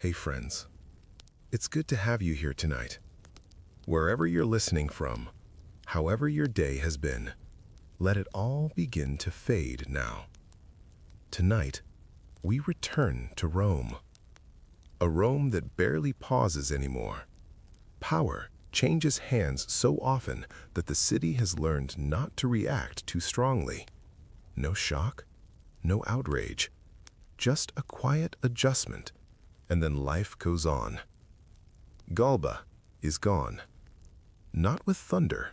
Hey friends, it's good to have you here tonight. Wherever you're listening from, however your day has been, let it all begin to fade now. Tonight, we return to Rome. A Rome that barely pauses anymore. Power changes hands so often that the city has learned not to react too strongly. No shock, no outrage, just a quiet adjustment, and then life goes on. Galba is gone. Not with thunder,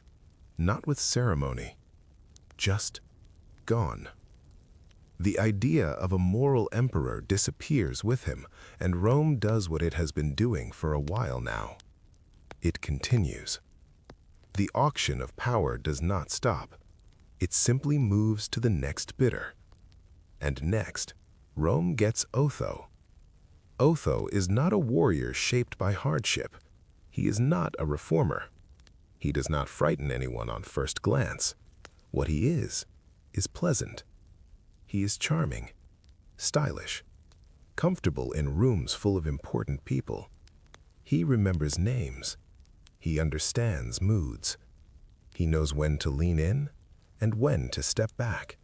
not with ceremony, just gone. The idea of a moral emperor disappears with him, and Rome does what it has been doing for a while now. It continues. The auction of power does not stop. It simply moves to the next bidder. And next, Rome gets Otho. Otho is not a warrior shaped by hardship. He is not a reformer. He does not frighten anyone on first glance. What he is pleasant. He is charming, stylish, comfortable in rooms full of important people. He remembers names. He understands moods. He knows when to lean in and when to step back.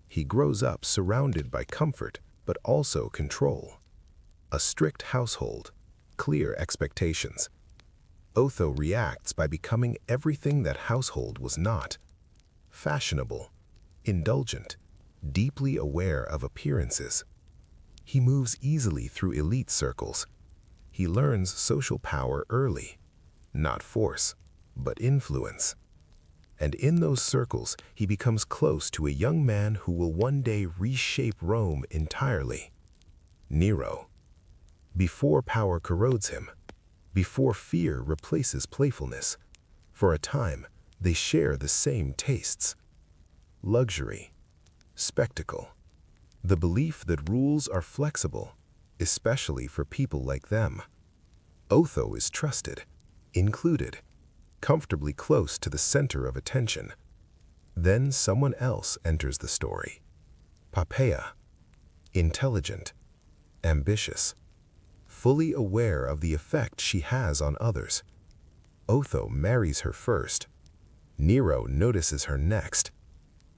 He grows up surrounded by comfort, but also control. A strict household, clear expectations. Otho reacts by becoming everything that household was not. Fashionable, indulgent, deeply aware of appearances. He moves easily through elite circles. He learns social power early, not force, but influence. And in those circles, he becomes close to a young man who will one day reshape Rome entirely. Nero. Before power corrodes him, before fear replaces playfulness, for a time, they share the same tastes. Luxury, spectacle, the belief that rules are flexible, especially for people like them. Otho is trusted, included, comfortably close to the center of attention. Then someone else enters the story. Poppaea, intelligent, ambitious, fully aware of the effect she has on others. Otho marries her first. Nero notices her next.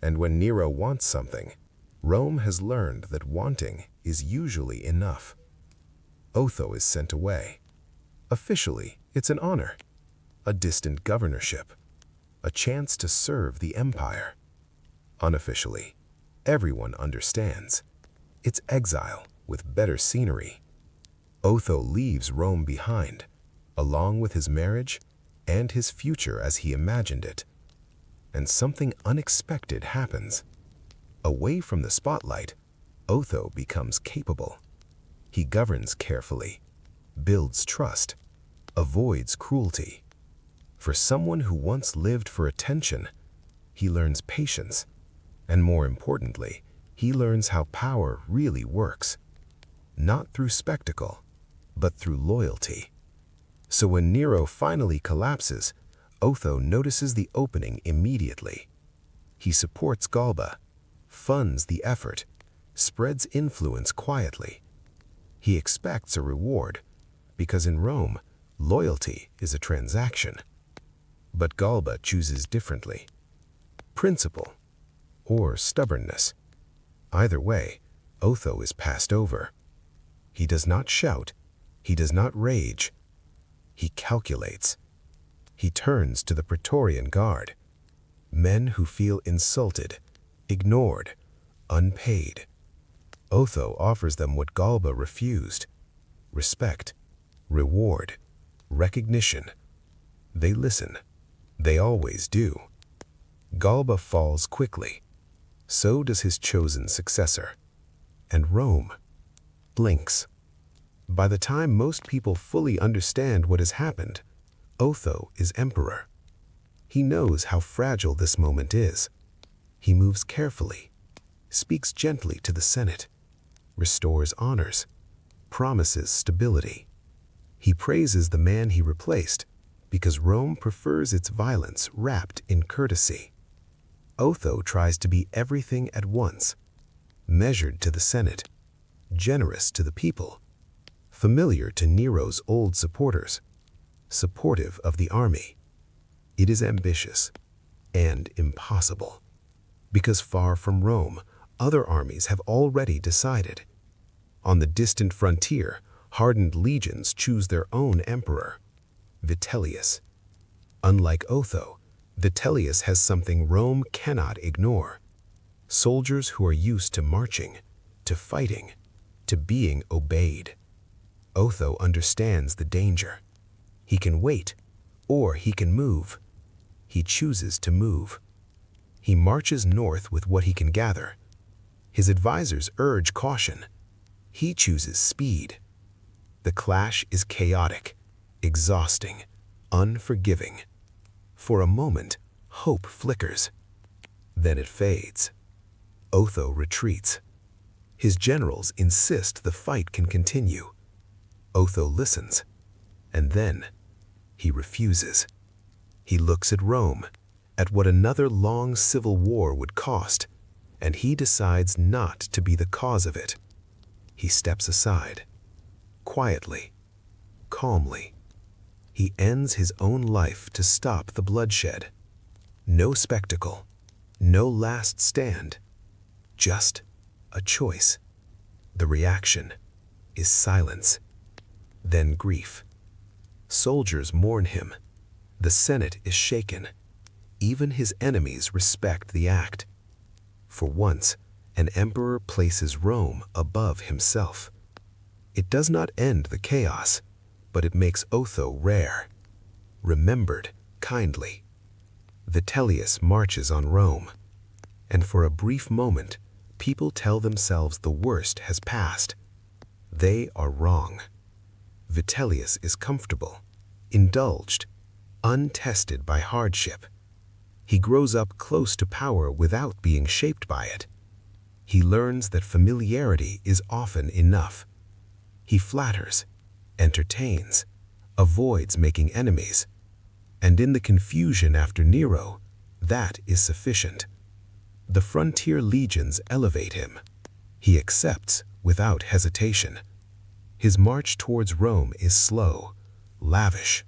And when Nero wants something, Rome has learned that wanting is usually enough. Otho is sent away. Officially, it's an honor, a distant governorship, a chance to serve the empire. Unofficially, everyone understands. It's exile with better scenery. Otho leaves Rome behind, along with his marriage and his future as he imagined it. And something unexpected happens. Away from the spotlight, Otho becomes capable. He governs carefully, builds trust, avoids cruelty. For someone who once lived for attention, he learns patience, and more importantly, he learns how power really works. Not through spectacle, but through loyalty. So when Nero finally collapses, Otho notices the opening immediately. He supports Galba, funds the effort, spreads influence quietly. He expects a reward, because in Rome, loyalty is a transaction. But Galba chooses differently. Principle, or stubbornness. Either way, Otho is passed over. He does not shout. He does not rage. He calculates. He turns to the Praetorian Guard, men who feel insulted, ignored, unpaid. Otho offers them what Galba refused: respect, reward, recognition. They listen. They always do. Galba falls quickly. So does his chosen successor. And Rome blinks. By the time most people fully understand what has happened, Otho is emperor. He knows how fragile this moment is. He moves carefully, speaks gently to the Senate, restores honors, promises stability. He praises the man he replaced because Rome prefers its violence wrapped in courtesy. Otho tries to be everything at once, measured to the Senate, generous to the people, familiar to Nero's old supporters, supportive of the army. It is ambitious and impossible, because far from Rome, other armies have already decided. On the distant frontier, hardened legions choose their own emperor, Vitellius. Unlike Otho, Vitellius has something Rome cannot ignore: soldiers who are used to marching, to fighting, to being obeyed. Otho understands the danger. He can wait, or he can move. He chooses to move. He marches north with what he can gather. His advisors urge caution. He chooses speed. The clash is chaotic, exhausting, unforgiving. For a moment, hope flickers. Then it fades. Otho retreats. His generals insist the fight can continue. Otho listens, and then he refuses. He looks at Rome, at what another long civil war would cost, and he decides not to be the cause of it. He steps aside, quietly, calmly. He ends his own life to stop the bloodshed. No spectacle, no last stand, just a choice. The reaction is silence, then grief. Soldiers mourn him. The Senate is shaken. Even his enemies respect the act. For once, an emperor places Rome above himself. It does not end the chaos, but it makes Otho rare, remembered kindly. Vitellius marches on Rome, and for a brief moment, people tell themselves the worst has passed. They are wrong. Vitellius is comfortable, indulged, untested by hardship. He grows up close to power without being shaped by it. He learns that familiarity is often enough. He flatters, entertains, avoids making enemies, and in the confusion after Nero, that is sufficient. The frontier legions elevate him. He accepts without hesitation. His march towards Rome is slow, lavish,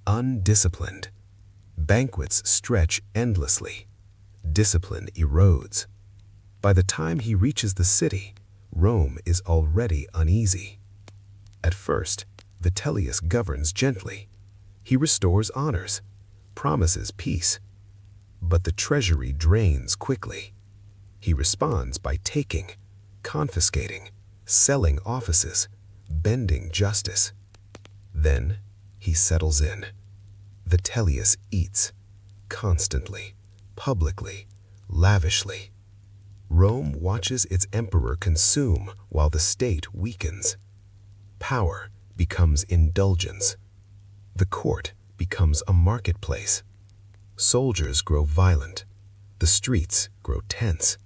undisciplined. Banquets stretch endlessly. Discipline erodes. By the time he reaches the city, Rome is already uneasy. At first, Vitellius governs gently. He restores honors, promises peace. But the treasury drains quickly. He responds by taking, confiscating, selling offices, bending justice. Then he settles in. Vitellius eats, constantly, publicly, lavishly. Rome watches its emperor consume while the state weakens. Power becomes indulgence. The court becomes a marketplace. Soldiers grow violent. The streets grow tense.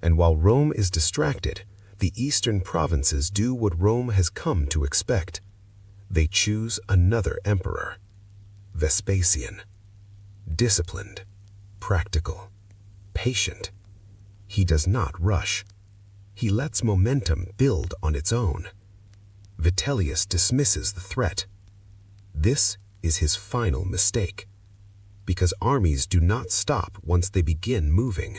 And while Rome is distracted, the eastern provinces do what Rome has come to expect. They choose another emperor, Vespasian. Disciplined, practical, patient. He does not rush. He lets momentum build on its own. Vitellius dismisses the threat. This is his final mistake, because armies do not stop once they begin moving.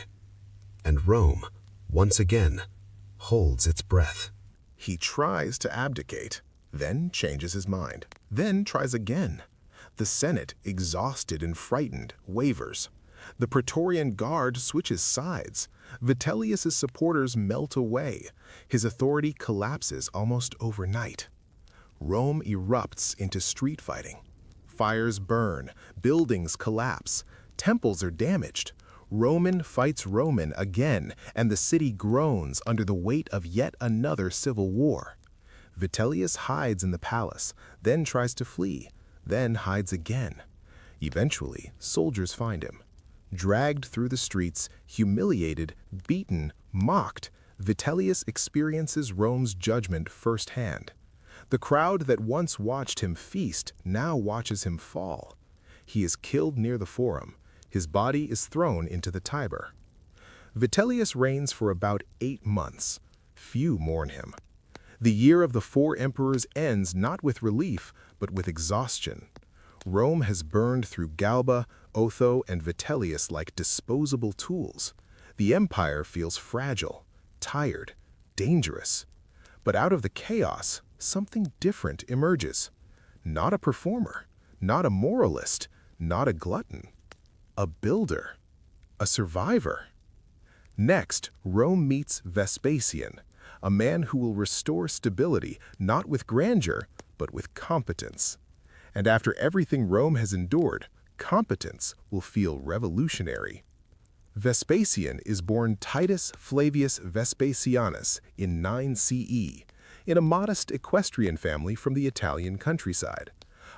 And Rome, once again, holds its breath. He tries to abdicate, then changes his mind, then tries again. The Senate, exhausted and frightened, wavers. The Praetorian Guard switches sides. Vitellius's supporters melt away. His authority collapses almost overnight. Rome erupts into street fighting. Fires burn, buildings collapse, temples are damaged. Roman fights Roman again, and the city groans under the weight of yet another civil war. Vitellius hides in the palace, then tries to flee, then hides again. Eventually, soldiers find him. Dragged through the streets, humiliated, beaten, mocked, Vitellius experiences Rome's judgment firsthand. The crowd that once watched him feast now watches him fall. He is killed near the Forum. His body is thrown into the Tiber. Vitellius reigns for about 8 months. Few mourn him. The year of the four emperors ends not with relief, but with exhaustion. Rome has burned through Galba, Otho, and Vitellius like disposable tools. The empire feels fragile, tired, dangerous. But out of the chaos, something different emerges. Not a performer, not a moralist, not a glutton. A builder, a survivor. Next, Rome meets Vespasian, a man who will restore stability not with grandeur, but with competence. And after everything Rome has endured, competence will feel revolutionary. Vespasian is born Titus Flavius Vespasianus in 9 CE, in a modest equestrian family from the Italian countryside.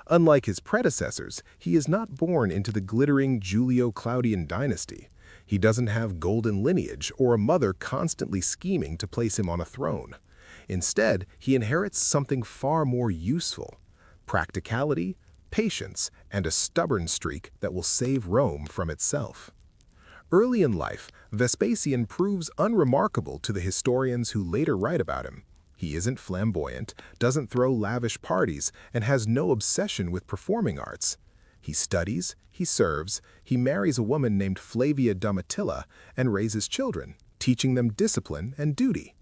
Unlike his predecessors, he is not born into the glittering Julio-Claudian dynasty. He doesn't have golden lineage or a mother constantly scheming to place him on a throne. Instead, he inherits something far more useful: practicality, patience, and a stubborn streak that will save Rome from itself. Early in life, Vespasian proves unremarkable to the historians who later write about him. He isn't flamboyant, doesn't throw lavish parties, and has no obsession with performing arts. He studies, he serves, he marries a woman named Flavia Domitilla, and raises children, teaching them discipline and duty.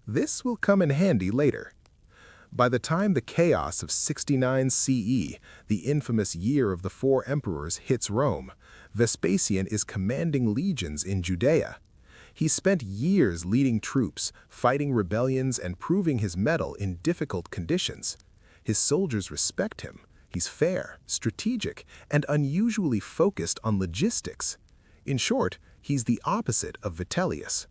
This will come in handy later. By the time the chaos of 69 CE, the infamous year of the four emperors, hits Rome, Vespasian is commanding legions in Judea. He spent years leading troops, fighting rebellions, and proving his mettle in difficult conditions. His soldiers respect him. He's fair, strategic, and unusually focused on logistics. In short, he's the opposite of Vitellius.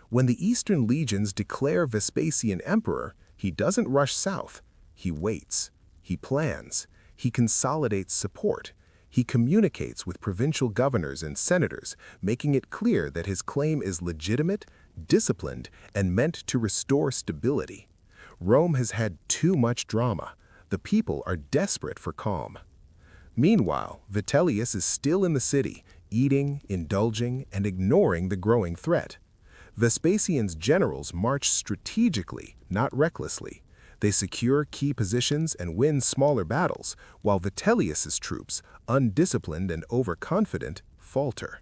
When the Eastern legions declare Vespasian emperor, he doesn't rush south. He waits. He plans. He consolidates support. He communicates with provincial governors and senators, making it clear that his claim is legitimate, disciplined, and meant to restore stability. Rome has had too much drama. The people are desperate for calm. Meanwhile, Vitellius is still in the city, eating, indulging, and ignoring the growing threat. Vespasian's generals march strategically, not recklessly. They secure key positions and win smaller battles, while Vitellius's troops, undisciplined and overconfident, falter.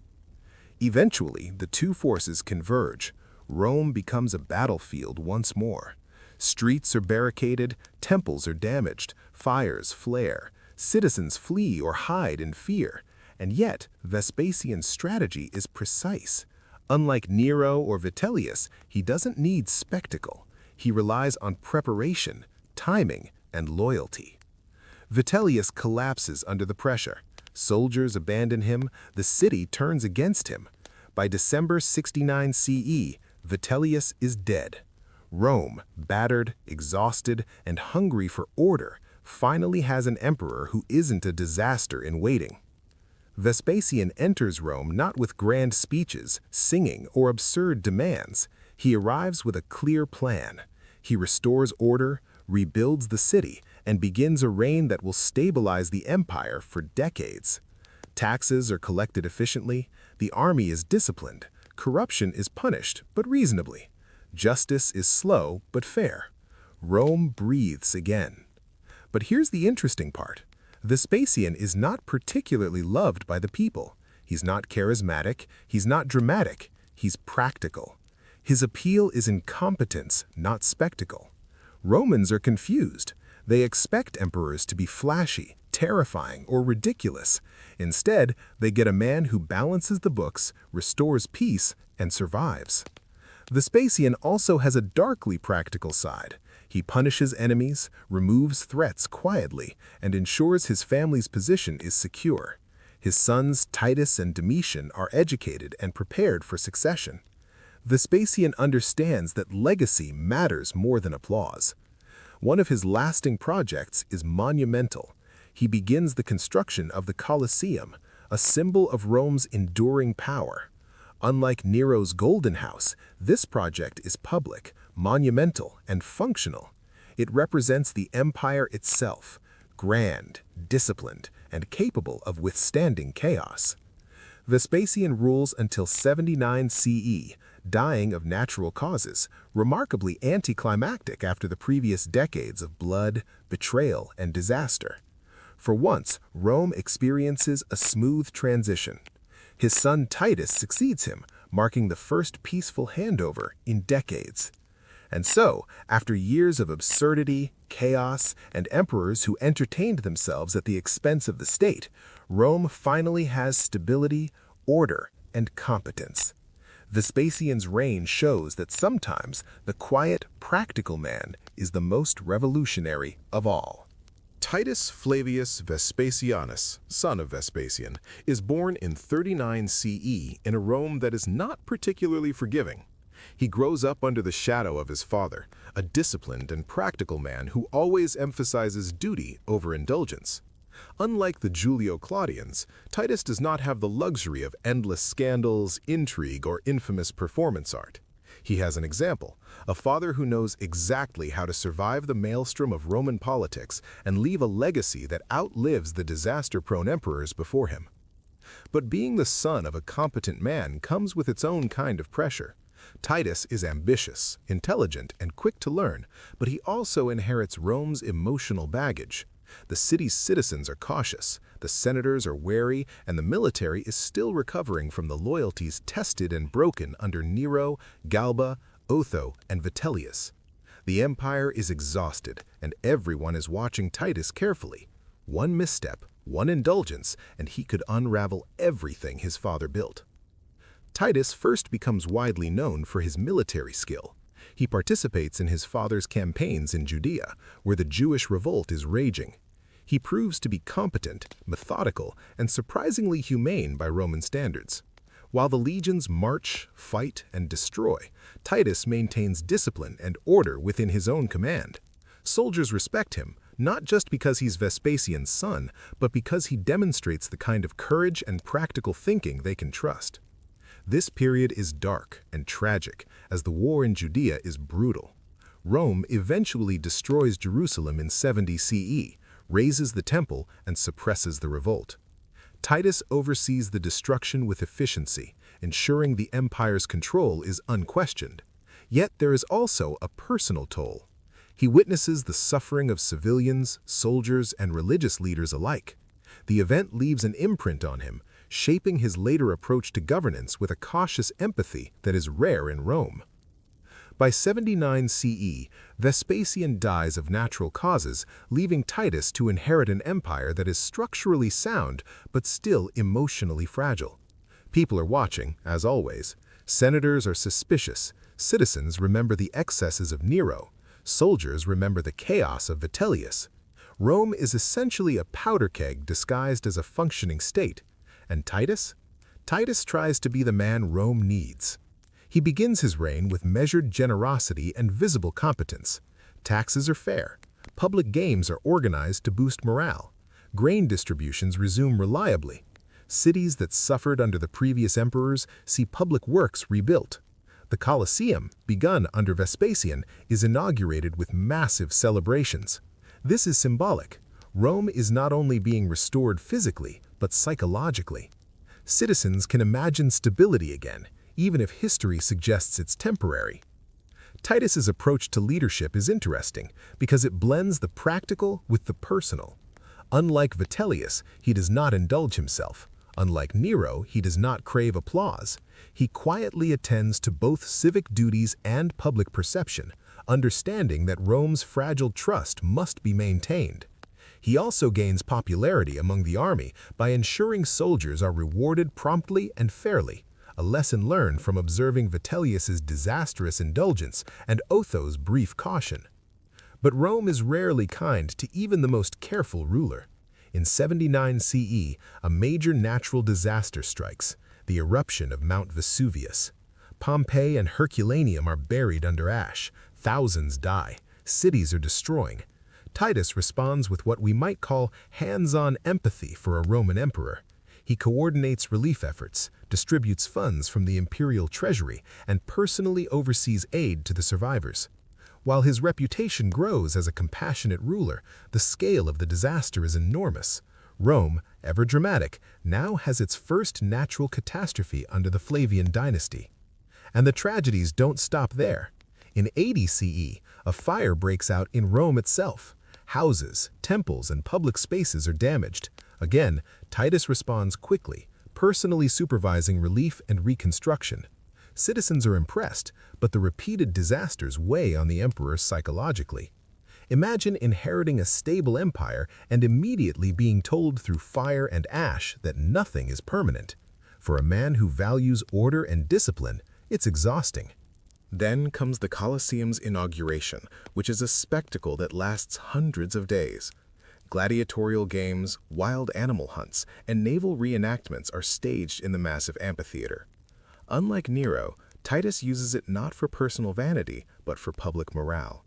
Eventually, the two forces converge. Rome becomes a battlefield once more. Streets are barricaded, temples are damaged, fires flare, citizens flee or hide in fear. And yet, Vespasian's strategy is precise. Unlike Nero or Vitellius, he doesn't need spectacle. He relies on preparation, timing, and loyalty. Vitellius collapses under the pressure. Soldiers abandon him. The city turns against him. By December 69 CE, Vitellius is dead. Rome, battered, exhausted, and hungry for order, finally has an emperor who isn't a disaster in waiting. Vespasian enters Rome not with grand speeches, singing, or absurd demands. He arrives with a clear plan. He restores order, rebuilds the city, and begins a reign that will stabilize the empire for decades. Taxes are collected efficiently, the army is disciplined, corruption is punished, but reasonably. Justice is slow but fair. Rome breathes again. But here's the interesting part. Vespasian is not particularly loved by the people. He's not charismatic, he's not dramatic, he's practical. His appeal is in competence, not spectacle. Romans are confused. They expect emperors to be flashy, terrifying, or ridiculous. Instead, they get a man who balances the books, restores peace, and survives. Vespasian also has a darkly practical side. He punishes enemies, removes threats quietly, and ensures his family's position is secure. His sons Titus and Domitian are educated and prepared for succession. Vespasian understands that legacy matters more than applause. One of his lasting projects is monumental. He begins the construction of the Colosseum, a symbol of Rome's enduring power. Unlike Nero's Golden House, this project is public, monumental, and functional. It represents the empire itself, grand, disciplined, and capable of withstanding chaos. Vespasian rules until 79 CE, dying of natural causes, remarkably anticlimactic after the previous decades of blood, betrayal, and disaster. For once, Rome experiences a smooth transition. His son Titus succeeds him, marking the first peaceful handover in decades. And so, after years of absurdity, chaos, and emperors who entertained themselves at the expense of the state, Rome finally has stability, order, and competence. Vespasian's reign shows that sometimes the quiet, practical man is the most revolutionary of all. Titus Flavius Vespasianus, son of Vespasian, is born in 39 CE in a Rome that is not particularly forgiving. He grows up under the shadow of his father, a disciplined and practical man who always emphasizes duty over indulgence. Unlike the Julio-Claudians, Titus does not have the luxury of endless scandals, intrigue, or infamous performance art. He has an example, a father who knows exactly how to survive the maelstrom of Roman politics and leave a legacy that outlives the disaster-prone emperors before him. But being the son of a competent man comes with its own kind of pressure. Titus is ambitious, intelligent, and quick to learn, but he also inherits Rome's emotional baggage. The city's citizens are cautious, the senators are wary, and the military is still recovering from the loyalties tested and broken under Nero, Galba, Otho, and Vitellius. The empire is exhausted, and everyone is watching Titus carefully. One misstep, one indulgence, and he could unravel everything his father built. Titus first becomes widely known for his military skill. He participates in his father's campaigns in Judea, where the Jewish revolt is raging. He proves to be competent, methodical, and surprisingly humane by Roman standards. While the legions march, fight, and destroy, Titus maintains discipline and order within his own command. Soldiers respect him, not just because he's Vespasian's son, but because he demonstrates the kind of courage and practical thinking they can trust. This period is dark and tragic, as the war in Judea is brutal. Rome eventually destroys Jerusalem in 70 CE, razes the temple, and suppresses the revolt. Titus oversees the destruction with efficiency, ensuring the empire's control is unquestioned. Yet there is also a personal toll. He witnesses the suffering of civilians, soldiers, and religious leaders alike. The event leaves an imprint on him, shaping his later approach to governance with a cautious empathy that is rare in Rome. By 79 CE, Vespasian dies of natural causes, leaving Titus to inherit an empire that is structurally sound but still emotionally fragile. People are watching, as always. Senators are suspicious, citizens remember the excesses of Nero, soldiers remember the chaos of Vitellius. Rome is essentially a powder keg disguised as a functioning state. And Titus? Titus tries to be the man Rome needs. He begins his reign with measured generosity and visible competence. Taxes are fair. Public games are organized to boost morale. Grain distributions resume reliably. Cities that suffered under the previous emperors see public works rebuilt. The Colosseum, begun under Vespasian, is inaugurated with massive celebrations. This is symbolic. Rome is not only being restored physically, but psychologically. Citizens can imagine stability again, even if history suggests it's temporary. Titus's approach to leadership is interesting because it blends the practical with the personal. Unlike Vitellius, he does not indulge himself. Unlike Nero, he does not crave applause. He quietly attends to both civic duties and public perception, understanding that Rome's fragile trust must be maintained. He also gains popularity among the army by ensuring soldiers are rewarded promptly and fairly, a lesson learned from observing Vitellius's disastrous indulgence and Otho's brief caution. But Rome is rarely kind to even the most careful ruler. In 79 CE, a major natural disaster strikes, the eruption of Mount Vesuvius. Pompeii and Herculaneum are buried under ash, thousands die, cities are destroyed. Titus responds with what we might call hands-on empathy for a Roman emperor. He coordinates relief efforts, distributes funds from the imperial treasury, and personally oversees aid to the survivors. While his reputation grows as a compassionate ruler, the scale of the disaster is enormous. Rome, ever dramatic, now has its first natural catastrophe under the Flavian Dynasty. And the tragedies don't stop there. In 80 CE, a fire breaks out in Rome itself. Houses, temples, and public spaces are damaged. Again, Titus responds quickly, personally supervising relief and reconstruction. Citizens are impressed, but the repeated disasters weigh on the emperor psychologically. Imagine inheriting a stable empire and immediately being told through fire and ash that nothing is permanent. For a man who values order and discipline, it's exhausting. Then comes the Colosseum's inauguration, which is a spectacle that lasts hundreds of days. Gladiatorial games, wild animal hunts, and naval reenactments are staged in the massive amphitheater. Unlike Nero, Titus uses it not for personal vanity, but for public morale.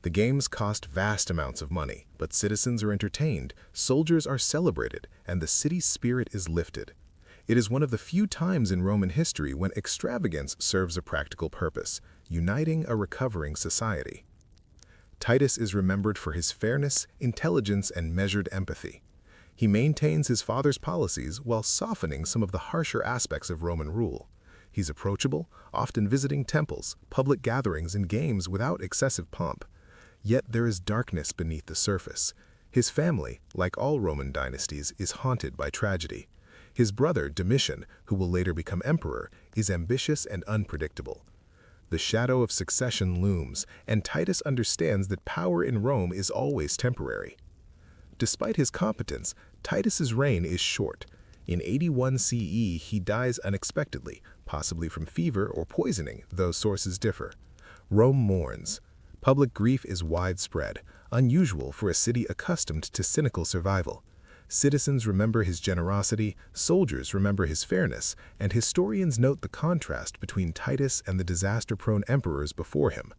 The games cost vast amounts of money, but citizens are entertained, soldiers are celebrated, and the city's spirit is lifted. It is one of the few times in Roman history when extravagance serves a practical purpose, uniting a recovering society. Titus is remembered for his fairness, intelligence, and measured empathy. He maintains his father's policies while softening some of the harsher aspects of Roman rule. He's approachable, often visiting temples, public gatherings, and games without excessive pomp. Yet there is darkness beneath the surface. His family, like all Roman dynasties, is haunted by tragedy. His brother, Domitian, who will later become emperor, is ambitious and unpredictable. The shadow of succession looms, and Titus understands that power in Rome is always temporary. Despite his competence, Titus's reign is short. In 81 CE, he dies unexpectedly, possibly from fever or poisoning, though sources differ. Rome mourns. Public grief is widespread, unusual for a city accustomed to cynical survival. Citizens remember his generosity, soldiers remember his fairness, and historians note the contrast between Titus and the disaster-prone emperors before him.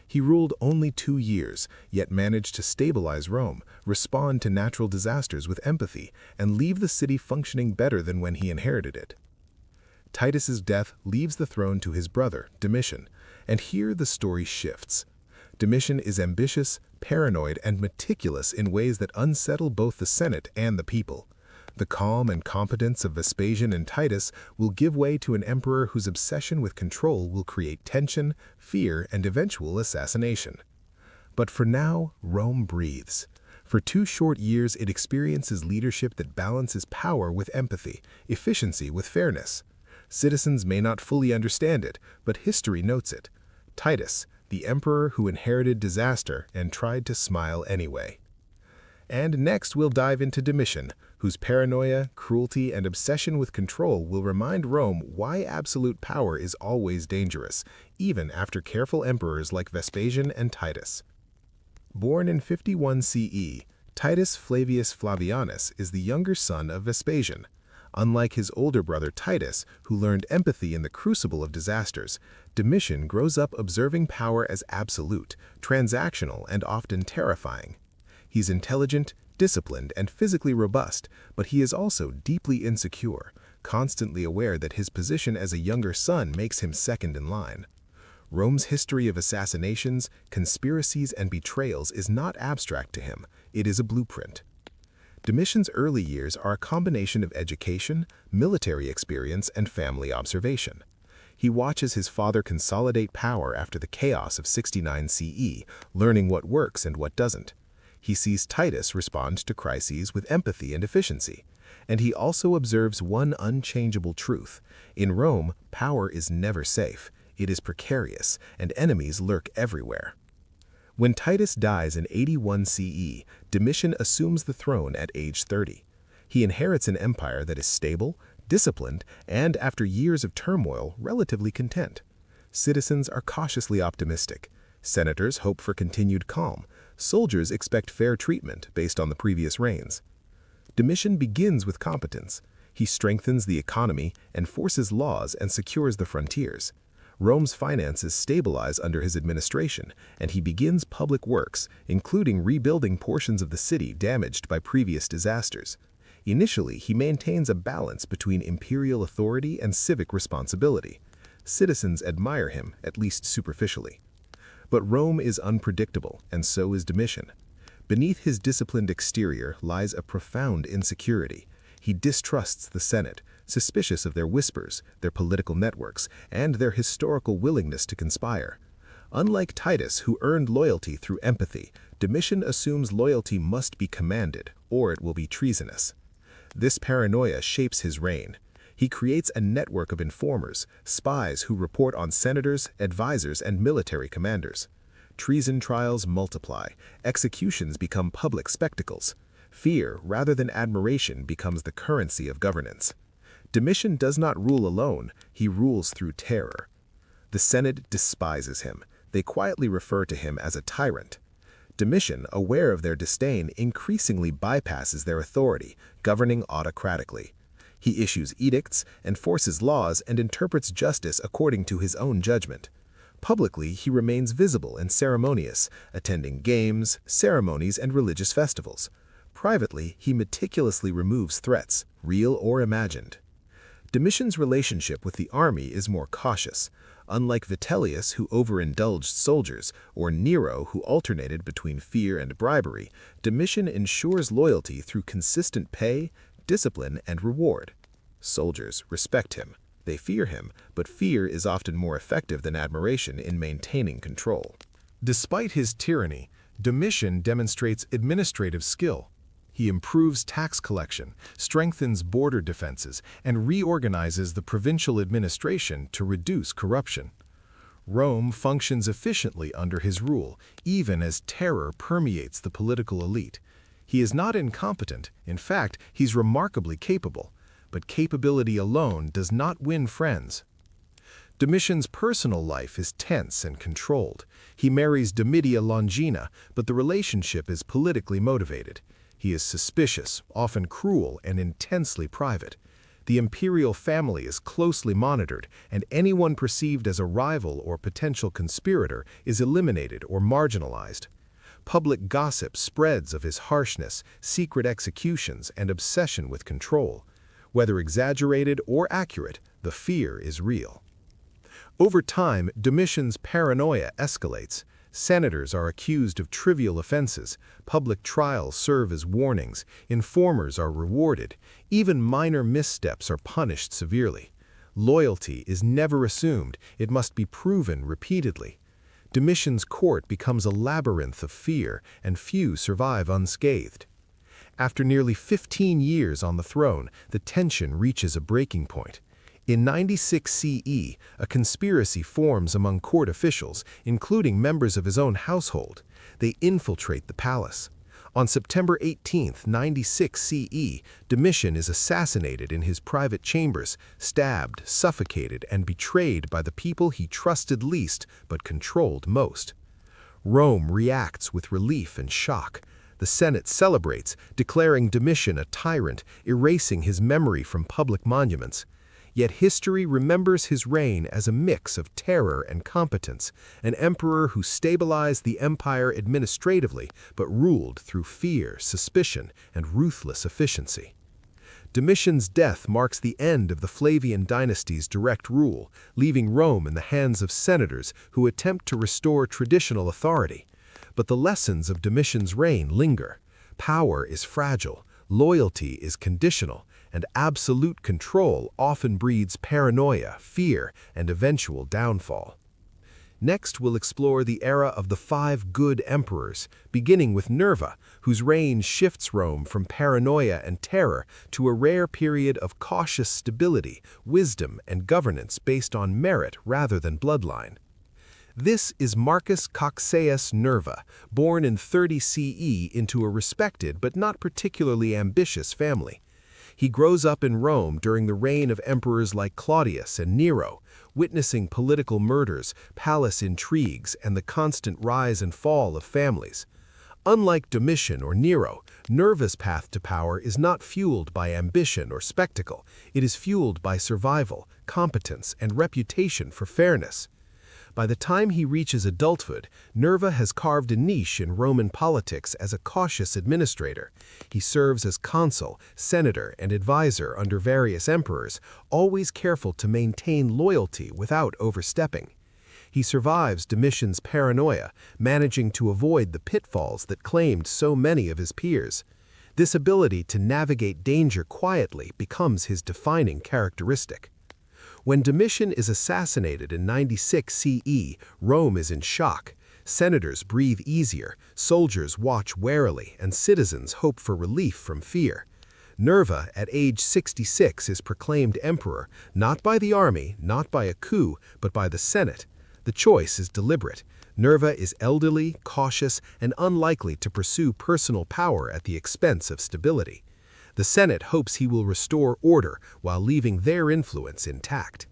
He ruled only 2 years, yet managed to stabilize Rome, respond to natural disasters with empathy, and leave the city functioning better than when he inherited it. Titus's death leaves the throne to his brother, Domitian, and here the story shifts. Domitian is ambitious, paranoid, and meticulous in ways that unsettle both the Senate and the people. The calm and competence of Vespasian and Titus will give way to an emperor whose obsession with control will create tension, fear, and eventual assassination. But for now, Rome breathes. For 2 short years, it experiences leadership that balances power with empathy, efficiency with fairness. Citizens may not fully understand it, but history notes it. Titus, the emperor who inherited disaster and tried to smile anyway. And next we'll dive into Domitian, whose paranoia, cruelty, and obsession with control will remind Rome why absolute power is always dangerous, even after careful emperors like Vespasian and Titus. Born in 51 CE, Titus Flavius Flavianus is the younger son of Vespasian. Unlike his older brother Titus, who learned empathy in the crucible of disasters, Domitian grows up observing power as absolute, transactional, and often terrifying. He's intelligent, disciplined, and physically robust, but he is also deeply insecure, constantly aware that his position as a younger son makes him second in line. Rome's history of assassinations, conspiracies, and betrayals is not abstract to him, it is a blueprint. Domitian's early years are a combination of education, military experience, and family observation. He watches his father consolidate power after the chaos of 69 CE, learning what works and what doesn't. He sees Titus respond to crises with empathy and efficiency. And he also observes one unchangeable truth. In Rome, power is never safe. It is precarious, and enemies lurk everywhere. When Titus dies in 81 CE, Domitian assumes the throne at age 30. He inherits an empire that is stable, disciplined, and after years of turmoil, relatively content. Citizens are cautiously optimistic. Senators hope for continued calm. Soldiers expect fair treatment based on the previous reigns. Domitian begins with competence. He strengthens the economy, enforces laws, and secures the frontiers. Rome's finances stabilize under his administration, and he begins public works, including rebuilding portions of the city damaged by previous disasters. Initially, he maintains a balance between imperial authority and civic responsibility. Citizens admire him, at least superficially. But Rome is unpredictable, and so is Domitian. Beneath his disciplined exterior lies a profound insecurity. He distrusts the Senate, suspicious of their whispers, their political networks, and their historical willingness to conspire. Unlike Titus, who earned loyalty through empathy, Domitian assumes loyalty must be commanded, or it will be treasonous. This paranoia shapes his reign. He creates a network of informers, spies who report on senators, advisors, and military commanders. Treason trials multiply, executions become public spectacles. Fear, rather than admiration, becomes the currency of governance. Domitian does not rule alone, he rules through terror. The Senate despises him. They quietly refer to him as a tyrant. Domitian, aware of their disdain, increasingly bypasses their authority, governing autocratically. He issues edicts, enforces laws, and interprets justice according to his own judgment. Publicly, he remains visible and ceremonious, attending games, ceremonies, and religious festivals. Privately, he meticulously removes threats, real or imagined. Domitian's relationship with the army is more cautious. Unlike Vitellius, who overindulged soldiers, or Nero, who alternated between fear and bribery, Domitian ensures loyalty through consistent pay, discipline, and reward. Soldiers respect him. They fear him, but fear is often more effective than admiration in maintaining control. Despite his tyranny, Domitian demonstrates administrative skill. He improves tax collection, strengthens border defenses, and reorganizes the provincial administration to reduce corruption. Rome functions efficiently under his rule, even as terror permeates the political elite. He is not incompetent, in fact, he's remarkably capable, but capability alone does not win friends. Domitian's personal life is tense and controlled. He marries Domitia Longina, but the relationship is politically motivated. He is suspicious, often cruel, and intensely private. The imperial family is closely monitored, and anyone perceived as a rival or potential conspirator is eliminated or marginalized. Public gossip spreads of his harshness, secret executions, and obsession with control. Whether exaggerated or accurate, the fear is real. Over time, Domitian's paranoia escalates. Senators are accused of trivial offenses, public trials serve as warnings, informers are rewarded, even minor missteps are punished severely. Loyalty is never assumed, it must be proven repeatedly. Domitian's court becomes a labyrinth of fear, and few survive unscathed. After nearly 15 years on the throne, the tension reaches a breaking point. In 96 CE, a conspiracy forms among court officials, including members of his own household. They infiltrate the palace. On September 18, 96 CE, Domitian is assassinated in his private chambers, stabbed, suffocated, and betrayed by the people he trusted least but controlled most. Rome reacts with relief and shock. The Senate celebrates, declaring Domitian a tyrant, erasing his memory from public monuments. Yet history remembers his reign as a mix of terror and competence, an emperor who stabilized the empire administratively but ruled through fear, suspicion, and ruthless efficiency. Domitian's death marks the end of the Flavian Dynasty's direct rule, leaving Rome in the hands of senators who attempt to restore traditional authority. But the lessons of Domitian's reign linger. Power is fragile, loyalty is conditional, and absolute control often breeds paranoia, fear, and eventual downfall. Next, we'll explore the era of the 5 good emperors, beginning with Nerva, whose reign shifts Rome from paranoia and terror to a rare period of cautious stability, wisdom, and governance based on merit rather than bloodline. This is Marcus Cocceius Nerva, born in 30 CE into a respected but not particularly ambitious family. He grows up in Rome during the reign of emperors like Claudius and Nero, witnessing political murders, palace intrigues, and the constant rise and fall of families. Unlike Domitian or Nero, Nerva's path to power is not fueled by ambition or spectacle. It is fueled by survival, competence, and reputation for fairness. By the time he reaches adulthood, Nerva has carved a niche in Roman politics as a cautious administrator. He serves as consul, senator, and advisor under various emperors, always careful to maintain loyalty without overstepping. He survives Domitian's paranoia, managing to avoid the pitfalls that claimed so many of his peers. This ability to navigate danger quietly becomes his defining characteristic. When Domitian is assassinated in 96 CE, Rome is in shock. Senators breathe easier, soldiers watch warily, and citizens hope for relief from fear. Nerva, at age 66, is proclaimed emperor, not by the army, not by a coup, but by the Senate. The choice is deliberate. Nerva is elderly, cautious, and unlikely to pursue personal power at the expense of stability. The Senate hopes he will restore order while leaving their influence intact.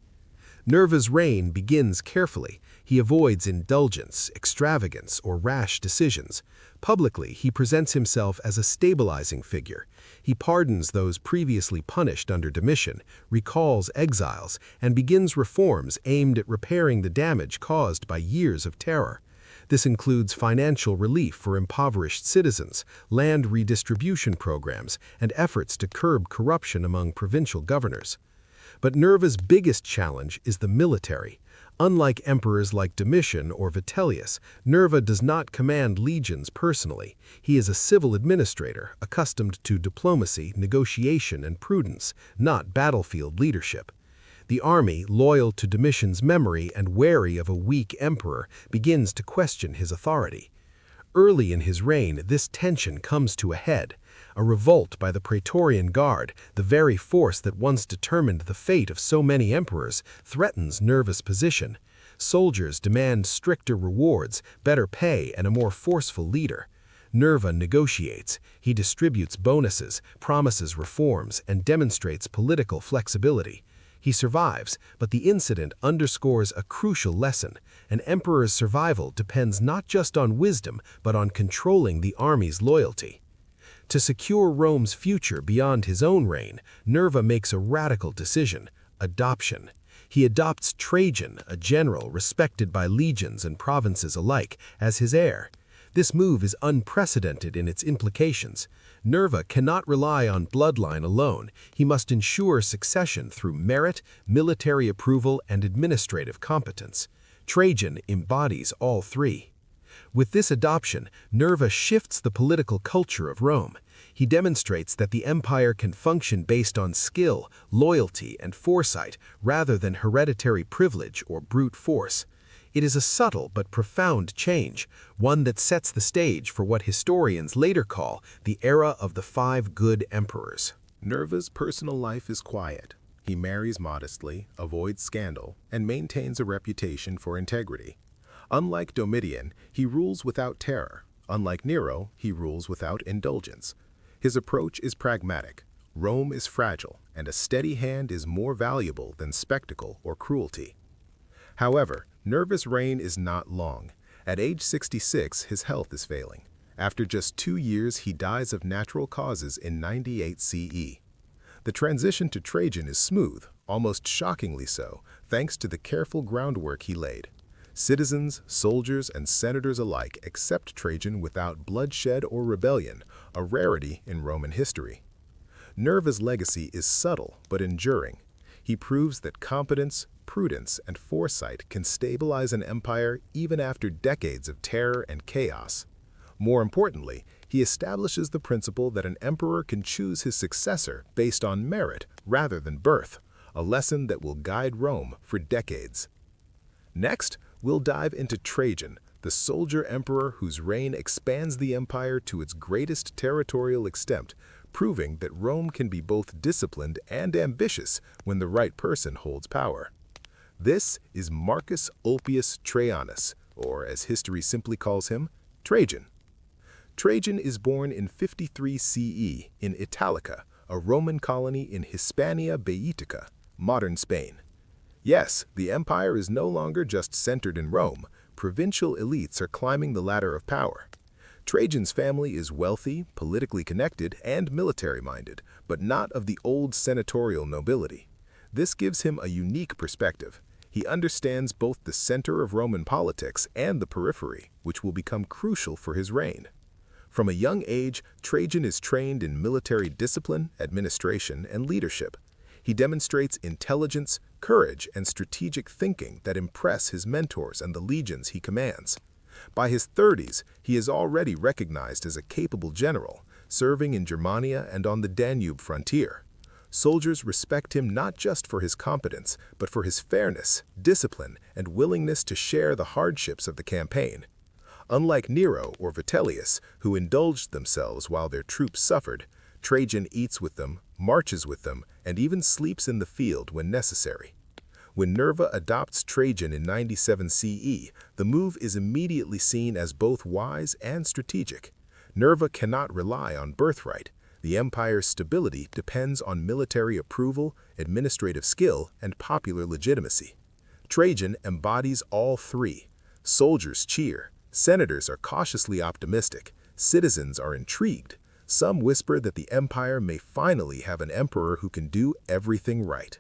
Nerva's reign begins carefully. He avoids indulgence, extravagance, or rash decisions. Publicly, he presents himself as a stabilizing figure. He pardons those previously punished under Domitian, recalls exiles, and begins reforms aimed at repairing the damage caused by years of terror. This includes financial relief for impoverished citizens, land redistribution programs, and efforts to curb corruption among provincial governors. But Nerva's biggest challenge is the military. Unlike emperors like Domitian or Vitellius, Nerva does not command legions personally. He is a civil administrator, accustomed to diplomacy, negotiation, and prudence, not battlefield leadership. The army, loyal to Domitian's memory and wary of a weak emperor, begins to question his authority. Early in his reign, this tension comes to a head. A revolt by the Praetorian Guard, the very force that once determined the fate of so many emperors, threatens Nerva's position. Soldiers demand stricter rewards, better pay, and a more forceful leader. Nerva negotiates. He distributes bonuses, promises reforms, and demonstrates political flexibility. He survives, but the incident underscores a crucial lesson. An emperor's survival depends not just on wisdom, but on controlling the army's loyalty. To secure Rome's future beyond his own reign, Nerva makes a radical decision: adoption. He adopts Trajan, a general respected by legions and provinces alike, as his heir. This move is unprecedented in its implications. Nerva cannot rely on bloodline alone. He must ensure succession through merit, military approval, and administrative competence. Trajan embodies all three. With this adoption, Nerva shifts the political culture of Rome. He demonstrates that the empire can function based on skill, loyalty, and foresight, rather than hereditary privilege or brute force. It is a subtle but profound change, one that sets the stage for what historians later call the era of the 5 good emperors. Nerva's personal life is quiet. He marries modestly, avoids scandal, and maintains a reputation for integrity. Unlike Domitian, he rules without terror. Unlike Nero, he rules without indulgence. His approach is pragmatic. Rome is fragile, and a steady hand is more valuable than spectacle or cruelty. However, Nerva's reign is not long. At age 66, his health is failing. After just 2 years, he dies of natural causes in 98 CE. The transition to Trajan is smooth, almost shockingly so, thanks to the careful groundwork he laid. Citizens, soldiers, and senators alike accept Trajan without bloodshed or rebellion, a rarity in Roman history. Nerva's legacy is subtle but enduring. He proves that competence, prudence, and foresight can stabilize an empire even after decades of terror and chaos. More importantly, he establishes the principle that an emperor can choose his successor based on merit rather than birth, a lesson that will guide Rome for decades. Next, we'll dive into Trajan, the soldier emperor whose reign expands the empire to its greatest territorial extent, proving that Rome can be both disciplined and ambitious when the right person holds power. This is Marcus Ulpius Traianus, or as history simply calls him, Trajan. Trajan is born in 53 CE in Italica, a Roman colony in Hispania Baetica, modern Spain. Yes, the empire is no longer just centered in Rome. Provincial elites are climbing the ladder of power. Trajan's family is wealthy, politically connected, and military-minded, but not of the old senatorial nobility. This gives him a unique perspective. He understands both the center of Roman politics and the periphery, which will become crucial for his reign. From a young age, Trajan is trained in military discipline, administration, and leadership. He demonstrates intelligence, courage, and strategic thinking that impress his mentors and the legions he commands. By his 30s, he is already recognized as a capable general, serving in Germania and on the Danube frontier. Soldiers respect him not just for his competence, but for his fairness, discipline, and willingness to share the hardships of the campaign. Unlike Nero or Vitellius, who indulged themselves while their troops suffered, Trajan eats with them, marches with them, and even sleeps in the field when necessary. When Nerva adopts Trajan in 97 CE, the move is immediately seen as both wise and strategic. Nerva cannot rely on birthright. The empire's stability depends on military approval, administrative skill, and popular legitimacy. Trajan embodies all three. Soldiers cheer, senators are cautiously optimistic, citizens are intrigued. Some whisper that the empire may finally have an emperor who can do everything right.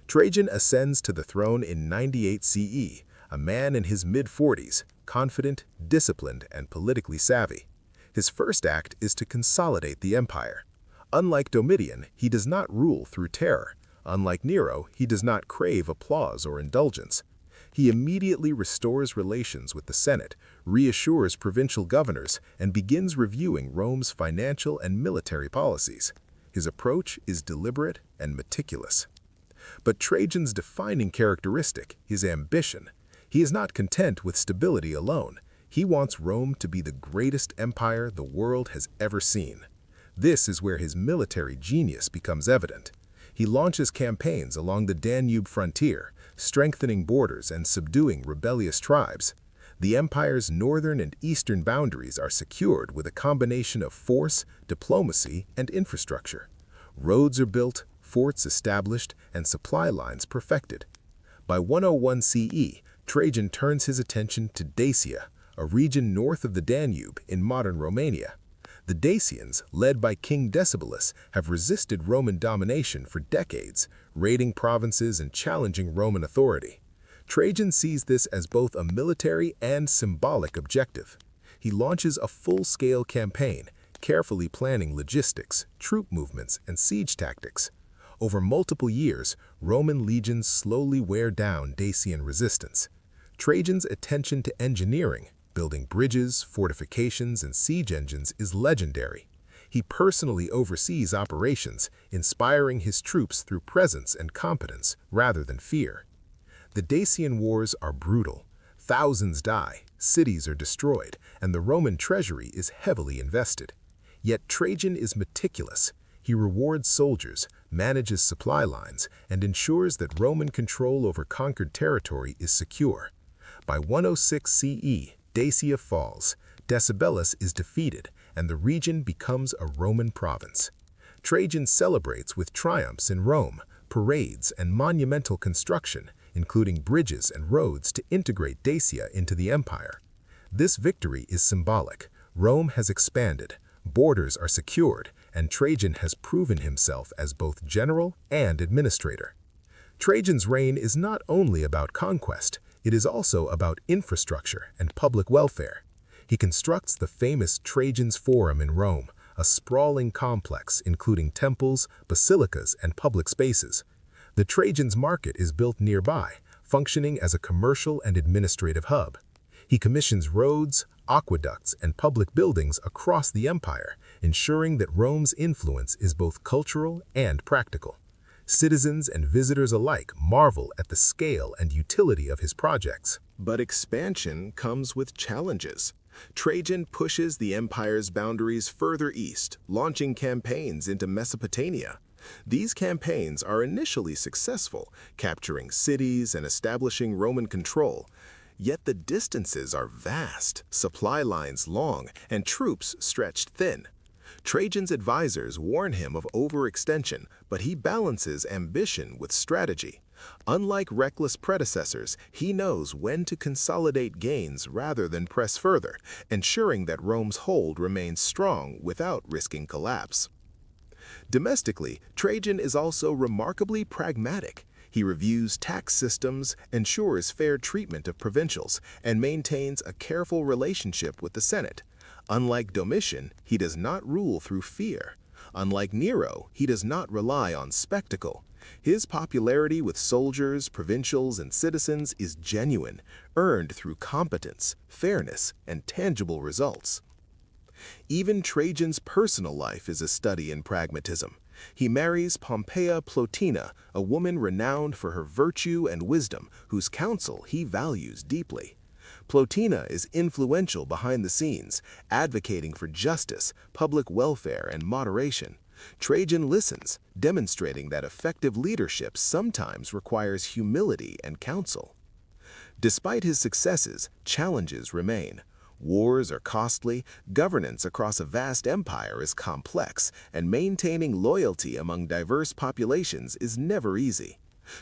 Trajan ascends to the throne in 98 CE, a man in his mid-40s, confident, disciplined, and politically savvy. His first act is to consolidate the empire. Unlike Domitian, he does not rule through terror. Unlike Nero, he does not crave applause or indulgence. He immediately restores relations with the Senate, reassures provincial governors, and begins reviewing Rome's financial and military policies. His approach is deliberate and meticulous. But Trajan's defining characteristic is ambition. He is not content with stability alone. He wants Rome to be the greatest empire the world has ever seen. This is where his military genius becomes evident. He launches campaigns along the Danube frontier, strengthening borders and subduing rebellious tribes. The empire's northern and eastern boundaries are secured with a combination of force, diplomacy, and infrastructure. Roads are built, forts established, and supply lines perfected. By 101 CE, Trajan turns his attention to Dacia, a region north of the Danube in modern Romania. The Dacians, led by King Decebalus, have resisted Roman domination for decades, raiding provinces and challenging Roman authority. Trajan sees this as both a military and symbolic objective. He launches a full-scale campaign, carefully planning logistics, troop movements, and siege tactics. Over multiple years, Roman legions slowly wear down Dacian resistance. Trajan's attention to engineering, building bridges, fortifications, and siege engines, is legendary. He personally oversees operations, inspiring his troops through presence and competence rather than fear. The Dacian wars are brutal. Thousands die, cities are destroyed, and the Roman treasury is heavily invested. Yet Trajan is meticulous. He rewards soldiers, manages supply lines, and ensures that Roman control over conquered territory is secure. By 106 CE, Dacia falls, Decebalus is defeated, and the region becomes a Roman province. Trajan celebrates with triumphs in Rome, parades, and monumental construction, including bridges and roads to integrate Dacia into the empire. This victory is symbolic. Rome has expanded, borders are secured, and Trajan has proven himself as both general and administrator. Trajan's reign is not only about conquest, it is also about infrastructure and public welfare. He constructs the famous Trajan's Forum in Rome, a sprawling complex including temples, basilicas, and public spaces. The Trajan's Market is built nearby, functioning as a commercial and administrative hub. He commissions roads, aqueducts, and public buildings across the empire, ensuring that Rome's influence is both cultural and practical. Citizens and visitors alike marvel at the scale and utility of his projects. But expansion comes with challenges. Trajan pushes the empire's boundaries further east, launching campaigns into Mesopotamia. These campaigns are initially successful, capturing cities and establishing Roman control. Yet the distances are vast, supply lines long, and troops stretched thin. Trajan's advisors warn him of overextension, but he balances ambition with strategy. Unlike reckless predecessors, he knows when to consolidate gains rather than press further, ensuring that Rome's hold remains strong without risking collapse. Domestically, Trajan is also remarkably pragmatic. He reviews tax systems, ensures fair treatment of provincials, and maintains a careful relationship with the Senate. Unlike Domitian, he does not rule through fear. Unlike Nero, he does not rely on spectacle. His popularity with soldiers, provincials, and citizens is genuine, earned through competence, fairness, and tangible results. Even Trajan's personal life is a study in pragmatism. He marries Pompeia Plotina, a woman renowned for her virtue and wisdom, whose counsel he values deeply. Plotina is influential behind the scenes, advocating for justice, public welfare, and moderation. Trajan listens, demonstrating that effective leadership sometimes requires humility and counsel. Despite his successes, challenges remain. Wars are costly, governance across a vast empire is complex, and maintaining loyalty among diverse populations is never easy.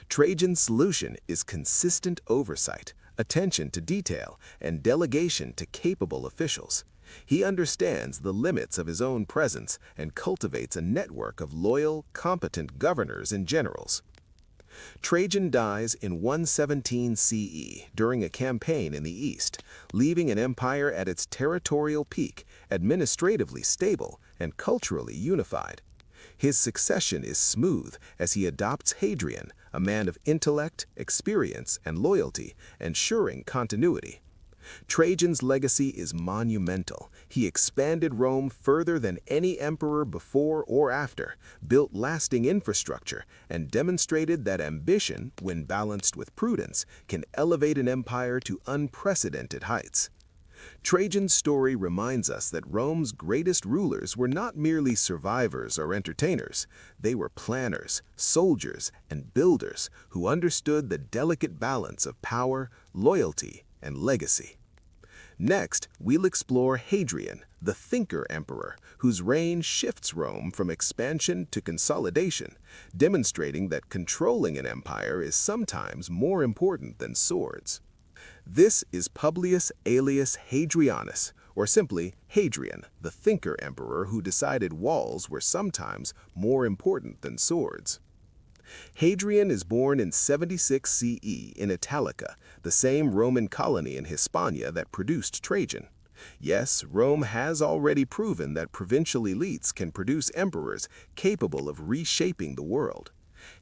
Trajan's solution is consistent oversight, attention to detail, and delegation to capable officials. He understands the limits of his own presence and cultivates a network of loyal, competent governors and generals. Trajan dies in 117 CE during a campaign in the east, leaving an empire at its territorial peak, administratively stable and culturally unified. His succession is smooth as he adopts Hadrian, a man of intellect, experience, and loyalty, ensuring continuity. Trajan's legacy is monumental. He expanded Rome further than any emperor before or after, built lasting infrastructure, and demonstrated that ambition, when balanced with prudence, can elevate an empire to unprecedented heights. Trajan's story reminds us that Rome's greatest rulers were not merely survivors or entertainers. They were planners, soldiers, and builders who understood the delicate balance of power, loyalty, and legacy. Next, we'll explore Hadrian, the thinker emperor, whose reign shifts Rome from expansion to consolidation, demonstrating that controlling an empire is sometimes more important than swords. This is Publius Aelius Hadrianus, or simply Hadrian, the thinker emperor who decided walls were sometimes more important than swords. Hadrian is born in 76 CE in Italica, the same Roman colony in Hispania that produced Trajan. Yes, Rome has already proven that provincial elites can produce emperors capable of reshaping the world.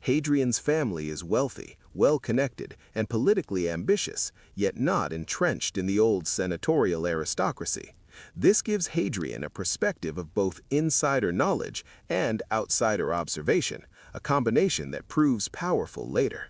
Hadrian's family is wealthy, well-connected, and politically ambitious, yet not entrenched in the old senatorial aristocracy. This gives Hadrian a perspective of both insider knowledge and outsider observation, a combination that proves powerful later.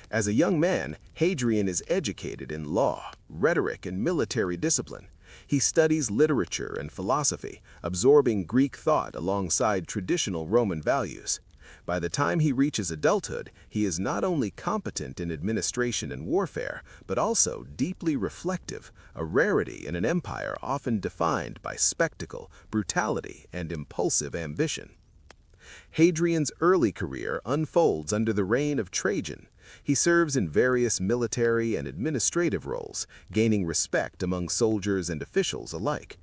As a young man, Hadrian is educated in law, rhetoric, and military discipline. He studies literature and philosophy, absorbing Greek thought alongside traditional Roman values. By the time he reaches adulthood, he is not only competent in administration and warfare, but also deeply reflective, a rarity in an empire often defined by spectacle, brutality, and impulsive ambition. Hadrian's early career unfolds under the reign of Trajan. He serves in various military and administrative roles, gaining respect among soldiers and officials alike.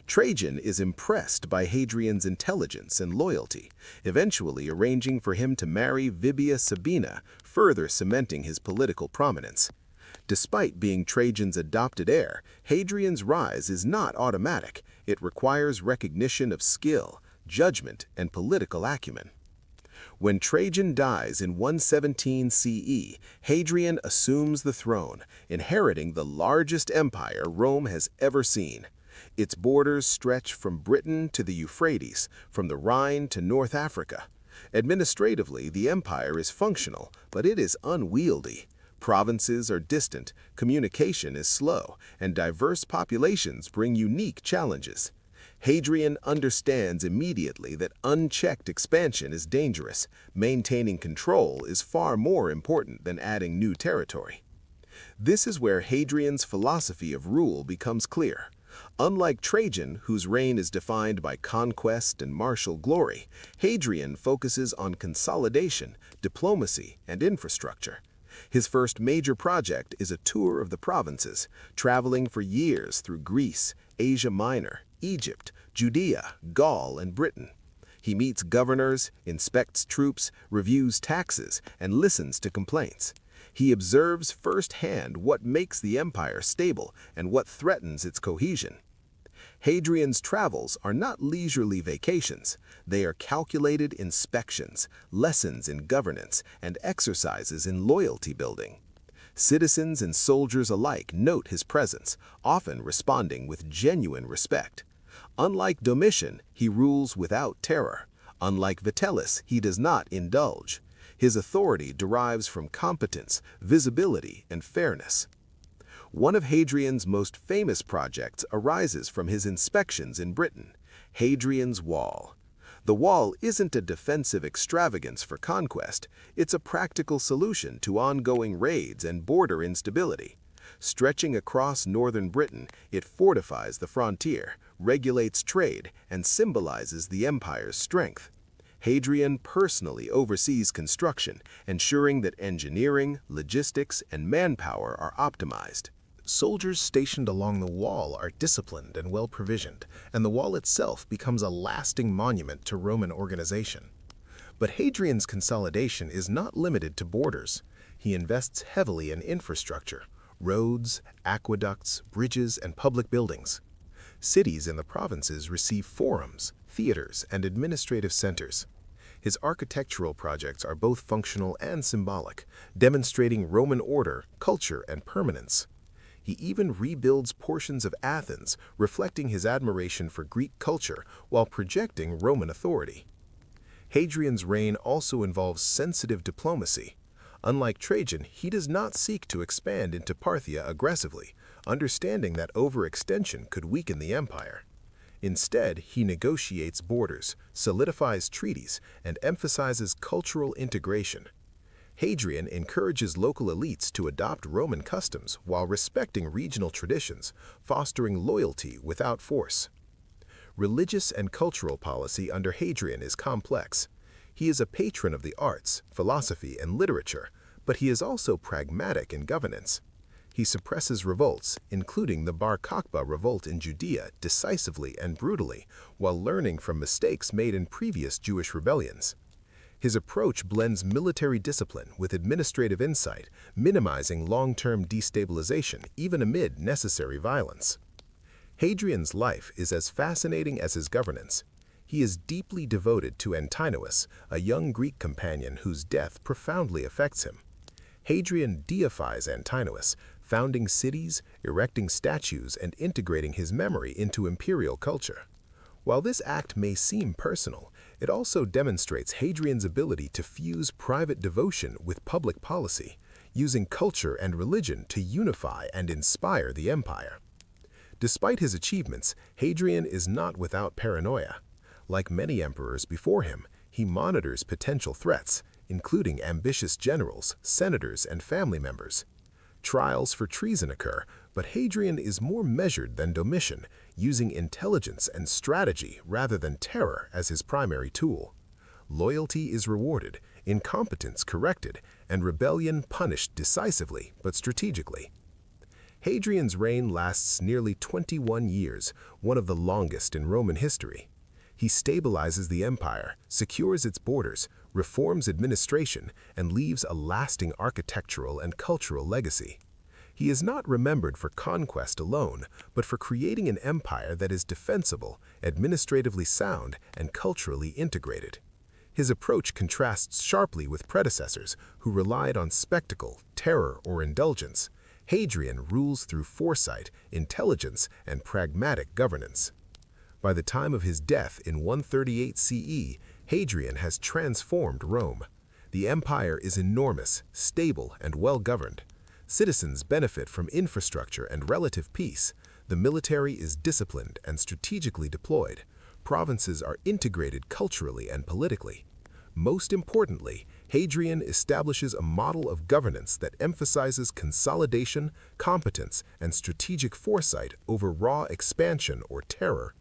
Trajan is impressed by Hadrian's intelligence and loyalty, eventually arranging for him to marry Vibia Sabina, further cementing his political prominence. Despite being Trajan's adopted heir, Hadrian's rise is not automatic. It requires recognition of skill, judgment, and political acumen. When Trajan dies in 117 CE, Hadrian assumes the throne, inheriting the largest empire Rome has ever seen. Its borders stretch from Britain to the Euphrates, from the Rhine to North Africa. Administratively, the empire is functional, but it is unwieldy. Provinces are distant, communication is slow, and diverse populations bring unique challenges. Hadrian understands immediately that unchecked expansion is dangerous. Maintaining control is far more important than adding new territory. This is where Hadrian's philosophy of rule becomes clear. Unlike Trajan, whose reign is defined by conquest and martial glory, Hadrian focuses on consolidation, diplomacy, and infrastructure. His first major project is a tour of the provinces, traveling for years through Greece, Asia Minor, Egypt, Judea, Gaul, and Britain. He meets governors, inspects troops, reviews taxes, and listens to complaints. He observes firsthand what makes the empire stable and what threatens its cohesion. Hadrian's travels are not leisurely vacations. They are calculated inspections, lessons in governance, and exercises in loyalty building. Citizens and soldiers alike note his presence, often responding with genuine respect. Unlike Domitian, he rules without terror. Unlike Vitellius, he does not indulge. His authority derives from competence, visibility, and fairness. One of Hadrian's most famous projects arises from his inspections in Britain, Hadrian's Wall. The wall isn't a defensive extravagance for conquest, it's a practical solution to ongoing raids and border instability. Stretching across northern Britain, it fortifies the frontier, regulates trade, and symbolizes the empire's strength. Hadrian personally oversees construction, ensuring that engineering, logistics, and manpower are optimized. Soldiers stationed along the wall are disciplined and well-provisioned, and the wall itself becomes a lasting monument to Roman organization. But Hadrian's consolidation is not limited to borders. He invests heavily in infrastructure, roads, aqueducts, bridges, and public buildings. Cities in the provinces receive forums, theaters, and administrative centers. His architectural projects are both functional and symbolic, demonstrating Roman order, culture, and permanence. He even rebuilds portions of Athens, reflecting his admiration for Greek culture while projecting Roman authority. Hadrian's reign also involves sensitive diplomacy. Unlike Trajan, he does not seek to expand into Parthia aggressively, understanding that overextension could weaken the empire. Instead, he negotiates borders, solidifies treaties, and emphasizes cultural integration. Hadrian encourages local elites to adopt Roman customs while respecting regional traditions, fostering loyalty without force. Religious and cultural policy under Hadrian is complex. He is a patron of the arts, philosophy, and literature, but he is also pragmatic in governance. He suppresses revolts, including the Bar Kokhba revolt in Judea, decisively and brutally, while learning from mistakes made in previous Jewish rebellions. His approach blends military discipline with administrative insight, minimizing long-term destabilization even amid necessary violence. Hadrian's life is as fascinating as his governance. He is deeply devoted to Antinous, a young Greek companion whose death profoundly affects him. Hadrian deifies Antinous, founding cities, erecting statues, and integrating his memory into imperial culture. While this act may seem personal, it also demonstrates Hadrian's ability to fuse private devotion with public policy, using culture and religion to unify and inspire the empire. Despite his achievements, Hadrian is not without paranoia. Like many emperors before him, he monitors potential threats, including ambitious generals, senators, and family members. Trials for treason occur, but Hadrian is more measured than Domitian, using intelligence and strategy rather than terror as his primary tool. Loyalty is rewarded, incompetence corrected, and rebellion punished decisively but strategically. Hadrian's reign lasts nearly 21 years, one of the longest in Roman history. He stabilizes the empire, secures its borders, reforms administration, and leaves a lasting architectural and cultural legacy. He is not remembered for conquest alone, but for creating an empire that is defensible, administratively sound, and culturally integrated. His approach contrasts sharply with predecessors who relied on spectacle, terror, or indulgence. Hadrian rules through foresight, intelligence, and pragmatic governance. By the time of his death in 138 CE, Hadrian has transformed Rome. The empire is enormous, stable, and well-governed. Citizens benefit from infrastructure and relative peace. The military is disciplined and strategically deployed. Provinces are integrated culturally and politically. Most importantly, Hadrian establishes a model of governance that emphasizes consolidation, competence, and strategic foresight over raw expansion or terror.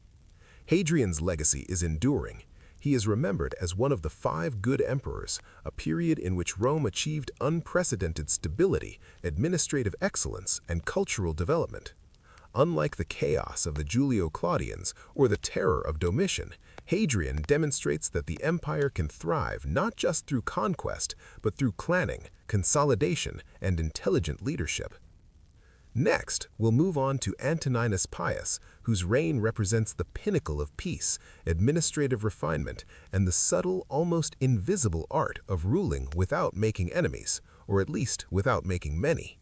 Hadrian's legacy is enduring. He is remembered as one of the 5 good emperors, a period in which Rome achieved unprecedented stability, administrative excellence, and cultural development. Unlike the chaos of the Julio-Claudians or the terror of Domitian, Hadrian demonstrates that the empire can thrive not just through conquest, but through planning, consolidation, and intelligent leadership. Next, we'll move on to Antoninus Pius, whose reign represents the pinnacle of peace, administrative refinement, and the subtle, almost invisible art of ruling without making enemies, or at least without making many.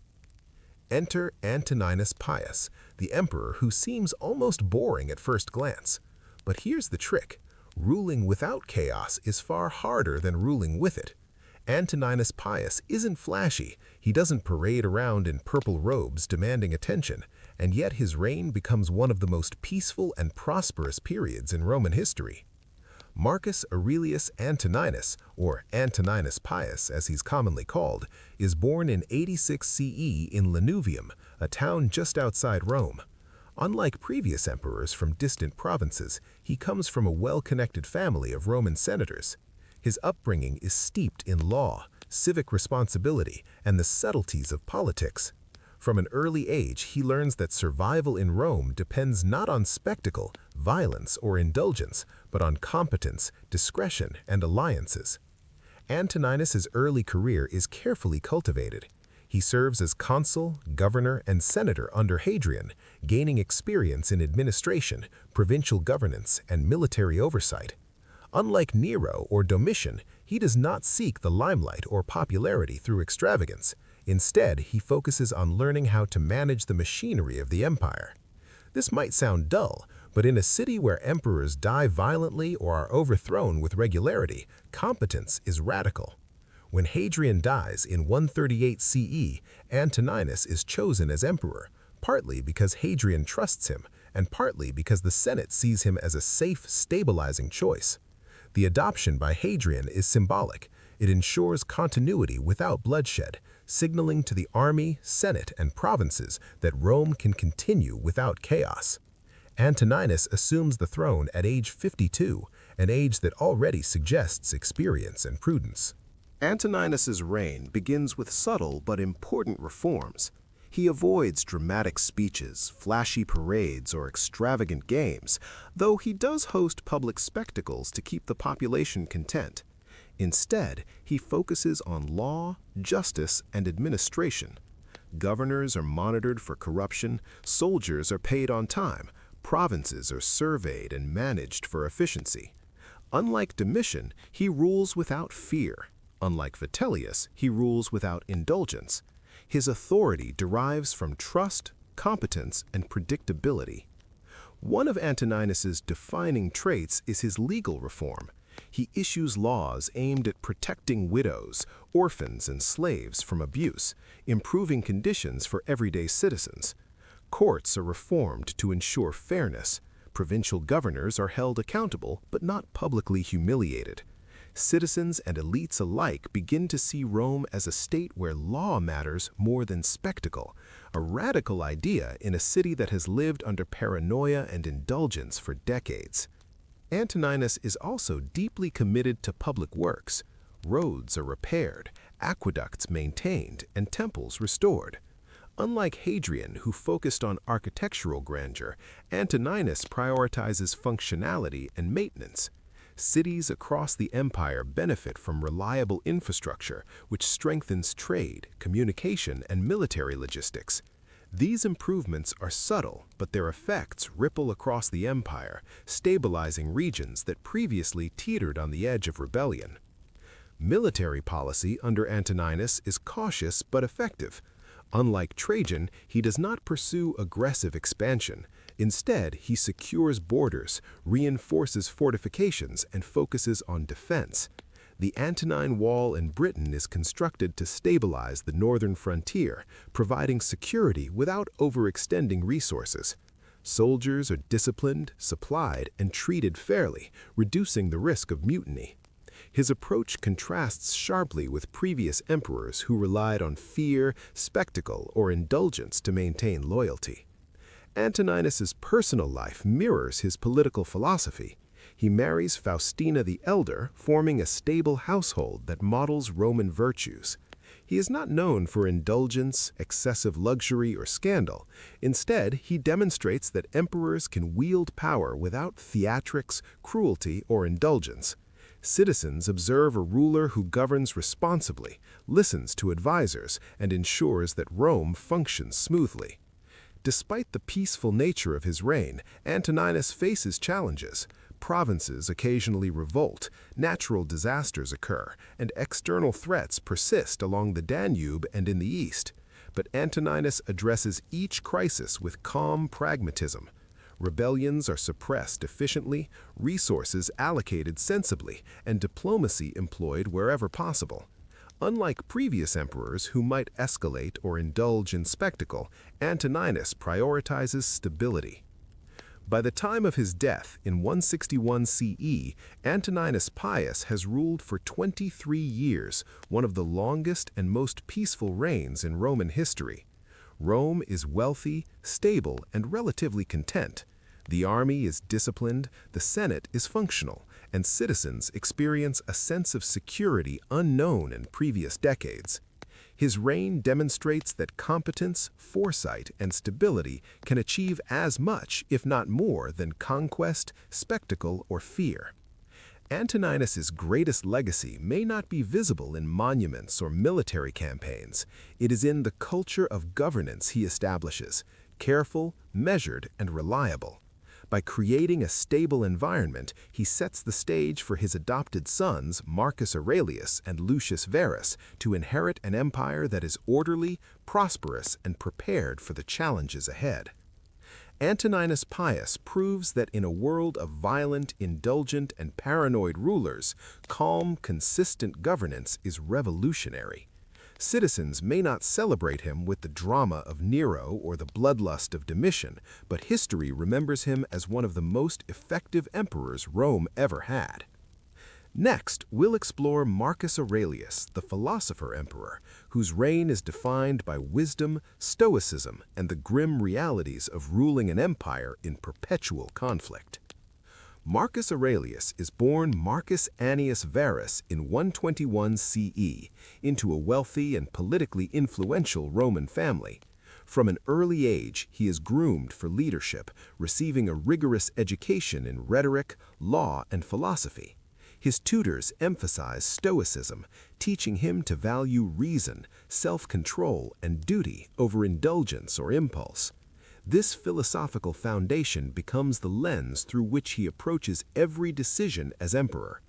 Enter Antoninus Pius, the emperor who seems almost boring at first glance. But here's the trick. Ruling without chaos is far harder than ruling with it. Antoninus Pius isn't flashy. He doesn't parade around in purple robes demanding attention, and yet his reign becomes one of the most peaceful and prosperous periods in Roman history. Marcus Aurelius Antoninus, or Antoninus Pius as he's commonly called, is born in 86 CE in Lanuvium, a town just outside Rome. Unlike previous emperors from distant provinces, he comes from a well-connected family of Roman senators. His upbringing is steeped in law, civic responsibility, and the subtleties of politics. From an early age, he learns that survival in Rome depends not on spectacle, violence, or indulgence, but on competence, discretion, and alliances. Antoninus's early career is carefully cultivated. He serves as consul, governor, and senator under Hadrian, gaining experience in administration, provincial governance, and military oversight. Unlike Nero or Domitian, he does not seek the limelight or popularity through extravagance. Instead, he focuses on learning how to manage the machinery of the empire. This might sound dull, but in a city where emperors die violently or are overthrown with regularity, competence is radical. When Hadrian dies in 138 CE, Antoninus is chosen as emperor, partly because Hadrian trusts him, and partly because the Senate sees him as a safe, stabilizing choice. The adoption by Hadrian is symbolic. It ensures continuity without bloodshed, signaling to the army, Senate, and provinces that Rome can continue without chaos. Antoninus assumes the throne at age 52, an age that already suggests experience and prudence. Antoninus's reign begins with subtle but important reforms. He avoids dramatic speeches, flashy parades, or extravagant games, though he does host public spectacles to keep the population content. Instead, he focuses on law, justice, and administration. Governors are monitored for corruption, soldiers are paid on time, provinces are surveyed and managed for efficiency. Unlike Domitian, he rules without fear. Unlike Vitellius, he rules without indulgence. His authority derives from trust, competence, and predictability. One of Antoninus's defining traits is his legal reform. He issues laws aimed at protecting widows, orphans, and slaves from abuse, improving conditions for everyday citizens. Courts are reformed to ensure fairness. Provincial governors are held accountable but not publicly humiliated. Citizens and elites alike begin to see Rome as a state where law matters more than spectacle, a radical idea in a city that has lived under paranoia and indulgence for decades. Antoninus is also deeply committed to public works. Roads are repaired, aqueducts maintained, and temples restored. Unlike Hadrian, who focused on architectural grandeur, Antoninus prioritizes functionality and maintenance. Cities across the empire benefit from reliable infrastructure, which strengthens trade, communication, and military logistics. These improvements are subtle, but their effects ripple across the empire, stabilizing regions that previously teetered on the edge of rebellion. Military policy under Antoninus is cautious but effective. Unlike Trajan, he does not pursue aggressive expansion. Instead, he secures borders, reinforces fortifications, and focuses on defense. The Antonine Wall in Britain is constructed to stabilize the northern frontier, providing security without overextending resources. Soldiers are disciplined, supplied, and treated fairly, reducing the risk of mutiny. His approach contrasts sharply with previous emperors who relied on fear, spectacle, or indulgence to maintain loyalty. Antoninus's personal life mirrors his political philosophy. He marries Faustina the Elder, forming a stable household that models Roman virtues. He is not known for indulgence, excessive luxury, or scandal. Instead, he demonstrates that emperors can wield power without theatrics, cruelty, or indulgence. Citizens observe a ruler who governs responsibly, listens to advisors, and ensures that Rome functions smoothly. Despite the peaceful nature of his reign, Antoninus faces challenges. Provinces occasionally revolt, natural disasters occur, and external threats persist along the Danube and in the east. But Antoninus addresses each crisis with calm pragmatism. Rebellions are suppressed efficiently, resources allocated sensibly, and diplomacy employed wherever possible. Unlike previous emperors who might escalate or indulge in spectacle, Antoninus prioritizes stability. By the time of his death in 161 CE, Antoninus Pius has ruled for 23 years, one of the longest and most peaceful reigns in Roman history. Rome is wealthy, stable, and relatively content. The army is disciplined, the Senate is functional, and citizens experience a sense of security unknown in previous decades. His reign demonstrates that competence, foresight, and stability can achieve as much, if not more, than conquest, spectacle, or fear. Antoninus's greatest legacy may not be visible in monuments or military campaigns. It is in the culture of governance he establishes, careful, measured, and reliable. By creating a stable environment, he sets the stage for his adopted sons, Marcus Aurelius and Lucius Verus, to inherit an empire that is orderly, prosperous, and prepared for the challenges ahead. Antoninus Pius proves that in a world of violent, indulgent, and paranoid rulers, calm, consistent governance is revolutionary. Citizens may not celebrate him with the drama of Nero or the bloodlust of Domitian, but history remembers him as one of the most effective emperors Rome ever had. Next, we'll explore Marcus Aurelius, the philosopher emperor, whose reign is defined by wisdom, stoicism, and the grim realities of ruling an empire in perpetual conflict. Marcus Aurelius is born Marcus Annius Verus in 121 CE into a wealthy and politically influential Roman family. From an early age, he is groomed for leadership, receiving a rigorous education in rhetoric, law, and philosophy. His tutors emphasize stoicism, teaching him to value reason, self-control, and duty over indulgence or impulse. This philosophical foundation becomes the lens through which he approaches every decision as emperor.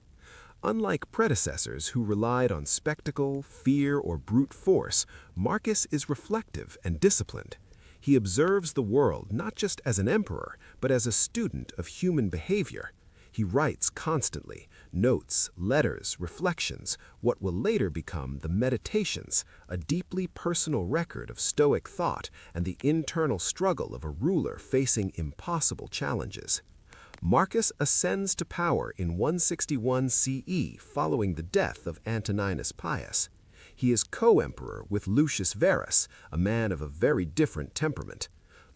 Unlike predecessors who relied on spectacle, fear, or brute force, Marcus is reflective and disciplined. He observes the world not just as an emperor, but as a student of human behavior. He writes constantly, notes, letters, reflections, what will later become the Meditations, a deeply personal record of Stoic thought and the internal struggle of a ruler facing impossible challenges. Marcus ascends to power in 161 CE following the death of Antoninus Pius. He is co-emperor with Lucius Verus, a man of a very different temperament.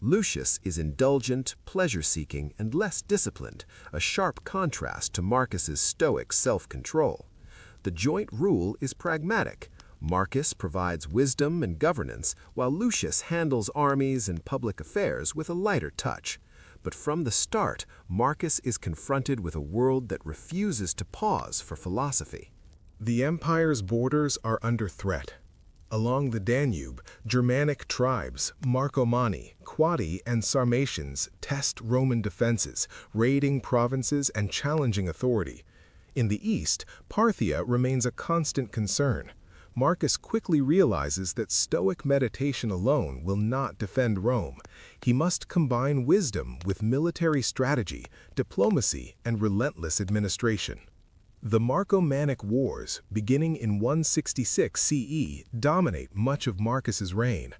Lucius is indulgent, pleasure-seeking, and less disciplined, a sharp contrast to Marcus's stoic self-control. The joint rule is pragmatic. Marcus provides wisdom and governance, while Lucius handles armies and public affairs with a lighter touch. But from the start, Marcus is confronted with a world that refuses to pause for philosophy. The empire's borders are under threat. Along the Danube, Germanic tribes, Marcomanni, Quadi, and Sarmatians test Roman defenses, raiding provinces and challenging authority. In the east, Parthia remains a constant concern. Marcus quickly realizes that Stoic meditation alone will not defend Rome. He must combine wisdom with military strategy, diplomacy, and relentless administration. The Marcomannic Wars, beginning in 166 CE, dominate much of Marcus's reign.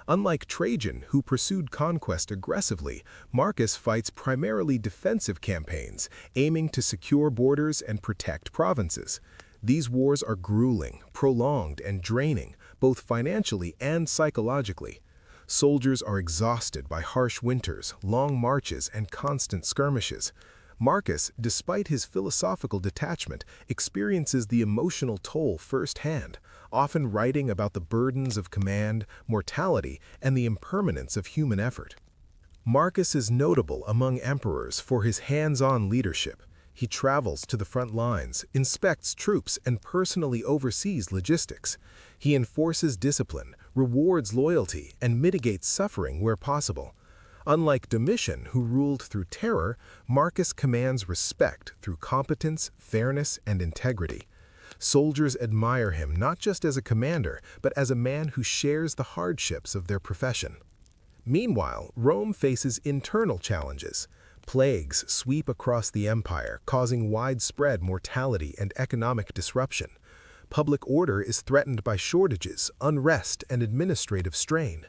Unlike Trajan, who pursued conquest aggressively, Marcus fights primarily defensive campaigns, aiming to secure borders and protect provinces. These wars are grueling, prolonged, and draining, both financially and psychologically. Soldiers are exhausted by harsh winters, long marches, and constant skirmishes. Marcus, despite his philosophical detachment, experiences the emotional toll firsthand, often writing about the burdens of command, mortality, and the impermanence of human effort. Marcus is notable among emperors for his hands-on leadership. He travels to the front lines, inspects troops, and personally oversees logistics. He enforces discipline, rewards loyalty, and mitigates suffering where possible. Unlike Domitian, who ruled through terror, Marcus commands respect through competence, fairness, and integrity. Soldiers admire him not just as a commander, but as a man who shares the hardships of their profession. Meanwhile, Rome faces internal challenges. Plagues sweep across the empire, causing widespread mortality and economic disruption. Public order is threatened by shortages, unrest, and administrative strain.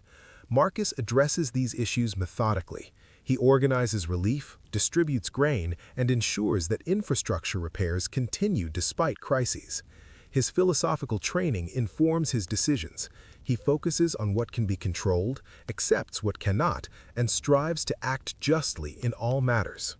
Marcus addresses these issues methodically. He organizes relief, distributes grain, and ensures that infrastructure repairs continue despite crises. His philosophical training informs his decisions. He focuses on what can be controlled, accepts what cannot, and strives to act justly in all matters.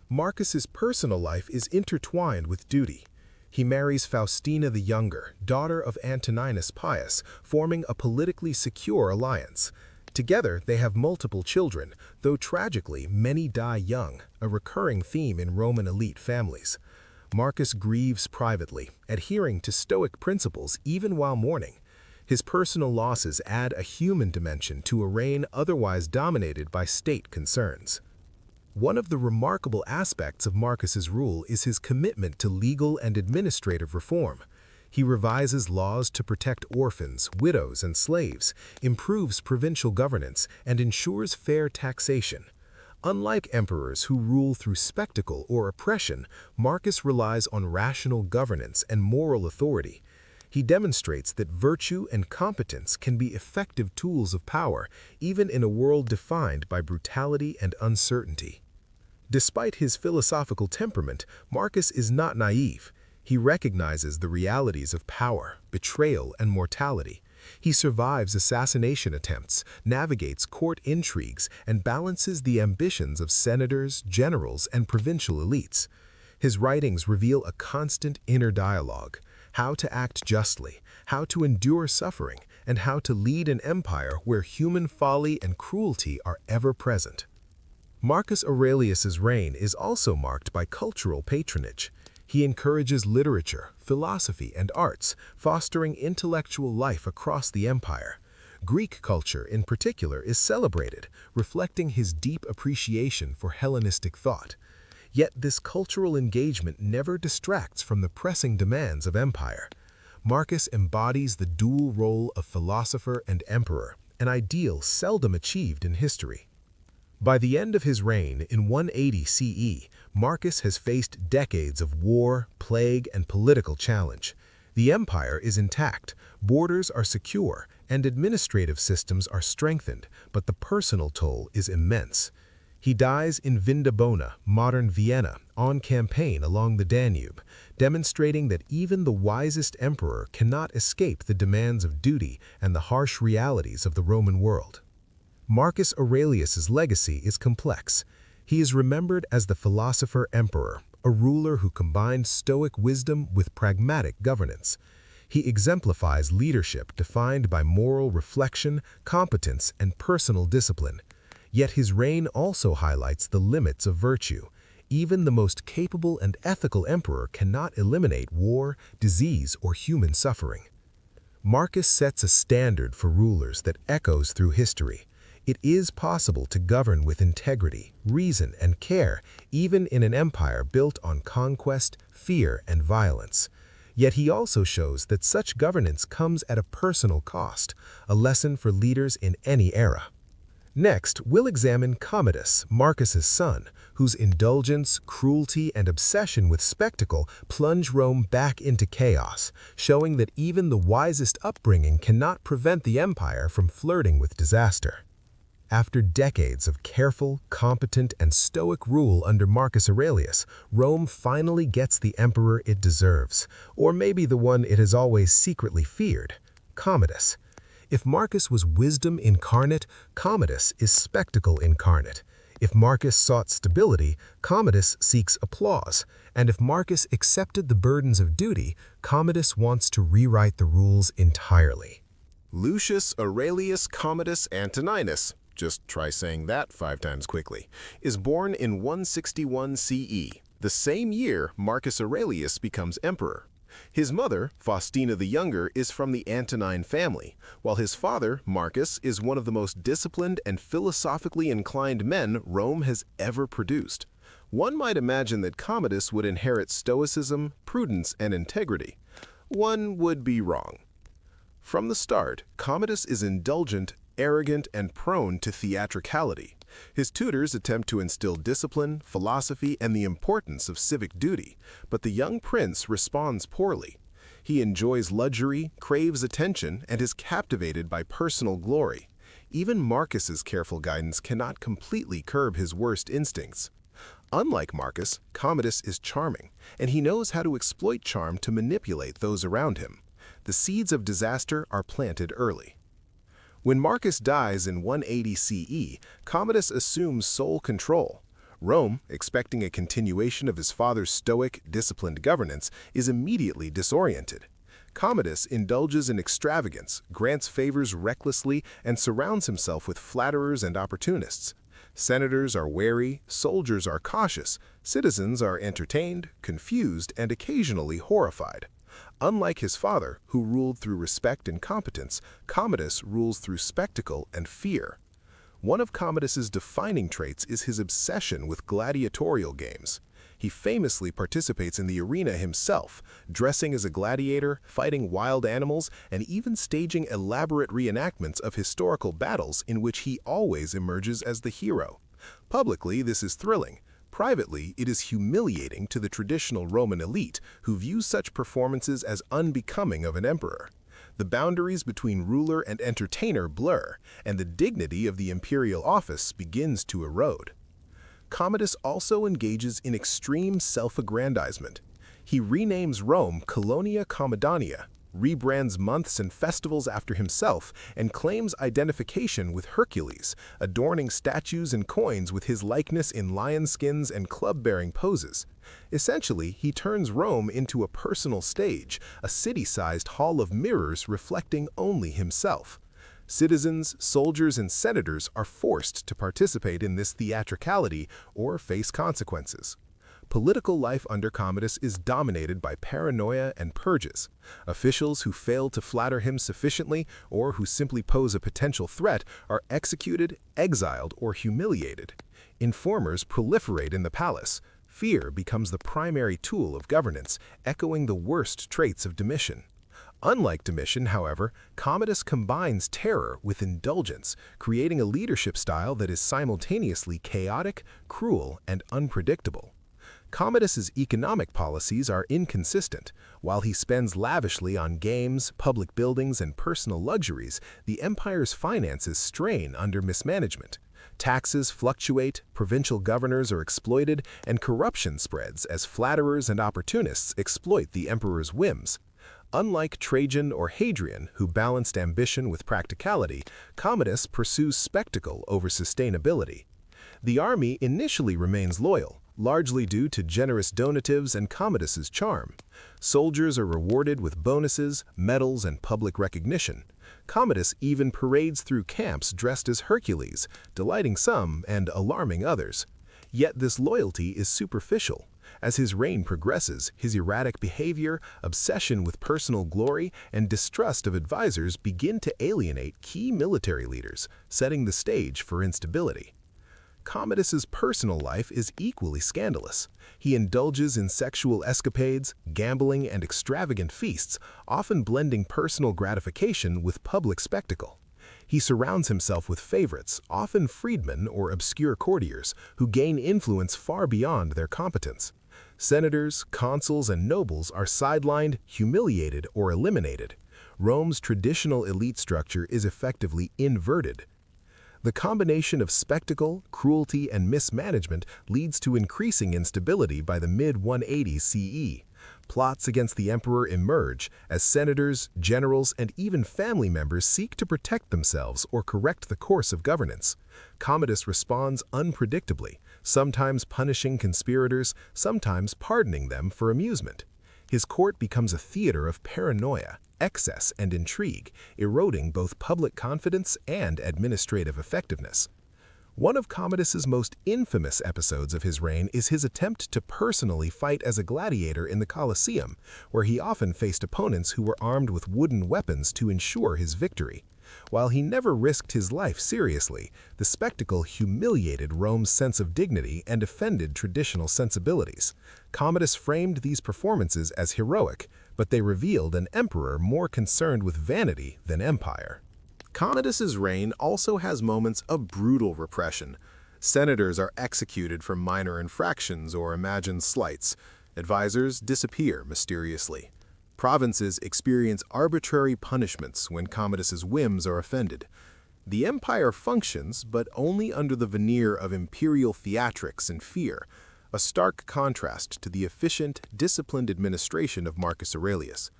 Marcus's personal life is intertwined with duty. He marries Faustina the Younger, daughter of Antoninus Pius, forming a politically secure alliance. Together, they have multiple children, though tragically, many die young, a recurring theme in Roman elite families. Marcus grieves privately, adhering to Stoic principles even while mourning. His personal losses add a human dimension to a reign otherwise dominated by state concerns. One of the remarkable aspects of Marcus's rule is his commitment to legal and administrative reform. He revises laws to protect orphans, widows, and slaves, improves provincial governance, and ensures fair taxation. Unlike emperors who rule through spectacle or oppression, Marcus relies on rational governance and moral authority. He demonstrates that virtue and competence can be effective tools of power, even in a world defined by brutality and uncertainty. Despite his philosophical temperament, Marcus is not naive. He recognizes the realities of power, betrayal, and mortality. He survives assassination attempts, navigates court intrigues, and balances the ambitions of senators, generals, and provincial elites. His writings reveal a constant inner dialogue: how to act justly, how to endure suffering, and how to lead an empire where human folly and cruelty are ever present. Marcus Aurelius's reign is also marked by cultural patronage. He encourages literature, philosophy, and arts, fostering intellectual life across the empire. Greek culture, in particular, is celebrated, reflecting his deep appreciation for Hellenistic thought. Yet this cultural engagement never distracts from the pressing demands of empire. Marcus embodies the dual role of philosopher and emperor, an ideal seldom achieved in history. By the end of his reign, in 180 CE, Marcus has faced decades of war, plague, and political challenge. The empire is intact, borders are secure, and administrative systems are strengthened, but the personal toll is immense. He dies in Vindobona, modern Vienna, on campaign along the Danube, demonstrating that even the wisest emperor cannot escape the demands of duty and the harsh realities of the Roman world. Marcus Aurelius's legacy is complex. He is remembered as the philosopher-emperor, a ruler who combined Stoic wisdom with pragmatic governance. He exemplifies leadership defined by moral reflection, competence, and personal discipline. Yet his reign also highlights the limits of virtue. Even the most capable and ethical emperor cannot eliminate war, disease, or human suffering. Marcus sets a standard for rulers that echoes through history. It is possible to govern with integrity, reason, and care, even in an empire built on conquest, fear, and violence. Yet he also shows that such governance comes at a personal cost, a lesson for leaders in any era. Next, we'll examine Commodus, Marcus's son, whose indulgence, cruelty, and obsession with spectacle plunge Rome back into chaos, showing that even the wisest upbringing cannot prevent the empire from flirting with disaster. After decades of careful, competent, and stoic rule under Marcus Aurelius, Rome finally gets the emperor it deserves, or maybe the one it has always secretly feared: Commodus. If Marcus was wisdom incarnate, Commodus is spectacle incarnate. If Marcus sought stability, Commodus seeks applause. And if Marcus accepted the burdens of duty, Commodus wants to rewrite the rules entirely. Lucius Aurelius Commodus Antoninus, just try saying that 5 times quickly, is born in 161 CE, the same year Marcus Aurelius becomes emperor. His mother, Faustina the Younger, is from the Antonine family, while his father, Marcus, is one of the most disciplined and philosophically inclined men Rome has ever produced. One might imagine that Commodus would inherit stoicism, prudence, and integrity. One would be wrong. From the start, Commodus is indulgent, arrogant, and prone to theatricality. His tutors attempt to instill discipline, philosophy, and the importance of civic duty, but the young prince responds poorly. He enjoys luxury, craves attention, and is captivated by personal glory. Even Marcus's careful guidance cannot completely curb his worst instincts. Unlike Marcus, Commodus is charming, and he knows how to exploit charm to manipulate those around him. The seeds of disaster are planted early. When Marcus dies in 180 CE, Commodus assumes sole control. Rome, expecting a continuation of his father's stoic, disciplined governance, is immediately disoriented. Commodus indulges in extravagance, grants favors recklessly, and surrounds himself with flatterers and opportunists. Senators are wary, soldiers are cautious, citizens are entertained, confused, and occasionally horrified. Unlike his father, who ruled through respect and competence, Commodus rules through spectacle and fear. One of Commodus's defining traits is his obsession with gladiatorial games. He famously participates in the arena himself, dressing as a gladiator, fighting wild animals, and even staging elaborate reenactments of historical battles in which he always emerges as the hero. Publicly, this is thrilling. Privately, it is humiliating to the traditional Roman elite, who view such performances as unbecoming of an emperor. The boundaries between ruler and entertainer blur, and the dignity of the imperial office begins to erode. Commodus also engages in extreme self-aggrandizement. He renames Rome Colonia Commodania, rebrands months and festivals after himself, and claims identification with Hercules, adorning statues and coins with his likeness in lion skins and club-bearing poses. Essentially, he turns Rome into a personal stage, a city-sized hall of mirrors reflecting only himself. Citizens, soldiers, and senators are forced to participate in this theatricality or face consequences. Political life under Commodus is dominated by paranoia and purges. Officials who fail to flatter him sufficiently or who simply pose a potential threat are executed, exiled, or humiliated. Informers proliferate in the palace. Fear becomes the primary tool of governance, echoing the worst traits of Domitian. Unlike Domitian, however, Commodus combines terror with indulgence, creating a leadership style that is simultaneously chaotic, cruel, and unpredictable. Commodus's economic policies are inconsistent. While he spends lavishly on games, public buildings, and personal luxuries, the empire's finances strain under mismanagement. Taxes fluctuate, provincial governors are exploited, and corruption spreads as flatterers and opportunists exploit the emperor's whims. Unlike Trajan or Hadrian, who balanced ambition with practicality, Commodus pursues spectacle over sustainability. The army initially remains loyal, largely due to generous donatives and Commodus's charm. Soldiers are rewarded with bonuses, medals, and public recognition. Commodus even parades through camps dressed as Hercules, delighting some and alarming others. Yet this loyalty is superficial. As his reign progresses, his erratic behavior, obsession with personal glory, and distrust of advisors begin to alienate key military leaders, setting the stage for instability. Commodus's personal life is equally scandalous. He indulges in sexual escapades, gambling, and extravagant feasts, often blending personal gratification with public spectacle. He surrounds himself with favorites, often freedmen or obscure courtiers, who gain influence far beyond their competence. Senators, consuls, and nobles are sidelined, humiliated, or eliminated. Rome's traditional elite structure is effectively inverted. The combination of spectacle, cruelty, and mismanagement leads to increasing instability by the mid-180s CE. Plots against the emperor emerge as senators, generals, and even family members seek to protect themselves or correct the course of governance. Commodus responds unpredictably, sometimes punishing conspirators, sometimes pardoning them for amusement. His court becomes a theater of paranoia, excess, and intrigue, eroding both public confidence and administrative effectiveness. One of Commodus's most infamous episodes of his reign is his attempt to personally fight as a gladiator in the Colosseum, where he often faced opponents who were armed with wooden weapons to ensure his victory. While he never risked his life seriously, the spectacle humiliated Rome's sense of dignity and offended traditional sensibilities. Commodus framed these performances as heroic, but they revealed an emperor more concerned with vanity than empire. Commodus's reign also has moments of brutal repression. Senators are executed for minor infractions or imagined slights. Advisors disappear mysteriously. Provinces experience arbitrary punishments when Commodus's whims are offended. The empire functions, but only under the veneer of imperial theatrics and fear, a stark contrast to the efficient, disciplined administration of Marcus Aurelius.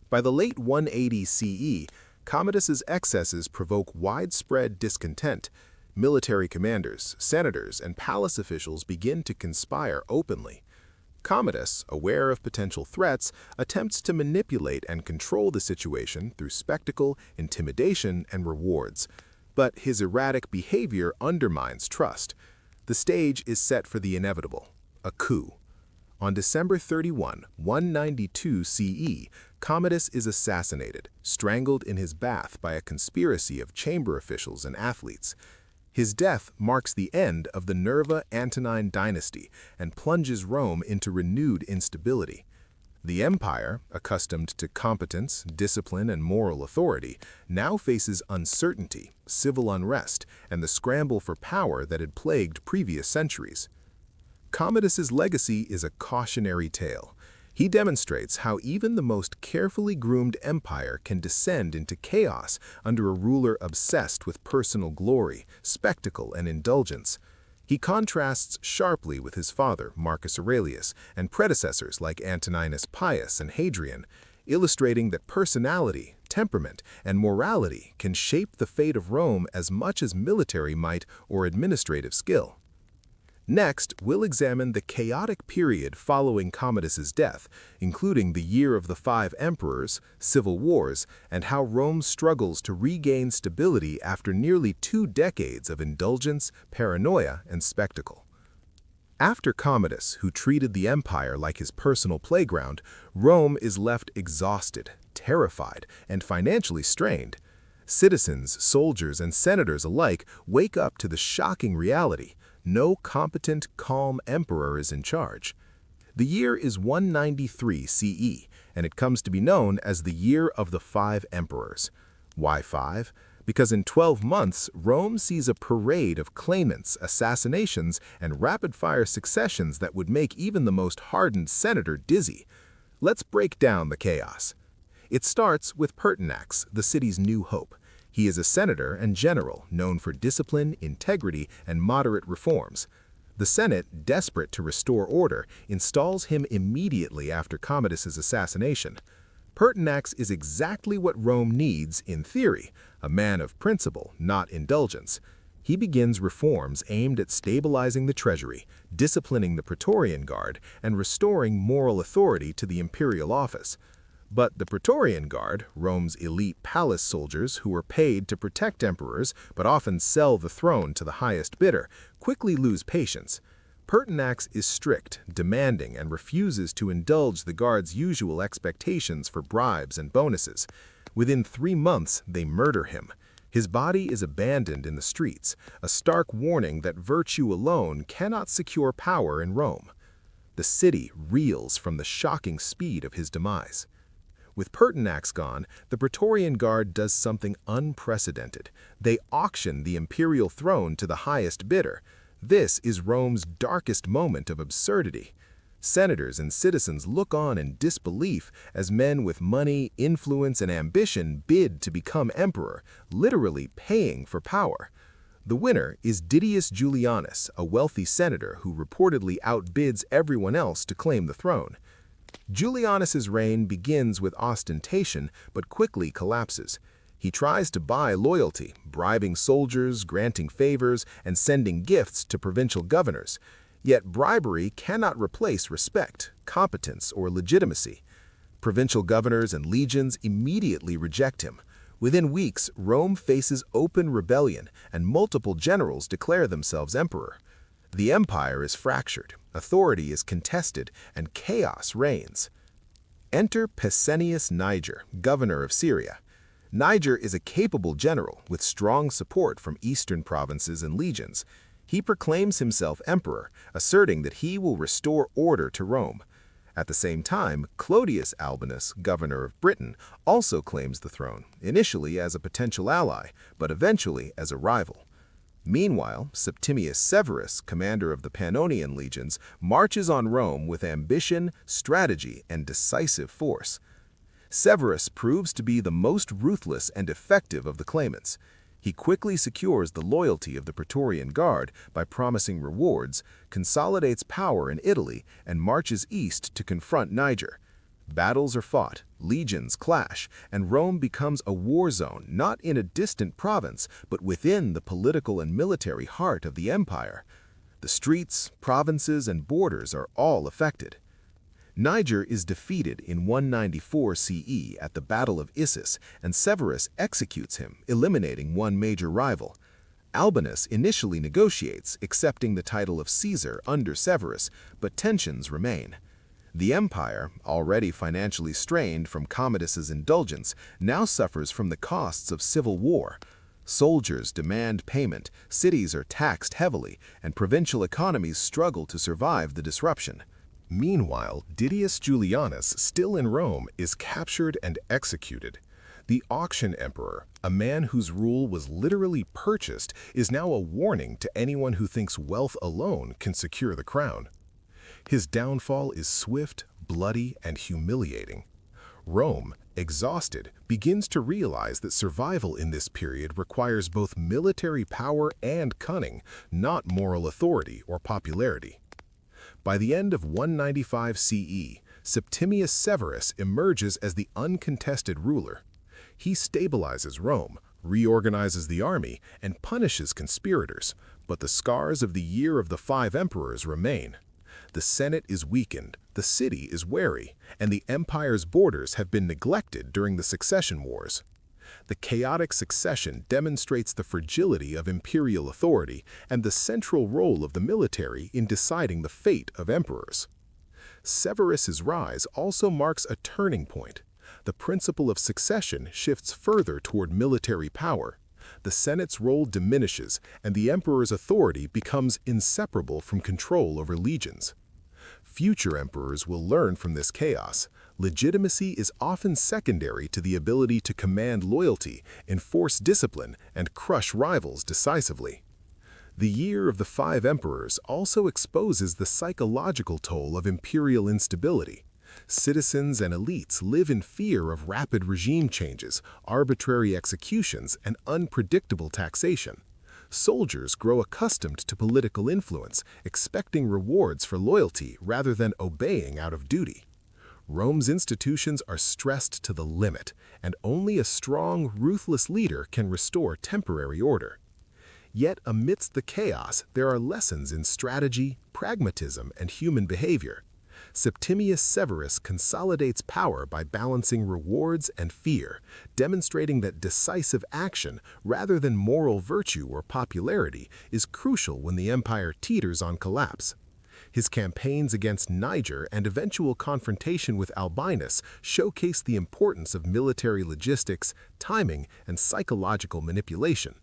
By the late 180 CE, Commodus's excesses provoke widespread discontent. Military commanders, senators, and palace officials begin to conspire openly. Commodus, aware of potential threats, attempts to manipulate and control the situation through spectacle, intimidation, and rewards. But his erratic behavior undermines trust. The stage is set for the inevitable, a coup. On December 31, 192 CE, Commodus is assassinated, strangled in his bath by a conspiracy of chamber officials and athletes. His death marks the end of the Nerva Antonine dynasty and plunges Rome into renewed instability. The empire, accustomed to competence, discipline, and moral authority, now faces uncertainty, civil unrest, and the scramble for power that had plagued previous centuries. Commodus's legacy is a cautionary tale. He demonstrates how even the most carefully groomed empire can descend into chaos under a ruler obsessed with personal glory, spectacle, and indulgence. He contrasts sharply with his father, Marcus Aurelius, and predecessors like Antoninus Pius and Hadrian, illustrating that personality, temperament, and morality can shape the fate of Rome as much as military might or administrative skill. Next, we'll examine the chaotic period following Commodus's death, including the Year of the Five Emperors, civil wars, and how Rome struggles to regain stability after nearly 2 decades of indulgence, paranoia, and spectacle. After Commodus, who treated the empire like his personal playground, Rome is left exhausted, terrified, and financially strained. Citizens, soldiers, and senators alike wake up to the shocking reality: no competent, calm emperor is in charge. The year is 193 CE, and it comes to be known as the Year of the Five Emperors. Why 5? Because in 12 months, Rome sees a parade of claimants, assassinations, and rapid-fire successions that would make even the most hardened senator dizzy. Let's break down the chaos. It starts with Pertinax, the city's new hope. He is a senator and general known for discipline, integrity, and moderate reforms. The Senate, desperate to restore order, installs him immediately after Commodus's assassination. Pertinax is exactly what Rome needs in theory, a man of principle, not indulgence. He begins reforms aimed at stabilizing the treasury, disciplining the Praetorian Guard, and restoring moral authority to the imperial office. But the Praetorian Guard, Rome's elite palace soldiers who were paid to protect emperors but often sell the throne to the highest bidder, quickly lose patience. Pertinax is strict, demanding, and refuses to indulge the Guard's usual expectations for bribes and bonuses. Within 3 months, they murder him. His body is abandoned in the streets, a stark warning that virtue alone cannot secure power in Rome. The city reels from the shocking speed of his demise. With Pertinax gone, the Praetorian Guard does something unprecedented. They auction the imperial throne to the highest bidder. This is Rome's darkest moment of absurdity. Senators and citizens look on in disbelief as men with money, influence, and ambition bid to become emperor, literally paying for power. The winner is Didius Julianus, a wealthy senator who reportedly outbids everyone else to claim the throne. Julianus's reign begins with ostentation but quickly collapses. He tries to buy loyalty, bribing soldiers, granting favors, and sending gifts to provincial governors. Yet bribery cannot replace respect, competence, or legitimacy. Provincial governors and legions immediately reject him. Within weeks, Rome faces open rebellion, and multiple generals declare themselves emperor. The empire is fractured, authority is contested, and chaos reigns. Enter Pescennius Niger, governor of Syria. Niger is a capable general with strong support from eastern provinces and legions. He proclaims himself emperor, asserting that he will restore order to Rome. At the same time, Clodius Albinus, governor of Britain, also claims the throne, initially as a potential ally, but eventually as a rival. Meanwhile, Septimius Severus, commander of the Pannonian legions, marches on Rome with ambition, strategy, and decisive force. Severus proves to be the most ruthless and effective of the claimants. He quickly secures the loyalty of the Praetorian Guard by promising rewards, consolidates power in Italy, and marches east to confront Niger. Battles are fought, legions clash, and Rome becomes a war zone not in a distant province, but within the political and military heart of the empire. The streets, provinces, and borders are all affected. Niger is defeated in 194 CE at the Battle of Issus, and Severus executes him, eliminating one major rival. Albinus initially negotiates, accepting the title of Caesar under Severus, but tensions remain. The empire, already financially strained from Commodus's indulgence, now suffers from the costs of civil war. Soldiers demand payment, cities are taxed heavily, and provincial economies struggle to survive the disruption. Meanwhile, Didius Julianus, still in Rome, is captured and executed. The auction emperor, a man whose rule was literally purchased, is now a warning to anyone who thinks wealth alone can secure the crown. His downfall is swift, bloody, and humiliating. Rome, exhausted, begins to realize that survival in this period requires both military power and cunning, not moral authority or popularity. By the end of 195 CE, Septimius Severus emerges as the uncontested ruler. He stabilizes Rome, reorganizes the army, and punishes conspirators, but the scars of the Year of the Five Emperors remain. The Senate is weakened, the city is wary, and the empire's borders have been neglected during the succession wars. The chaotic succession demonstrates the fragility of imperial authority and the central role of the military in deciding the fate of emperors. Severus's rise also marks a turning point. The principle of succession shifts further toward military power. The Senate's role diminishes, and the emperor's authority becomes inseparable from control over legions. Future emperors will learn from this chaos. Legitimacy is often secondary to the ability to command loyalty, enforce discipline, and crush rivals decisively. The Year of the Five Emperors also exposes the psychological toll of imperial instability. Citizens and elites live in fear of rapid regime changes, arbitrary executions, and unpredictable taxation. Soldiers grow accustomed to political influence, expecting rewards for loyalty rather than obeying out of duty. Rome's institutions are stressed to the limit, and only a strong, ruthless leader can restore temporary order. Yet amidst the chaos, there are lessons in strategy, pragmatism, and human behavior. Septimius Severus consolidates power by balancing rewards and fear, demonstrating that decisive action, rather than moral virtue or popularity, is crucial when the empire teeters on collapse. His campaigns against Niger and eventual confrontation with Albinus showcase the importance of military logistics, timing, and psychological manipulation.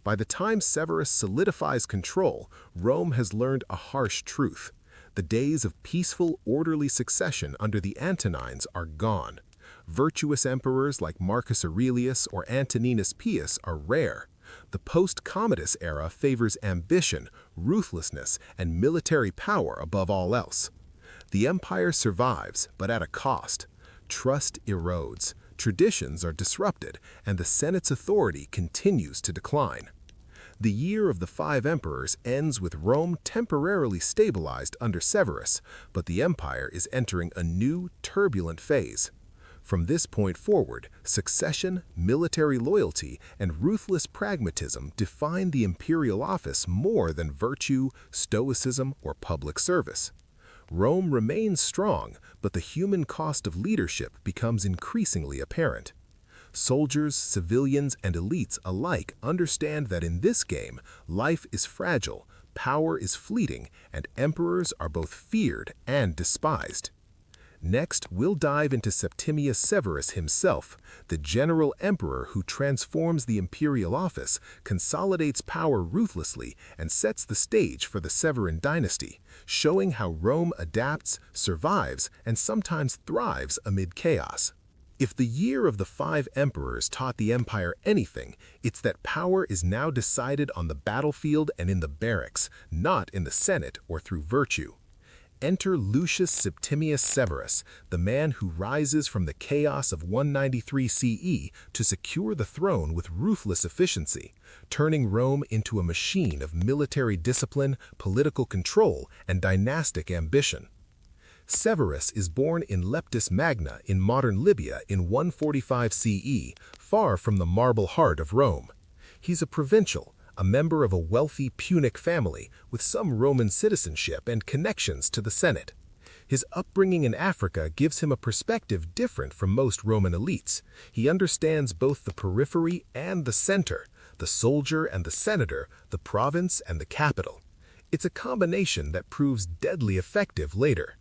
By the time Severus solidifies control, Rome has learned a harsh truth. The days of peaceful, orderly succession under the Antonines are gone. Virtuous emperors like Marcus Aurelius or Antoninus Pius are rare. The post-Commodus era favors ambition, ruthlessness, and military power above all else. The empire survives, but at a cost. Trust erodes, traditions are disrupted, and the Senate's authority continues to decline. The Year of the Five Emperors ends with Rome temporarily stabilized under Severus, but the empire is entering a new, turbulent phase. From this point forward, succession, military loyalty, and ruthless pragmatism define the imperial office more than virtue, stoicism, or public service. Rome remains strong, but the human cost of leadership becomes increasingly apparent. Soldiers, civilians, and elites alike understand that in this game, life is fragile, power is fleeting, and emperors are both feared and despised. Next, we'll dive into Septimius Severus himself, the general emperor who transforms the imperial office, consolidates power ruthlessly, and sets the stage for the Severan dynasty, showing how Rome adapts, survives, and sometimes thrives amid chaos. If the year of the 5 emperors taught the empire anything, it's that power is now decided on the battlefield and in the barracks, not in the Senate or through virtue. Enter Lucius Septimius Severus, the man who rises from the chaos of 193 CE to secure the throne with ruthless efficiency, turning Rome into a machine of military discipline, political control, and dynastic ambition. Severus is born in Leptis Magna in modern Libya in 145 CE, far from the marble heart of Rome. He's a provincial, a member of a wealthy Punic family with some Roman citizenship and connections to the Senate. His upbringing in Africa gives him a perspective different from most Roman elites. He understands both the periphery and the center, the soldier and the senator, the province and the capital. It's a combination that proves deadly effective later.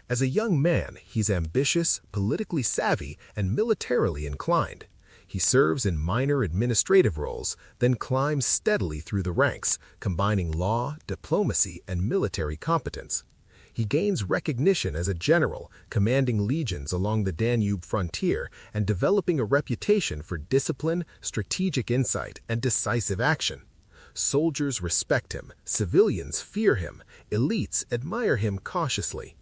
As a young man, he's ambitious, politically savvy, and militarily inclined. He serves in minor administrative roles, then climbs steadily through the ranks, combining law, diplomacy, and military competence. He gains recognition as a general, commanding legions along the Danube frontier and developing a reputation for discipline, strategic insight, and decisive action. Soldiers respect him, civilians fear him, elites admire him cautiously.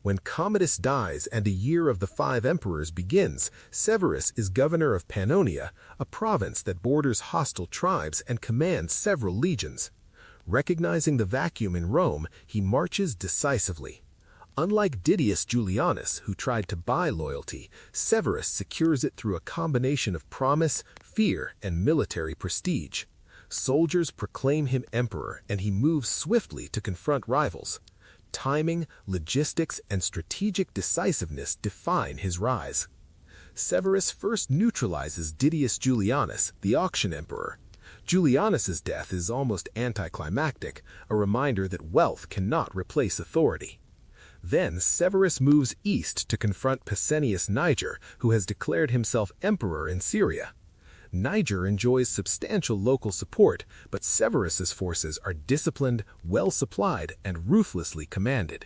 When Commodus dies and a year of the 5 emperors begins, Severus is governor of Pannonia, a province that borders hostile tribes and commands several legions. Recognizing the vacuum in Rome, he marches decisively. Unlike Didius Julianus, who tried to buy loyalty, Severus secures it through a combination of promise, fear, and military prestige. Soldiers proclaim him emperor, and he moves swiftly to confront rivals. Timing, logistics, and strategic decisiveness define his rise. Severus first neutralizes Didius Julianus, the auction emperor. Julianus's death is almost anticlimactic, a reminder that wealth cannot replace authority. Then Severus moves east to confront Pescennius Niger, who has declared himself emperor in Syria. Niger enjoys substantial local support, but Severus's forces are disciplined, well-supplied, and ruthlessly commanded.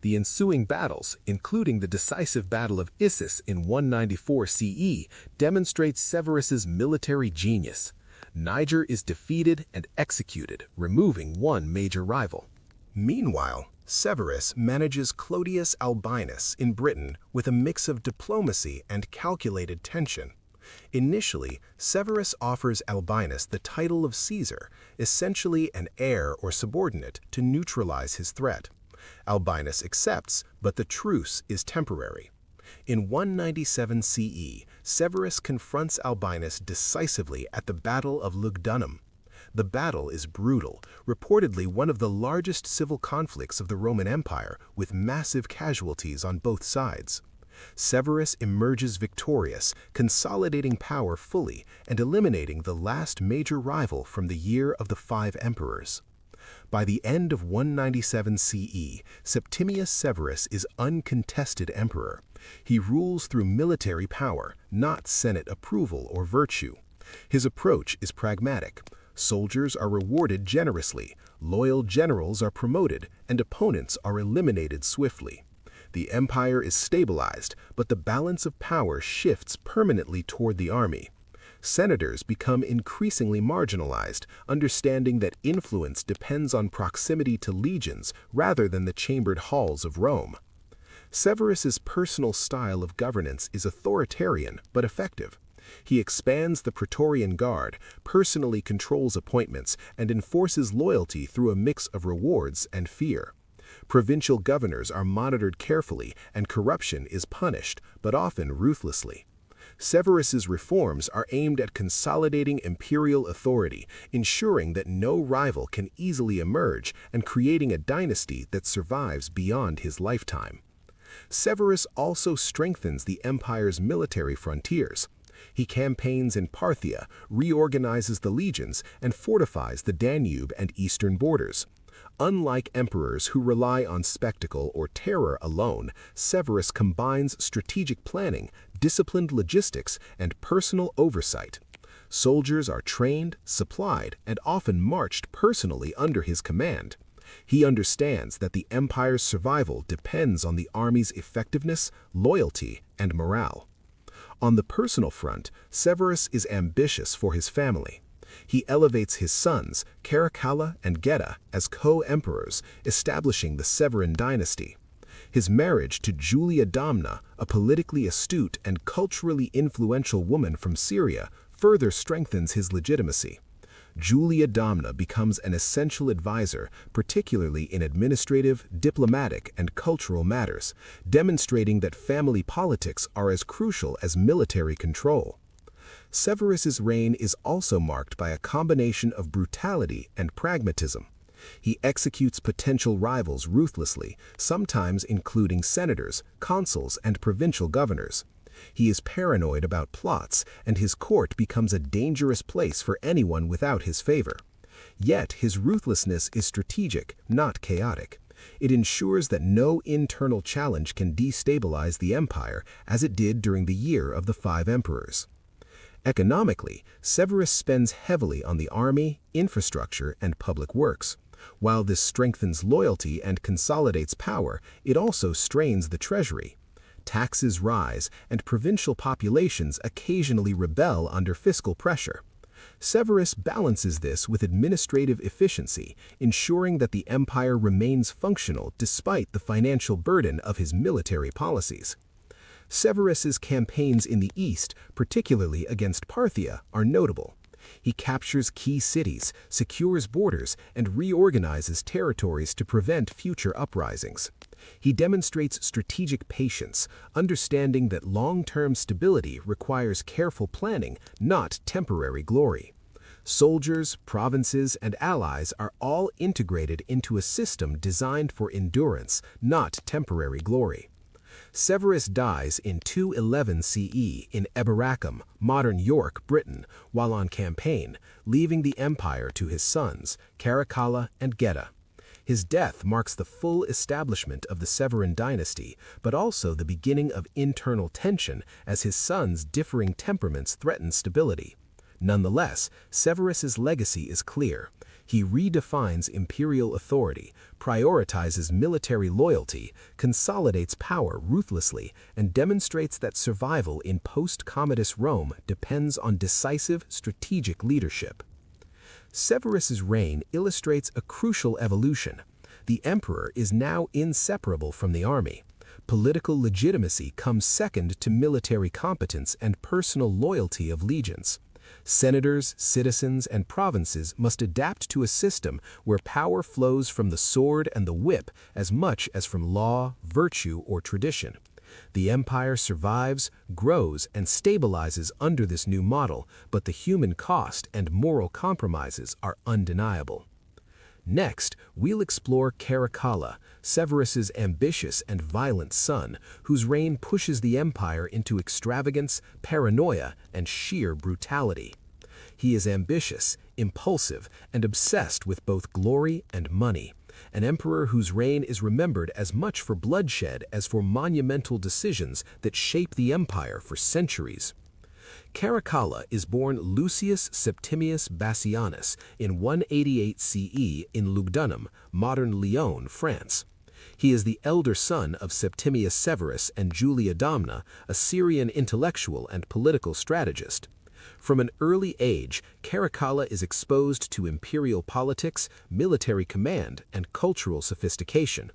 The ensuing battles, including the decisive Battle of Issus in 194 CE, demonstrate Severus's military genius. Niger is defeated and executed, removing one major rival. Meanwhile, Severus manages Clodius Albinus in Britain with a mix of diplomacy and calculated tension. Initially, Severus offers Albinus the title of Caesar, essentially an heir or subordinate, to neutralize his threat. Albinus accepts, but the truce is temporary. In 197 CE, Severus confronts Albinus decisively at the Battle of Lugdunum. The battle is brutal, reportedly one of the largest civil conflicts of the Roman Empire, with massive casualties on both sides. Severus emerges victorious, consolidating power fully and eliminating the last major rival from the year of the 5 emperors. By the end of 197 CE, Septimius Severus is uncontested emperor. He rules through military power, not Senate approval or virtue. His approach is pragmatic. Soldiers are rewarded generously, loyal generals are promoted, and opponents are eliminated swiftly. The empire is stabilized, but the balance of power shifts permanently toward the army. Senators become increasingly marginalized, understanding that influence depends on proximity to legions rather than the chambered halls of Rome. Severus's personal style of governance is authoritarian but effective. He expands the Praetorian Guard, personally controls appointments, and enforces loyalty through a mix of rewards and fear. Provincial governors are monitored carefully, and corruption is punished, but often ruthlessly. Severus's reforms are aimed at consolidating imperial authority, ensuring that no rival can easily emerge, and creating a dynasty that survives beyond his lifetime. Severus also strengthens the empire's military frontiers. He campaigns in Parthia, reorganizes the legions, and fortifies the Danube and eastern borders. Unlike emperors who rely on spectacle or terror alone, Severus combines strategic planning, disciplined logistics, and personal oversight. Soldiers are trained, supplied, and often marched personally under his command. He understands that the empire's survival depends on the army's effectiveness, loyalty, and morale. On the personal front, Severus is ambitious for his family. He elevates his sons, Caracalla and Geta, as co-emperors, establishing the Severan dynasty. His marriage to Julia Domna, a politically astute and culturally influential woman from Syria, further strengthens his legitimacy. Julia Domna becomes an essential advisor, particularly in administrative, diplomatic, and cultural matters, demonstrating that family politics are as crucial as military control. Severus's reign is also marked by a combination of brutality and pragmatism. He executes potential rivals ruthlessly, sometimes including senators, consuls, and provincial governors. He is paranoid about plots, and his court becomes a dangerous place for anyone without his favor. Yet his ruthlessness is strategic, not chaotic. It ensures that no internal challenge can destabilize the empire, as it did during the year of the 5 emperors. Economically, Severus spends heavily on the army, infrastructure, and public works. While this strengthens loyalty and consolidates power, it also strains the treasury. Taxes rise, and provincial populations occasionally rebel under fiscal pressure. Severus balances this with administrative efficiency, ensuring that the empire remains functional despite the financial burden of his military policies. Severus's campaigns in the east, particularly against Parthia, are notable. He captures key cities, secures borders, and reorganizes territories to prevent future uprisings. He demonstrates strategic patience, understanding that long-term stability requires careful planning, not temporary glory. Soldiers, provinces, and allies are all integrated into a system designed for endurance, not temporary glory. Severus dies in 211 CE in Eboracum, modern York, Britain, while on campaign, leaving the empire to his sons, Caracalla and Geta. His death marks the full establishment of the Severan dynasty, but also the beginning of internal tension as his sons' differing temperaments threaten stability. Nonetheless, Severus's legacy is clear. He redefines imperial authority, prioritizes military loyalty, consolidates power ruthlessly, and demonstrates that survival in post-Commodus Rome depends on decisive strategic leadership. Severus's reign illustrates a crucial evolution. The emperor is now inseparable from the army. Political legitimacy comes second to military competence and personal loyalty of legions. Senators, citizens, and provinces must adapt to a system where power flows from the sword and the whip as much as from law, virtue, or tradition. The empire survives, grows, and stabilizes under this new model, but the human cost and moral compromises are undeniable. Next, we'll explore Caracalla, Severus's ambitious and violent son, whose reign pushes the empire into extravagance, paranoia, and sheer brutality. He is ambitious, impulsive, and obsessed with both glory and money, an emperor whose reign is remembered as much for bloodshed as for monumental decisions that shape the empire for centuries. Caracalla is born Lucius Septimius Bassianus in 188 CE in Lugdunum, modern Lyon, France. He is the elder son of Septimius Severus and Julia Domna, a Syrian intellectual and political strategist. From an early age, Caracalla is exposed to imperial politics, military command, and cultural sophistication.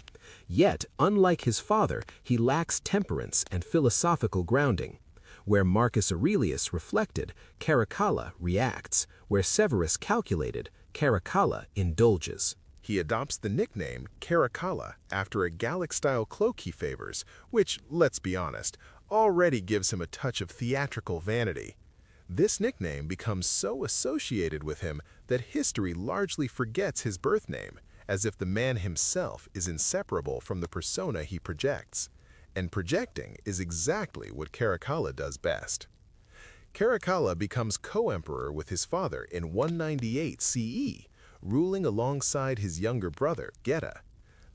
Yet, unlike his father, he lacks temperance and philosophical grounding. Where Marcus Aurelius reflected, Caracalla reacts. Where Severus calculated, Caracalla indulges. He adopts the nickname Caracalla after a Gallic-style cloak he favors, which, let's be honest, already gives him a touch of theatrical vanity. This nickname becomes so associated with him that history largely forgets his birth name, as if the man himself is inseparable from the persona he projects. And projecting is exactly what Caracalla does best. Caracalla becomes co-emperor with his father in 198 CE, ruling alongside his younger brother, Geta.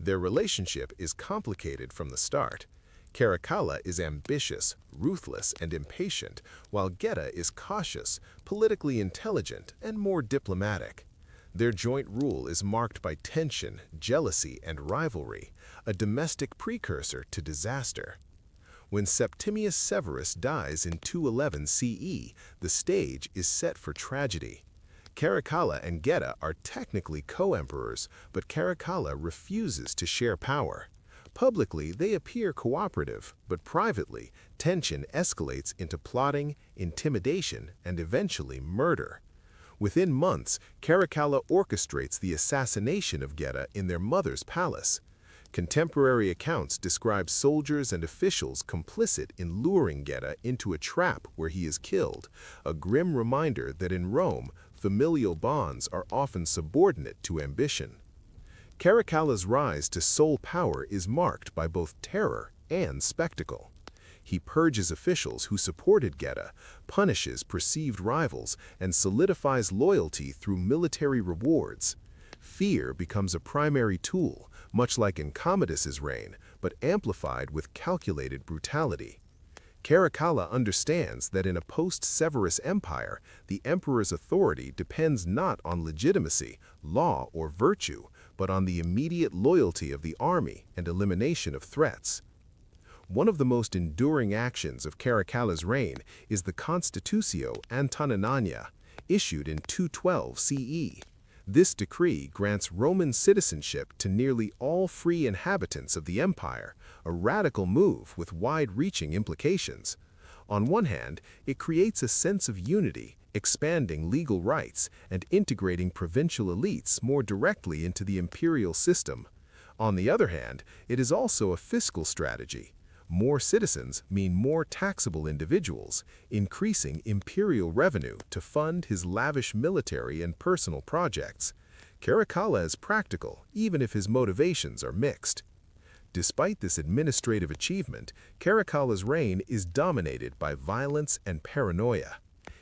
Their relationship is complicated from the start. Caracalla is ambitious, ruthless, and impatient, while Geta is cautious, politically intelligent, and more diplomatic. Their joint rule is marked by tension, jealousy, and rivalry, a domestic precursor to disaster. When Septimius Severus dies in 211 CE, the stage is set for tragedy. Caracalla and Geta are technically co-emperors, but Caracalla refuses to share power. Publicly, they appear cooperative, but privately, tension escalates into plotting, intimidation, and eventually murder. Within months, Caracalla orchestrates the assassination of Geta in their mother's palace. Contemporary accounts describe soldiers and officials complicit in luring Geta into a trap where he is killed, a grim reminder that in Rome, familial bonds are often subordinate to ambition. Caracalla's rise to sole power is marked by both terror and spectacle. He purges officials who supported Geta, punishes perceived rivals, and solidifies loyalty through military rewards. Fear becomes a primary tool, much like in Commodus's reign, but amplified with calculated brutality. Caracalla understands that in a post-Severus empire, the emperor's authority depends not on legitimacy, law, or virtue, but on the immediate loyalty of the army and elimination of threats. One of the most enduring actions of Caracalla's reign is the Constitutio Antoninana, issued in 212 CE. This decree grants Roman citizenship to nearly all free inhabitants of the empire, a radical move with wide-reaching implications. On one hand, it creates a sense of unity, expanding legal rights and integrating provincial elites more directly into the imperial system. On the other hand, it is also a fiscal strategy. More citizens mean more taxable individuals, increasing imperial revenue to fund his lavish military and personal projects. Caracalla is practical, even if his motivations are mixed. Despite this administrative achievement, Caracalla's reign is dominated by violence and paranoia.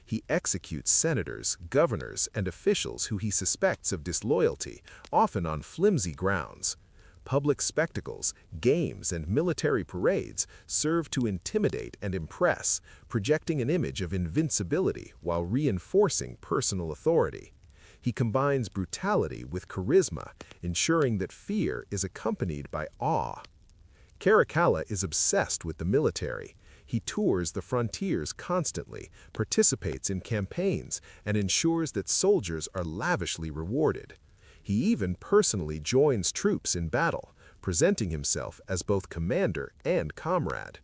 He executes senators, governors, and officials who he suspects of disloyalty, often on flimsy grounds. Public spectacles, games, and military parades serve to intimidate and impress, projecting an image of invincibility while reinforcing personal authority. He combines brutality with charisma, ensuring that fear is accompanied by awe. Caracalla is obsessed with the military. He tours the frontiers constantly, participates in campaigns, and ensures that soldiers are lavishly rewarded. He even personally joins troops in battle, presenting himself as both commander and comrade.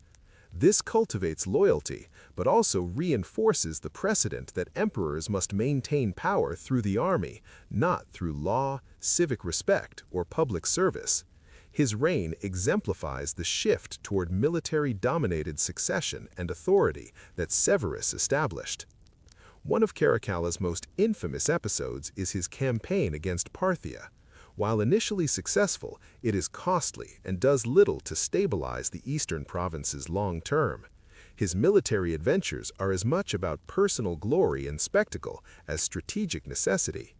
This cultivates loyalty, but also reinforces the precedent that emperors must maintain power through the army, not through law, civic respect, or public service. His reign exemplifies the shift toward military-dominated succession and authority that Severus established. One of Caracalla's most infamous episodes is his campaign against Parthia. While initially successful, it is costly and does little to stabilize the eastern provinces long term. His military adventures are as much about personal glory and spectacle as strategic necessity.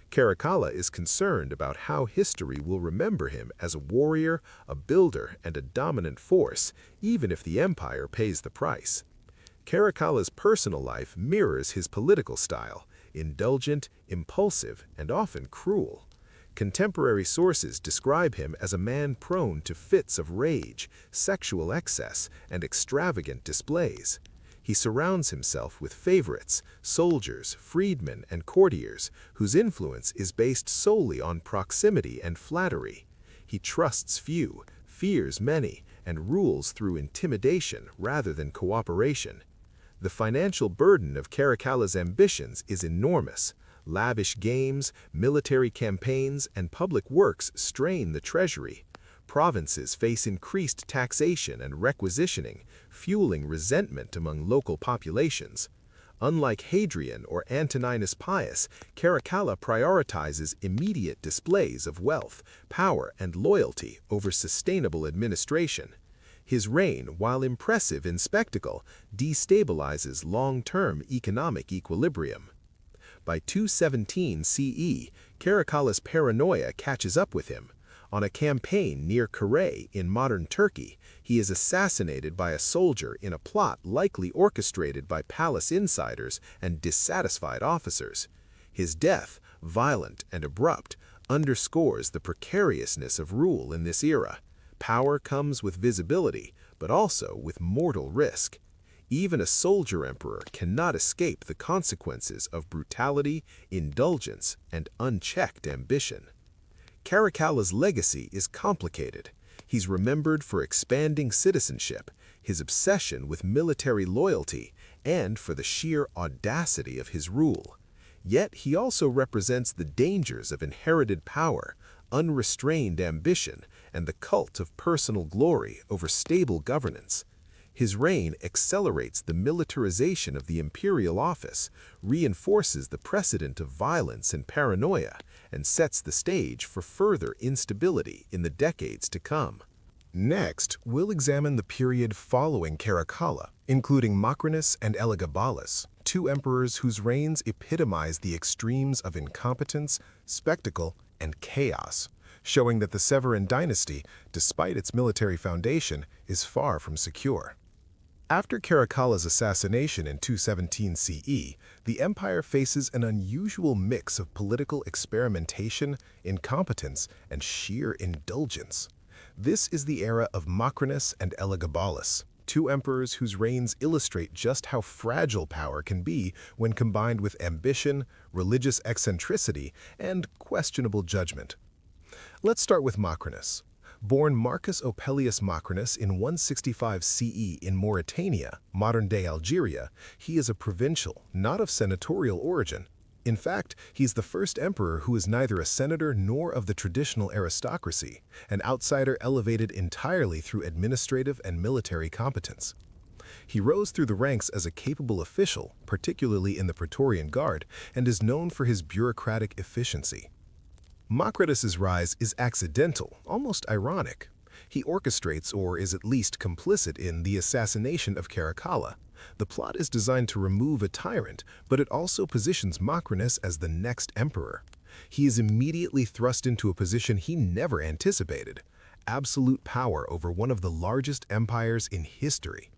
Caracalla is concerned about how history will remember him as a warrior, a builder, and a dominant force, even if the empire pays the price. Caracalla's personal life mirrors his political style, indulgent, impulsive, and often cruel. Contemporary sources describe him as a man prone to fits of rage, sexual excess, and extravagant displays. He surrounds himself with favorites, soldiers, freedmen, and courtiers, whose influence is based solely on proximity and flattery. He trusts few, fears many, and rules through intimidation rather than cooperation. The financial burden of Caracalla's ambitions is enormous. Lavish games, military campaigns, and public works strain the treasury. Provinces face increased taxation and requisitioning, fueling resentment among local populations. Unlike Hadrian or Antoninus Pius, Caracalla prioritizes immediate displays of wealth, power, and loyalty over sustainable administration. His reign, while impressive in spectacle, destabilizes long-term economic equilibrium. By 217 CE, Caracalla's paranoia catches up with him. On a campaign near Carrhae in modern Turkey, he is assassinated by a soldier in a plot likely orchestrated by palace insiders and dissatisfied officers. His death, violent and abrupt, underscores the precariousness of rule in this era. Power comes with visibility, but also with mortal risk. Even a soldier emperor cannot escape the consequences of brutality, indulgence, and unchecked ambition. Caracalla's legacy is complicated. He's remembered for expanding citizenship, his obsession with military loyalty, and for the sheer audacity of his rule. Yet he also represents the dangers of inherited power, unrestrained ambition, and the cult of personal glory over stable governance. His reign accelerates the militarization of the imperial office, reinforces the precedent of violence and paranoia, and sets the stage for further instability in the decades to come. Next, we'll examine the period following Caracalla, including Macrinus and Elagabalus, two emperors whose reigns epitomize the extremes of incompetence, spectacle, and chaos, showing that the Severan dynasty, despite its military foundation, is far from secure. After Caracalla's assassination in 217 CE, the empire faces an unusual mix of political experimentation, incompetence, and sheer indulgence. This is the era of Macrinus and Elagabalus, two emperors whose reigns illustrate just how fragile power can be when combined with ambition, religious eccentricity, and questionable judgment. Let's start with Macrinus. Born Marcus Opellius Macrinus in 165 CE in Mauritania, modern-day Algeria, he is a provincial, not of senatorial origin. In fact, he's the first emperor who is neither a senator nor of the traditional aristocracy, an outsider elevated entirely through administrative and military competence. He rose through the ranks as a capable official, particularly in the Praetorian Guard, and is known for his bureaucratic efficiency. Macrinus's rise is accidental, almost ironic. He orchestrates, or is at least complicit in, the assassination of Caracalla. The plot is designed to remove a tyrant, but it also positions Macrinus as the next emperor. He is immediately thrust into a position he never anticipated: absolute power over one of the largest empires in history.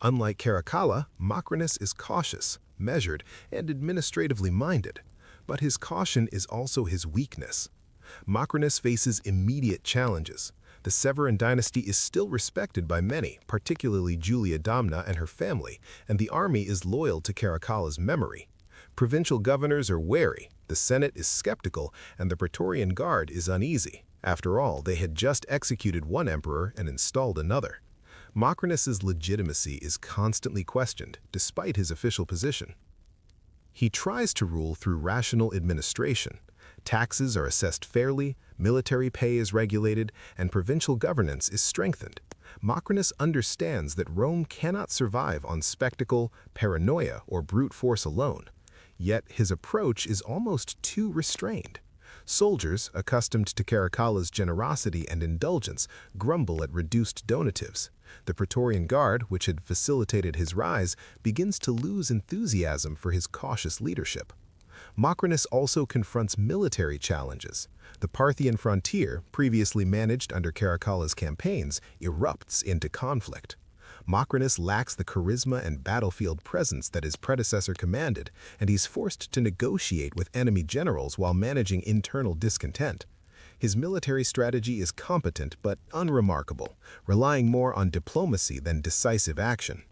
Unlike Caracalla, Macrinus is cautious, measured, and administratively minded. But his caution is also his weakness. Macrinus faces immediate challenges. The Severan dynasty is still respected by many, particularly Julia Domna and her family, and the army is loyal to Caracalla's memory. Provincial governors are wary, the Senate is skeptical, and the Praetorian Guard is uneasy. After all, they had just executed one emperor and installed another. Macrinus's legitimacy is constantly questioned, despite his official position. He tries to rule through rational administration. Taxes are assessed fairly, military pay is regulated, and provincial governance is strengthened. Macrinus understands that Rome cannot survive on spectacle, paranoia, or brute force alone. Yet his approach is almost too restrained. Soldiers, accustomed to Caracalla's generosity and indulgence, grumble at reduced donatives. The Praetorian Guard, which had facilitated his rise, begins to lose enthusiasm for his cautious leadership. Macrinus also confronts military challenges. The Parthian frontier, previously managed under Caracalla's campaigns, erupts into conflict. Macrinus lacks the charisma and battlefield presence that his predecessor commanded, and he's forced to negotiate with enemy generals while managing internal discontent. His military strategy is competent but unremarkable, relying more on diplomacy than decisive action.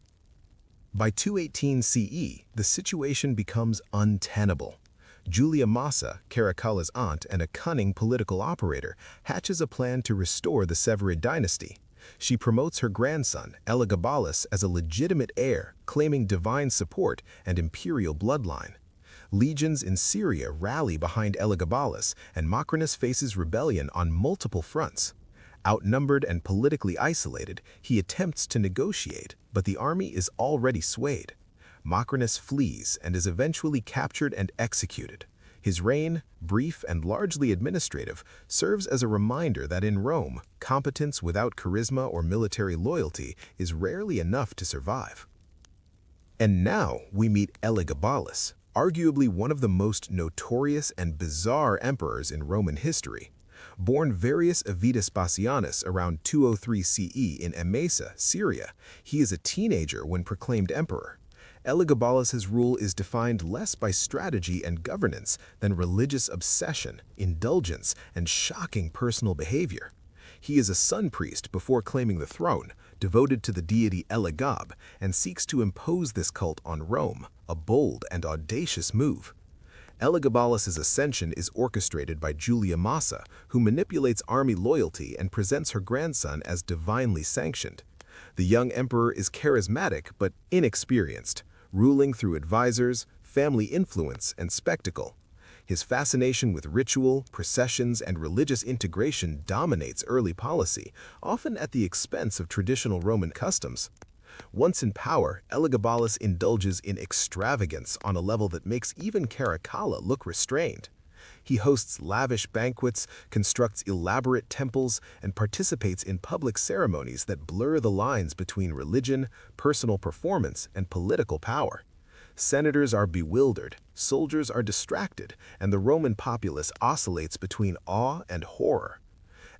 By 218 CE, the situation becomes untenable. Julia Massa, Caracalla's aunt and a cunning political operator, hatches a plan to restore the Severan dynasty. She promotes her grandson, Elagabalus, as a legitimate heir, claiming divine support and imperial bloodline. Legions in Syria rally behind Elagabalus, and Macrinus faces rebellion on multiple fronts. Outnumbered and politically isolated, he attempts to negotiate, but the army is already swayed. Macrinus flees and is eventually captured and executed. His reign, brief and largely administrative, serves as a reminder that in Rome, competence without charisma or military loyalty is rarely enough to survive. And now we meet Elagabalus, arguably one of the most notorious and bizarre emperors in Roman history. Born Varius Vespasianus around 203 CE in Emesa, Syria, he is a teenager when proclaimed emperor. Elagabalus's rule is defined less by strategy and governance than religious obsession, indulgence, and shocking personal behavior. He is a sun priest before claiming the throne, devoted to the deity Elagab, and seeks to impose this cult on Rome, a bold and audacious move. Elagabalus's ascension is orchestrated by Julia Massa, who manipulates army loyalty and presents her grandson as divinely sanctioned. The young emperor is charismatic but inexperienced, ruling through advisors, family influence, and spectacle. His fascination with ritual, processions, and religious integration dominates early policy, often at the expense of traditional Roman customs. Once in power, Elagabalus indulges in extravagance on a level that makes even Caracalla look restrained. He hosts lavish banquets, constructs elaborate temples, and participates in public ceremonies that blur the lines between religion, personal performance, and political power. Senators are bewildered, soldiers are distracted, and the Roman populace oscillates between awe and horror.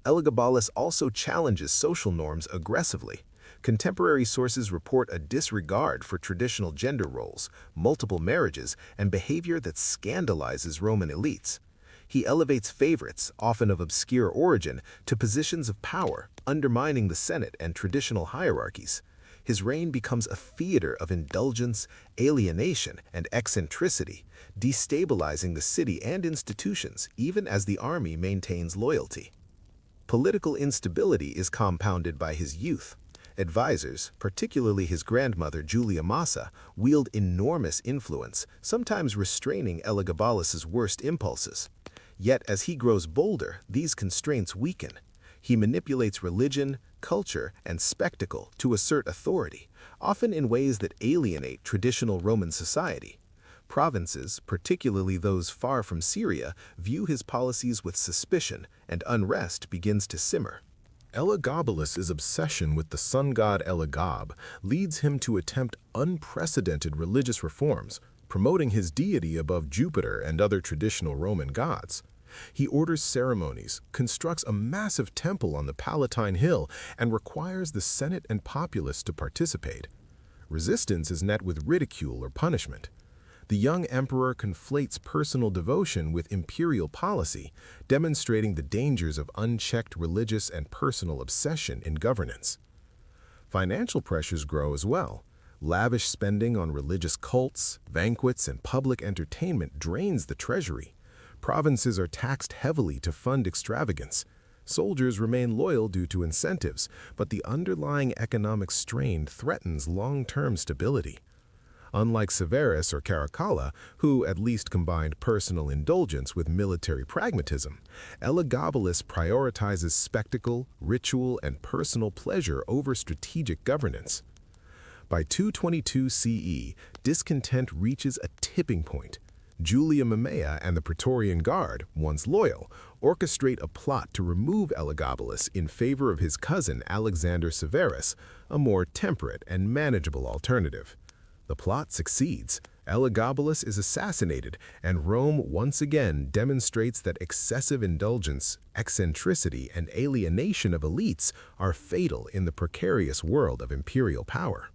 Elagabalus also challenges social norms aggressively. Contemporary sources report a disregard for traditional gender roles, multiple marriages, and behavior that scandalizes Roman elites. He elevates favorites, often of obscure origin, to positions of power, undermining the Senate and traditional hierarchies. His reign becomes a theater of indulgence, alienation, and eccentricity, destabilizing the city and institutions even as the army maintains loyalty. Political instability is compounded by his youth. Advisors, particularly his grandmother Julia Massa, wield enormous influence, sometimes restraining Elagabalus's worst impulses. Yet as he grows bolder, these constraints weaken. He manipulates religion, culture, and spectacle to assert authority, often in ways that alienate traditional Roman society. Provinces, particularly those far from Syria, view his policies with suspicion, and unrest begins to simmer. Elagabalus's obsession with the sun god Elagab leads him to attempt unprecedented religious reforms, promoting his deity above Jupiter and other traditional Roman gods. He orders ceremonies, constructs a massive temple on the Palatine Hill, and requires the Senate and populace to participate. Resistance is met with ridicule or punishment. The young emperor conflates personal devotion with imperial policy, demonstrating the dangers of unchecked religious and personal obsession in governance. Financial pressures grow as well. Lavish spending on religious cults, banquets, and public entertainment drains the treasury. Provinces are taxed heavily to fund extravagance. Soldiers remain loyal due to incentives, but the underlying economic strain threatens long-term stability. Unlike Severus or Caracalla, who at least combined personal indulgence with military pragmatism, Elagabalus prioritizes spectacle, ritual, and personal pleasure over strategic governance. By 222 CE, discontent reaches a tipping point. Julia Mamaea and the Praetorian Guard, once loyal, orchestrate a plot to remove Elagabalus in favor of his cousin Alexander Severus, a more temperate and manageable alternative. The plot succeeds. Elagabalus is assassinated, and Rome once again demonstrates that excessive indulgence, eccentricity, and alienation of elites are fatal in the precarious world of imperial power.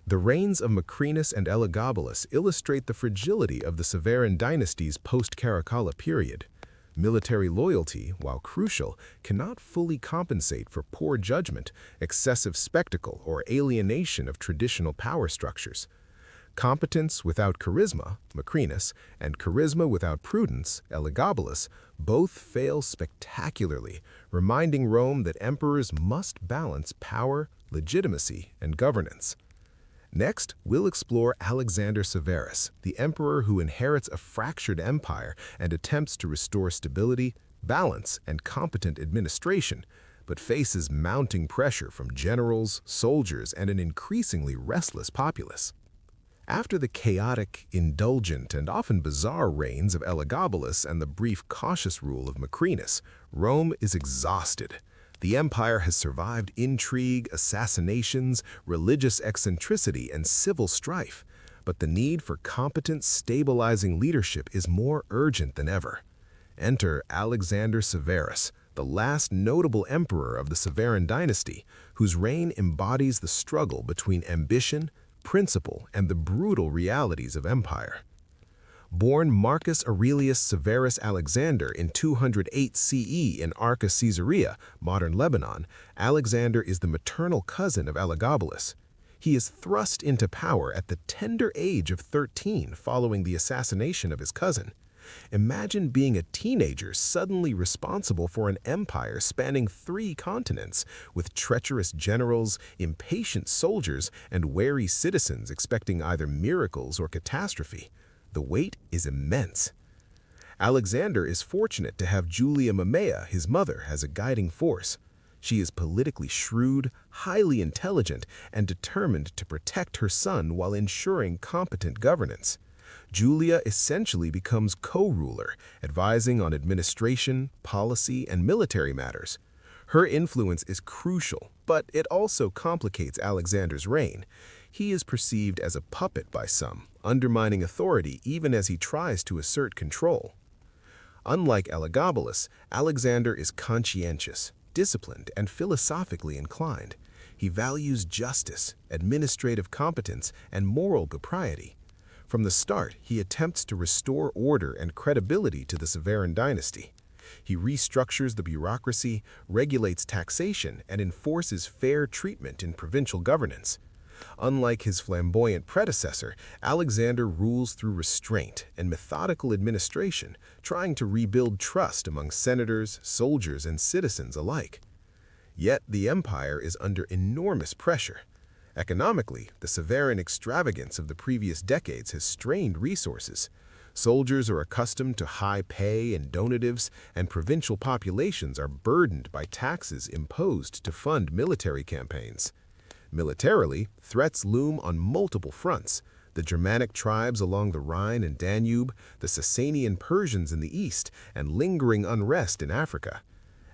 The reigns of Macrinus and Elagabalus illustrate the fragility of the Flavian Dynasty's post-Caracalla period. Military loyalty, while crucial, cannot fully compensate for poor judgment, excessive spectacle, or alienation of traditional power structures. Competence without charisma, Macrinus, and charisma without prudence, Elagabalus, both fail spectacularly, reminding Rome that emperors must balance power, legitimacy, and governance. Next, we'll explore Alexander Severus, the emperor who inherits a fractured empire and attempts to restore stability, balance, and competent administration, but faces mounting pressure from generals, soldiers, and an increasingly restless populace. After the chaotic, indulgent, and often bizarre reigns of Elagabalus and the brief cautious rule of Macrinus, Rome is exhausted. The empire has survived intrigue, assassinations, religious eccentricity, and civil strife, but the need for competent, stabilizing leadership is more urgent than ever. Enter Alexander Severus, the last notable emperor of the Flavian Dynasty, whose reign embodies the struggle between ambition, principle, and the brutal realities of empire. Born Marcus Aurelius Severus Alexander in 208 CE in Arca Caesarea, modern Lebanon, Alexander is the maternal cousin of Elagabalus. He is thrust into power at the tender age of 13 following the assassination of his cousin. Imagine being a teenager suddenly responsible for an empire spanning 3 continents, with treacherous generals, impatient soldiers, and wary citizens expecting either miracles or catastrophe. The weight is immense. Alexander is fortunate to have Julia Mamaea, his mother, as a guiding force. She is politically shrewd, highly intelligent, and determined to protect her son while ensuring competent governance. Julia essentially becomes co-ruler, advising on administration, policy, and military matters. Her influence is crucial, but it also complicates Alexander's reign. He is perceived as a puppet by some, undermining authority even as he tries to assert control. Unlike Elagabalus, Alexander is conscientious, disciplined, and philosophically inclined. He values justice, administrative competence, and moral propriety. From the start, he attempts to restore order and credibility to the Flavian dynasty. He restructures the bureaucracy, regulates taxation, and enforces fair treatment in provincial governance. Unlike his flamboyant predecessor, Alexander rules through restraint and methodical administration, trying to rebuild trust among senators, soldiers, and citizens alike. Yet the empire is under enormous pressure. Economically, the Flavian extravagance of the previous decades has strained resources. Soldiers are accustomed to high pay and donatives, and provincial populations are burdened by taxes imposed to fund military campaigns. Militarily, threats loom on multiple fronts: the Germanic tribes along the Rhine and Danube, the Sasanian Persians in the east, and lingering unrest in Africa.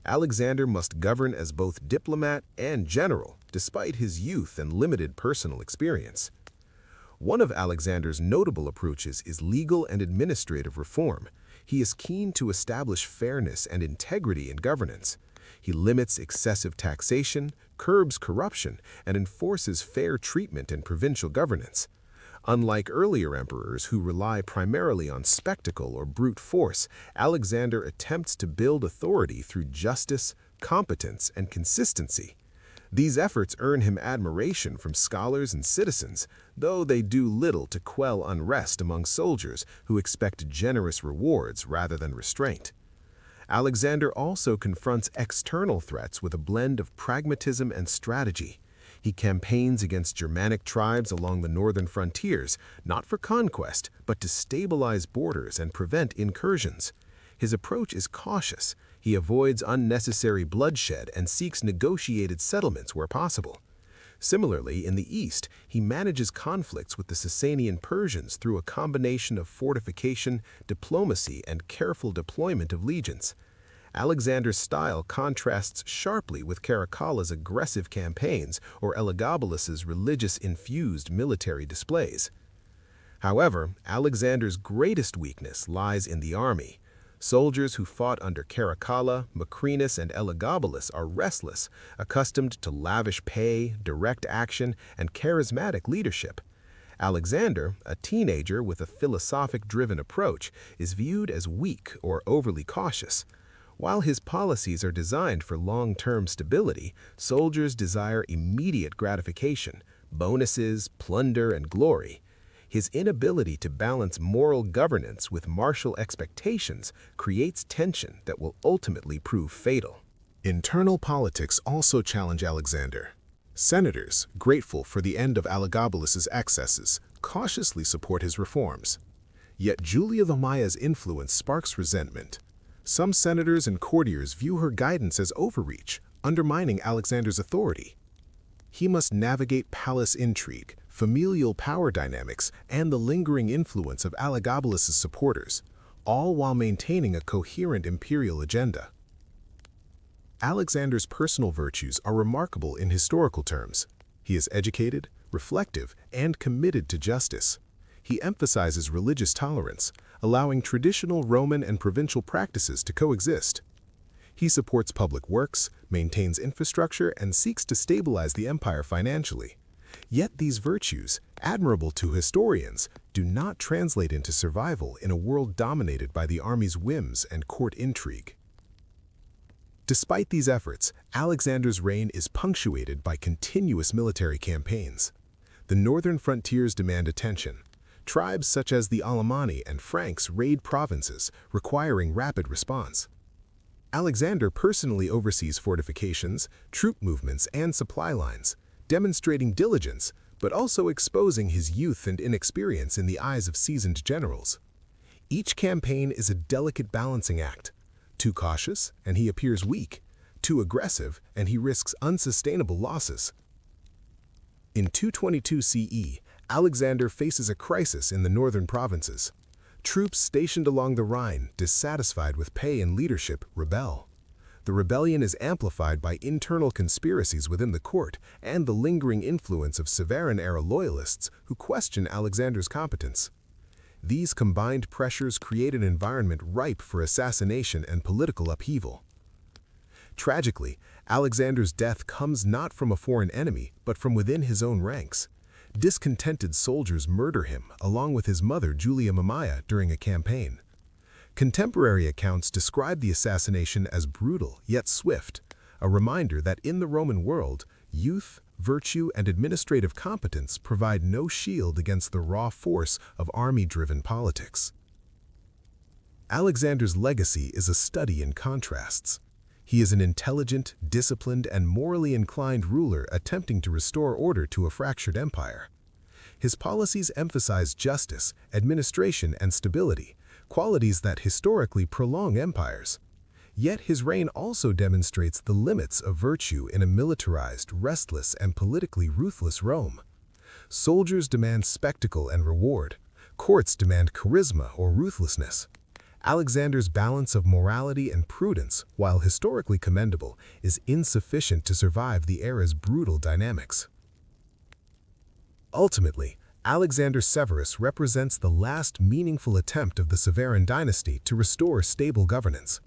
Alexander must govern as both diplomat and general, despite his youth and limited personal experience. One of Alexander's notable approaches is legal and administrative reform. He is keen to establish fairness and integrity in governance. He limits excessive taxation, curbs corruption, and enforces fair treatment in provincial governance. Unlike earlier emperors who rely primarily on spectacle or brute force, Alexander attempts to build authority through justice, competence, and consistency. These efforts earn him admiration from scholars and citizens, though they do little to quell unrest among soldiers who expect generous rewards rather than restraint. Alexander also confronts external threats with a blend of pragmatism and strategy. He campaigns against Germanic tribes along the northern frontiers, not for conquest, but to stabilize borders and prevent incursions. His approach is cautious. He avoids unnecessary bloodshed and seeks negotiated settlements where possible. Similarly, in the east, he manages conflicts with the Sasanian Persians through a combination of fortification, diplomacy, and careful deployment of legions. Alexander's style contrasts sharply with Caracalla's aggressive campaigns or Elagabalus's religious-infused military displays. However, Alexander's greatest weakness lies in the army. Soldiers who fought under Caracalla, Macrinus, and Elagabalus are restless, accustomed to lavish pay, direct action, and charismatic leadership. Alexander, a teenager with a philosophic-driven approach, is viewed as weak or overly cautious. While his policies are designed for long-term stability, soldiers desire immediate gratification, bonuses, plunder, and glory. His inability to balance moral governance with martial expectations creates tension that will ultimately prove fatal. Internal politics also challenge Alexander. Senators, grateful for the end of Elagabalus's excesses, cautiously support his reforms. Yet Julia Mamaea's influence sparks resentment. Some senators and courtiers view her guidance as overreach, undermining Alexander's authority. He must navigate palace intrigue, familial power dynamics, and the lingering influence of Elagabalus's supporters, all while maintaining a coherent imperial agenda. Alexander's personal virtues are remarkable in historical terms. He is educated, reflective, and committed to justice. He emphasizes religious tolerance, allowing traditional Roman and provincial practices to coexist. He supports public works, maintains infrastructure, and seeks to stabilize the empire financially. Yet these virtues, admirable to historians, do not translate into survival in a world dominated by the army's whims and court intrigue. Despite these efforts, Alexander's reign is punctuated by continuous military campaigns. The northern frontiers demand attention. Tribes such as the Alemanni and Franks raid provinces, requiring rapid response. Alexander personally oversees fortifications, troop movements, and supply lines, demonstrating diligence, but also exposing his youth and inexperience in the eyes of seasoned generals. Each campaign is a delicate balancing act. Too cautious, and he appears weak. Too aggressive, and he risks unsustainable losses. In 222 CE, Alexander faces a crisis in the northern provinces. Troops stationed along the Rhine, dissatisfied with pay and leadership, rebel. The rebellion is amplified by internal conspiracies within the court and the lingering influence of Severan-era loyalists who question Alexander's competence. These combined pressures create an environment ripe for assassination and political upheaval. Tragically, Alexander's death comes not from a foreign enemy, but from within his own ranks. Discontented soldiers murder him, along with his mother Julia Mamaea, during a campaign. Contemporary accounts describe the assassination as brutal yet swift, a reminder that in the Roman world, youth, virtue, and administrative competence provide no shield against the raw force of army-driven politics. Alexander's legacy is a study in contrasts. He is an intelligent, disciplined, and morally inclined ruler attempting to restore order to a fractured empire. His policies emphasize justice, administration, and stability, qualities that historically prolong empires. Yet his reign also demonstrates the limits of virtue in a militarized, restless, and politically ruthless Rome. Soldiers demand spectacle and reward. Courts demand charisma or ruthlessness. Alexander's balance of morality and prudence, while historically commendable, is insufficient to survive the era's brutal dynamics. Ultimately, Alexander Severus represents the last meaningful attempt of the Flavian Dynasty to restore stable governance.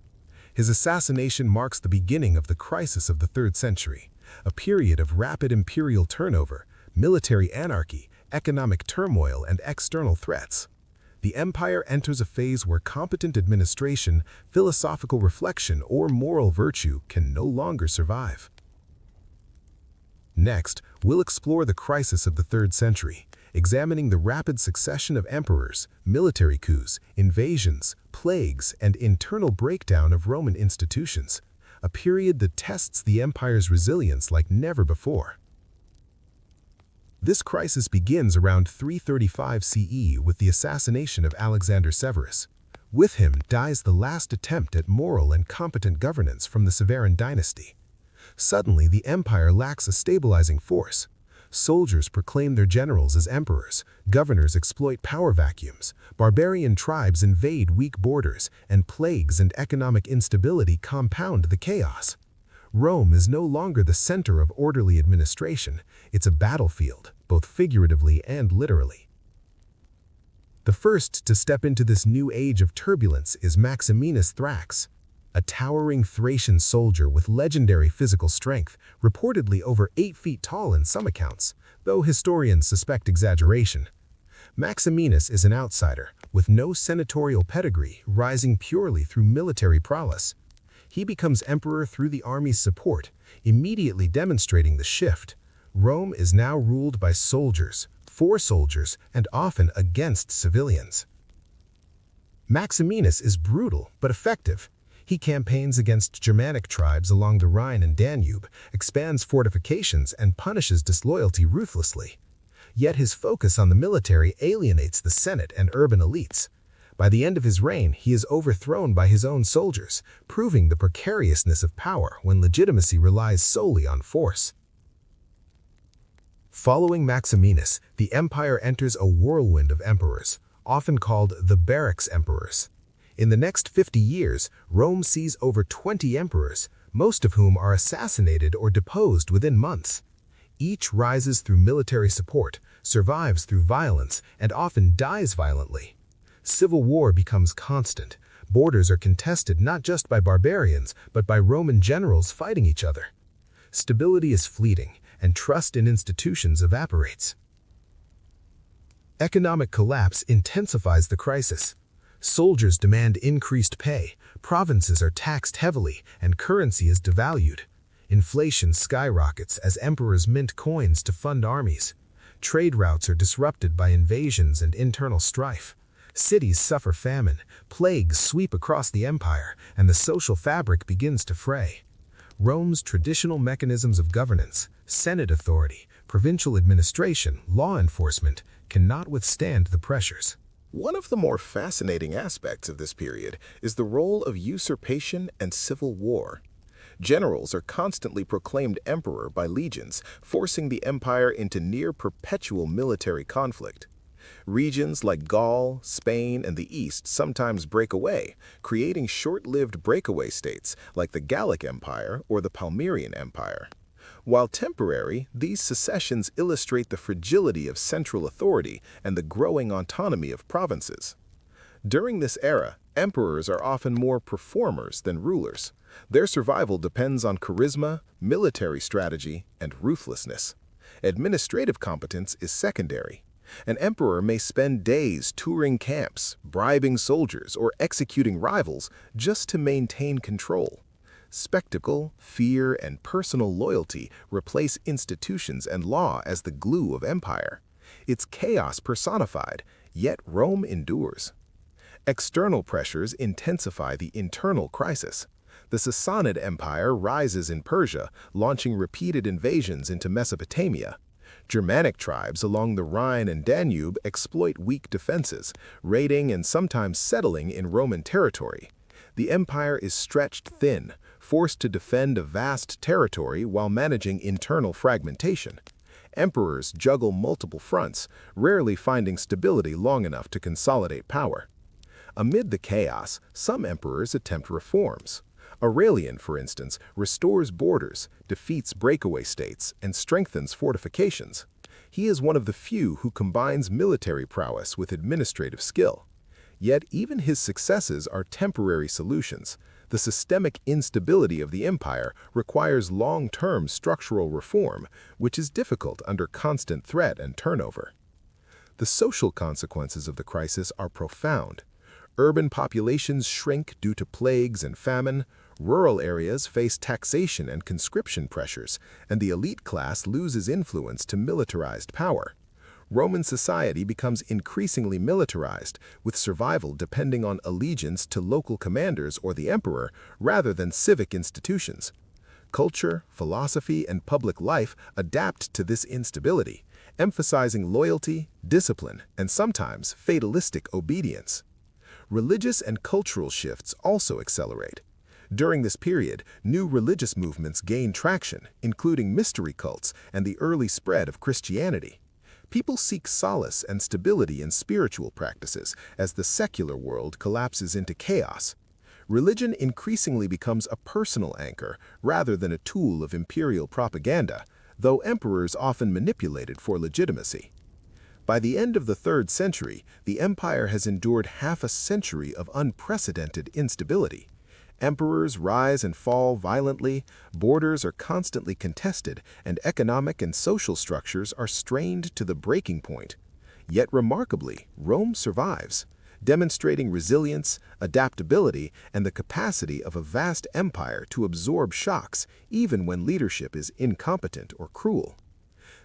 His assassination marks the beginning of the crisis of the 3rd century, a period of rapid imperial turnover, military anarchy, economic turmoil, and external threats. The empire enters a phase where competent administration, philosophical reflection, or moral virtue can no longer survive. Next, we'll explore the crisis of the 3rd century, examining the rapid succession of emperors, military coups, invasions, plagues, and internal breakdown of Roman institutions, a period that tests the empire's resilience like never before. This crisis begins around 335 CE with the assassination of Alexander Severus. With him dies the last attempt at moral and competent governance from the Flavian Dynasty. Suddenly, the empire lacks a stabilizing force. Soldiers proclaim their generals as emperors, governors exploit power vacuums, barbarian tribes invade weak borders, and plagues and economic instability compound the chaos. Rome is no longer the center of orderly administration, it's a battlefield, both figuratively and literally. The first to step into this new age of turbulence is Maximinus Thrax, a towering Thracian soldier with legendary physical strength, reportedly over 8 feet tall in some accounts, though historians suspect exaggeration. Maximinus is an outsider, with no senatorial pedigree, rising purely through military prowess. He becomes emperor through the army's support, immediately demonstrating the shift. Rome is now ruled by soldiers, for soldiers, and often against civilians. Maximinus is brutal but effective. He campaigns against Germanic tribes along the Rhine and Danube, expands fortifications, and punishes disloyalty ruthlessly. Yet his focus on the military alienates the Senate and urban elites. By the end of his reign, he is overthrown by his own soldiers, proving the precariousness of power when legitimacy relies solely on force. Following Maximinus, the empire enters a whirlwind of emperors, often called the barracks emperors. In the next 50 years, Rome sees over 20 emperors, most of whom are assassinated or deposed within months. Each rises through military support, survives through violence, and often dies violently. Civil war becomes constant. Borders are contested not just by barbarians, but by Roman generals fighting each other. Stability is fleeting, and trust in institutions evaporates. Economic collapse intensifies the crisis. Soldiers demand increased pay, provinces are taxed heavily, and currency is devalued. Inflation skyrockets as emperors mint coins to fund armies. Trade routes are disrupted by invasions and internal strife. Cities suffer famine, plagues sweep across the empire, and the social fabric begins to fray. Rome's traditional mechanisms of governance, Senate authority, provincial administration, law enforcement, cannot withstand the pressures. One of the more fascinating aspects of this period is the role of usurpation and civil war. Generals are constantly proclaimed emperor by legions, forcing the empire into near-perpetual military conflict. Regions like Gaul, Spain, and the East sometimes break away, creating short-lived breakaway states like the Gallic Empire or the Palmyrian Empire. While temporary, these secessions illustrate the fragility of central authority and the growing autonomy of provinces. During this era, emperors are often more performers than rulers. Their survival depends on charisma, military strategy, and ruthlessness. Administrative competence is secondary. An emperor may spend days touring camps, bribing soldiers, or executing rivals just to maintain control. Spectacle, fear, and personal loyalty replace institutions and law as the glue of empire. It's chaos personified, yet Rome endures. External pressures intensify the internal crisis. The Sassanid Empire rises in Persia, launching repeated invasions into Mesopotamia. Germanic tribes along the Rhine and Danube exploit weak defenses, raiding and sometimes settling in Roman territory. The empire is stretched thin, forced to defend a vast territory while managing internal fragmentation. Emperors juggle multiple fronts, rarely finding stability long enough to consolidate power. Amid the chaos, some emperors attempt reforms. Aurelian, for instance, restores borders, defeats breakaway states, and strengthens fortifications. He is one of the few who combines military prowess with administrative skill. Yet even his successes are temporary solutions. The systemic instability of the empire requires long-term structural reform, which is difficult under constant threat and turnover. The social consequences of the crisis are profound. Urban populations shrink due to plagues and famine, rural areas face taxation and conscription pressures, and the elite class loses influence to militarized power. Roman society becomes increasingly militarized, with survival depending on allegiance to local commanders or the emperor rather than civic institutions. Culture, philosophy, and public life adapt to this instability, emphasizing loyalty, discipline, and sometimes fatalistic obedience. Religious and cultural shifts also accelerate. During this period, new religious movements gain traction, including mystery cults and the early spread of Christianity. People seek solace and stability in spiritual practices as the secular world collapses into chaos. Religion increasingly becomes a personal anchor rather than a tool of imperial propaganda, though emperors often manipulate it for legitimacy. By the end of the 3rd century, the empire has endured half a century of unprecedented instability. Emperors rise and fall violently, borders are constantly contested, and economic and social structures are strained to the breaking point. Yet remarkably, Rome survives, demonstrating resilience, adaptability, and the capacity of a vast empire to absorb shocks even when leadership is incompetent or cruel.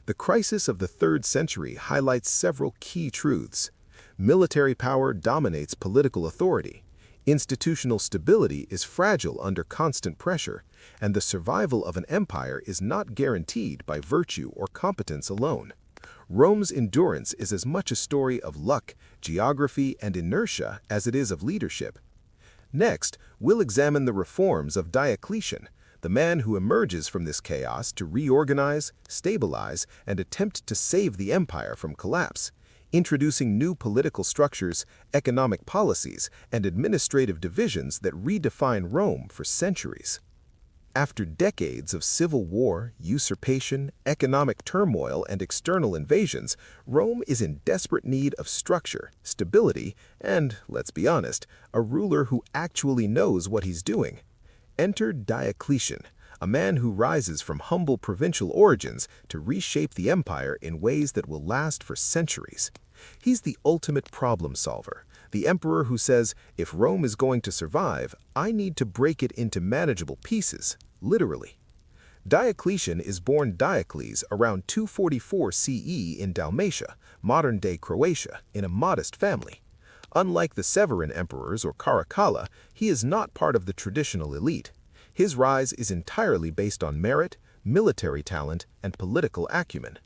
The crisis of the 3rd century highlights several key truths. Military power dominates political authority. Institutional stability is fragile under constant pressure, and the survival of an empire is not guaranteed by virtue or competence alone. Rome's endurance is as much a story of luck, geography, and inertia as it is of leadership. Next, we'll examine the reforms of Diocletian, the man who emerges from this chaos to reorganize, stabilize, and attempt to save the empire from collapse, introducing new political structures, economic policies, and administrative divisions that redefine Rome for centuries. After decades of civil war, usurpation, economic turmoil, and external invasions, Rome is in desperate need of structure, stability, and, let's be honest, a ruler who actually knows what he's doing. Enter Diocletian, a man who rises from humble provincial origins to reshape the empire in ways that will last for centuries. He's the ultimate problem solver, the emperor who says, if Rome is going to survive, I need to break it into manageable pieces, literally. Diocletian is born Diocles around 244 CE in Dalmatia, modern-day Croatia, in a modest family. Unlike the Severan emperors or Caracalla, he is not part of the traditional elite. His rise is entirely based on merit, military talent, and political acumen.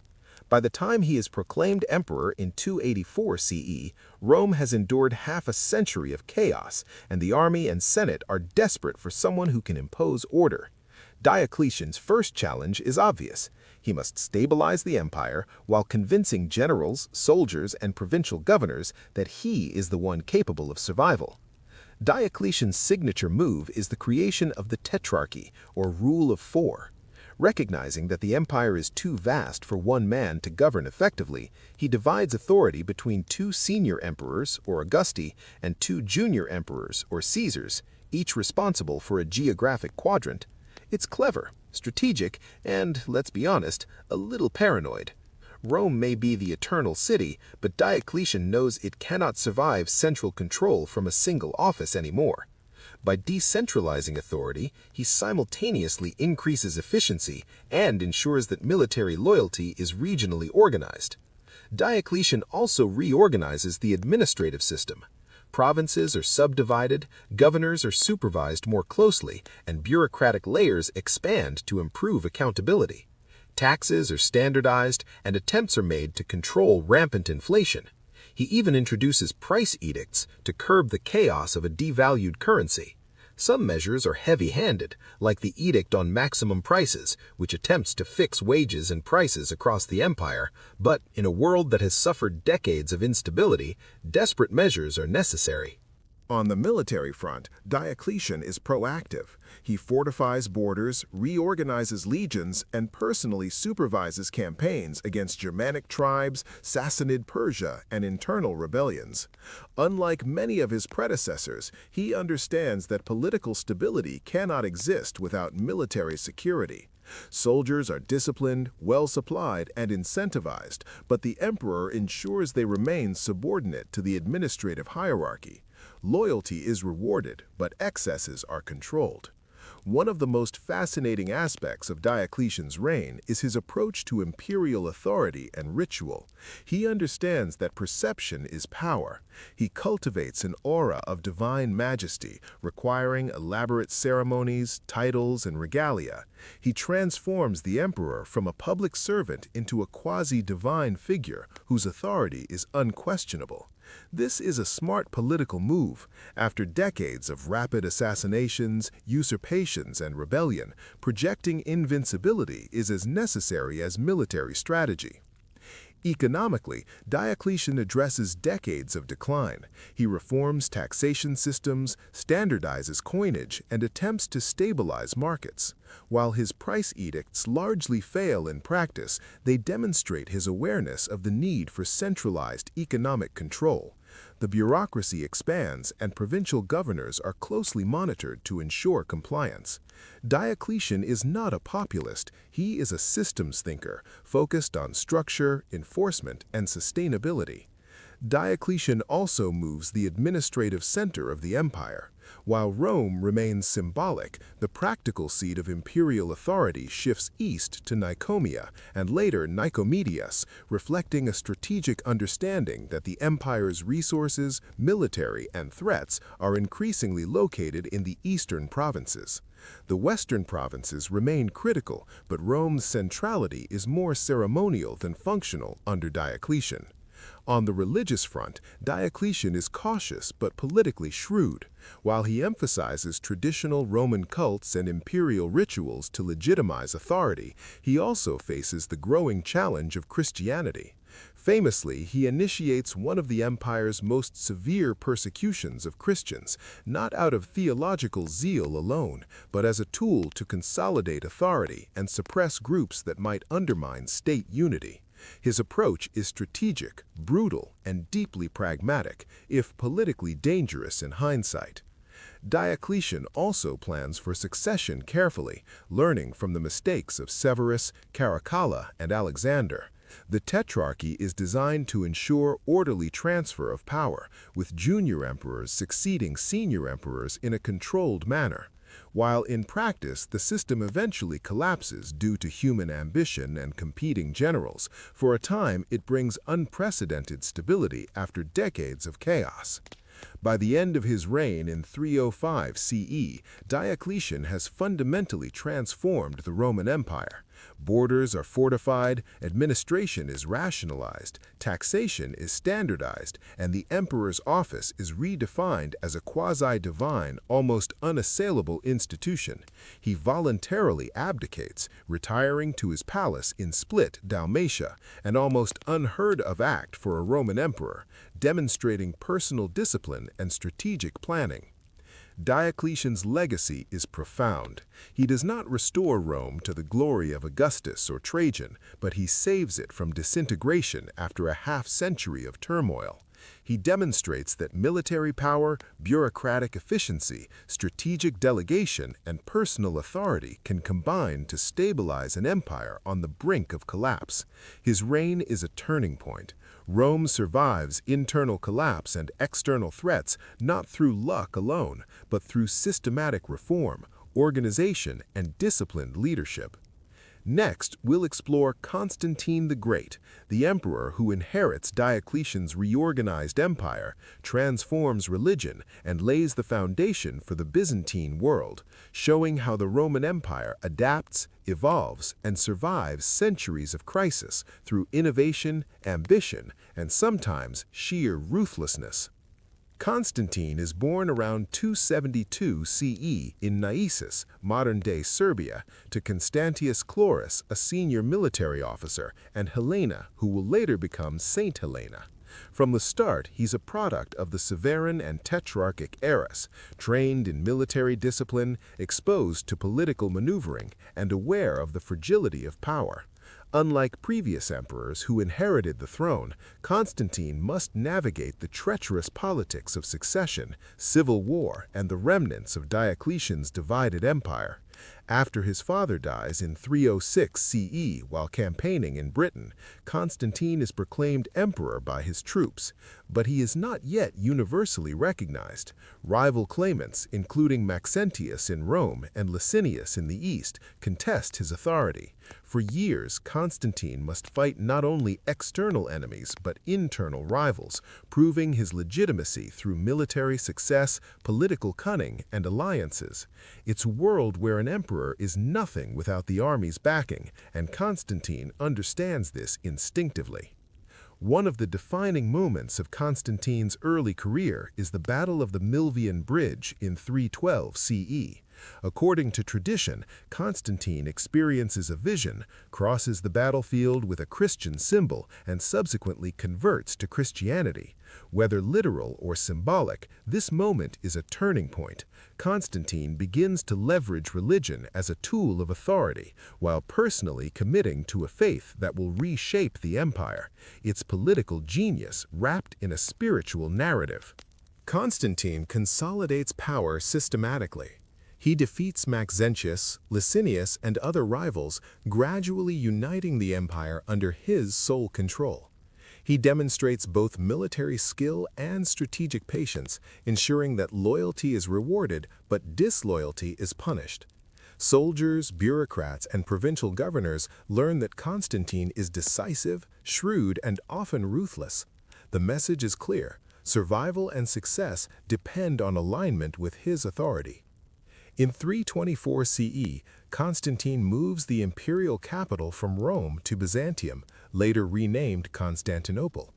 By the time he is proclaimed emperor in 284 CE, Rome has endured half a century of chaos, and the army and senate are desperate for someone who can impose order. Diocletian's first challenge is obvious. He must stabilize the empire while convincing generals, soldiers, and provincial governors that he is the one capable of survival. Diocletian's signature move is the creation of the tetrarchy, or rule of four. Recognizing that the empire is too vast for one man to govern effectively, he divides authority between two senior emperors, or Augusti, and two junior emperors, or Caesars, each responsible for a geographic quadrant. It's clever, strategic, and, let's be honest, a little paranoid. Rome may be the eternal city, but Diocletian knows it cannot survive central control from a single office anymore. By decentralizing authority, he simultaneously increases efficiency and ensures that military loyalty is regionally organized. Diocletian also reorganizes the administrative system. Provinces are subdivided, governors are supervised more closely, and bureaucratic layers expand to improve accountability. Taxes are standardized, and attempts are made to control rampant inflation. He even introduces price edicts to curb the chaos of a devalued currency. Some measures are heavy-handed, like the Edict on Maximum Prices, which attempts to fix wages and prices across the empire, but in a world that has suffered decades of instability, desperate measures are necessary. On the military front, Diocletian is proactive. He fortifies borders, reorganizes legions, and personally supervises campaigns against Germanic tribes, Sassanid Persia, and internal rebellions. Unlike many of his predecessors, he understands that political stability cannot exist without military security. Soldiers are disciplined, well-supplied, and incentivized, but the emperor ensures they remain subordinate to the administrative hierarchy. Loyalty is rewarded, but excesses are controlled. One of the most fascinating aspects of Diocletian's reign is his approach to imperial authority and ritual. He understands that perception is power. He cultivates an aura of divine majesty, requiring elaborate ceremonies, titles, and regalia. He transforms the emperor from a public servant into a quasi-divine figure whose authority is unquestionable. This is a smart political move. After decades of rapid assassinations, usurpations, and rebellion, projecting invincibility is as necessary as military strategy. Economically, Diocletian addresses decades of decline. He reforms taxation systems, standardizes coinage, and attempts to stabilize markets. While his price edicts largely fail in practice, they demonstrate his awareness of the need for centralized economic control. The bureaucracy expands, and provincial governors are closely monitored to ensure compliance. Diocletian is not a populist. He is a systems thinker, focused on structure, enforcement, and sustainability. Diocletian also moves the administrative center of the empire. While Rome remains symbolic, the practical seat of imperial authority shifts east to Nicomedia and later Nicomedes, reflecting a strategic understanding that the empire's resources, military, and threats are increasingly located in the eastern provinces. The western provinces remain critical, but Rome's centrality is more ceremonial than functional under Diocletian. On the religious front, Diocletian is cautious but politically shrewd. While he emphasizes traditional Roman cults and imperial rituals to legitimize authority, he also faces the growing challenge of Christianity. Famously, he initiates one of the empire's most severe persecutions of Christians, not out of theological zeal alone, but as a tool to consolidate authority and suppress groups that might undermine state unity. His approach is strategic, brutal, and deeply pragmatic, if politically dangerous in hindsight. Diocletian also plans for succession carefully, learning from the mistakes of Severus, Caracalla, and Alexander. The tetrarchy is designed to ensure orderly transfer of power, with junior emperors succeeding senior emperors in a controlled manner. While in practice the system eventually collapses due to human ambition and competing generals, for a time it brings unprecedented stability after decades of chaos. By the end of his reign in 305 CE, Diocletian has fundamentally transformed the Roman Empire. Borders are fortified, administration is rationalized, taxation is standardized, and the emperor's office is redefined as a quasi-divine, almost unassailable institution. He voluntarily abdicates, retiring to his palace in Split, Dalmatia, an almost unheard-of act for a Roman emperor, demonstrating personal discipline and strategic planning. Diocletian's legacy is profound. He does not restore Rome to the glory of Augustus or Trajan, but he saves it from disintegration after a half-century of turmoil. He demonstrates that military power, bureaucratic efficiency, strategic delegation, and personal authority can combine to stabilize an empire on the brink of collapse. His reign is a turning point. Rome survives internal collapse and external threats not through luck alone, but through systematic reform, organization, and disciplined leadership. Next, we'll explore Constantine the Great, the emperor who inherits Diocletian's reorganized empire, transforms religion, and lays the foundation for the Byzantine world, showing how the Roman Empire adapts, evolves, and survives centuries of crisis through innovation, ambition, and sometimes sheer ruthlessness. Constantine is born around 272 CE in Naissus, modern-day Serbia, to Constantius Chlorus, a senior military officer, and Helena, who will later become Saint Helena. From the start, he's a product of the Severan and Tetrarchic eras, trained in military discipline, exposed to political maneuvering, and aware of the fragility of power. Unlike previous emperors who inherited the throne, Constantine must navigate the treacherous politics of succession, civil war, and the remnants of Diocletian's divided empire. After his father dies in 306 CE while campaigning in Britain, Constantine is proclaimed emperor by his troops, but he is not yet universally recognized. Rival claimants, including Maxentius in Rome and Licinius in the East, contest his authority. For years, Constantine must fight not only external enemies but internal rivals, proving his legitimacy through military success, political cunning, and alliances. It's a world where an emperor is nothing without the army's backing, and Constantine understands this instinctively. One of the defining moments of Constantine's early career is the Battle of the Milvian Bridge in 312 CE. According to tradition, Constantine experiences a vision, crosses the battlefield with a Christian symbol, and subsequently converts to Christianity. Whether literal or symbolic, this moment is a turning point. Constantine begins to leverage religion as a tool of authority, while personally committing to a faith that will reshape the empire. It's political genius wrapped in a spiritual narrative. Constantine consolidates power systematically. He defeats Maxentius, Licinius, and other rivals, gradually uniting the empire under his sole control. He demonstrates both military skill and strategic patience, ensuring that loyalty is rewarded but disloyalty is punished. Soldiers, bureaucrats, and provincial governors learn that Constantine is decisive, shrewd, and often ruthless. The message is clear: survival and success depend on alignment with his authority. In 324 CE, Constantine moves the imperial capital from Rome to Byzantium, later renamed Constantinople.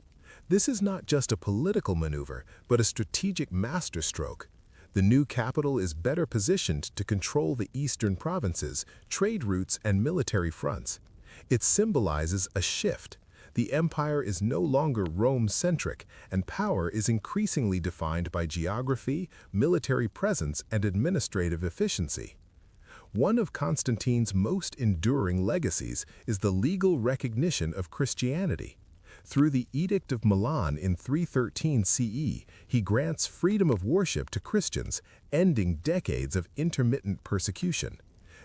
This is not just a political maneuver, but a strategic masterstroke. The new capital is better positioned to control the eastern provinces, trade routes, and military fronts. It symbolizes a shift. the empire is no longer Rome-centric, and power is increasingly defined by geography, military presence, and administrative efficiency. One of Constantine's most enduring legacies is the legal recognition of Christianity. Through the Edict of Milan in 313 CE, he grants freedom of worship to Christians, ending decades of intermittent persecution.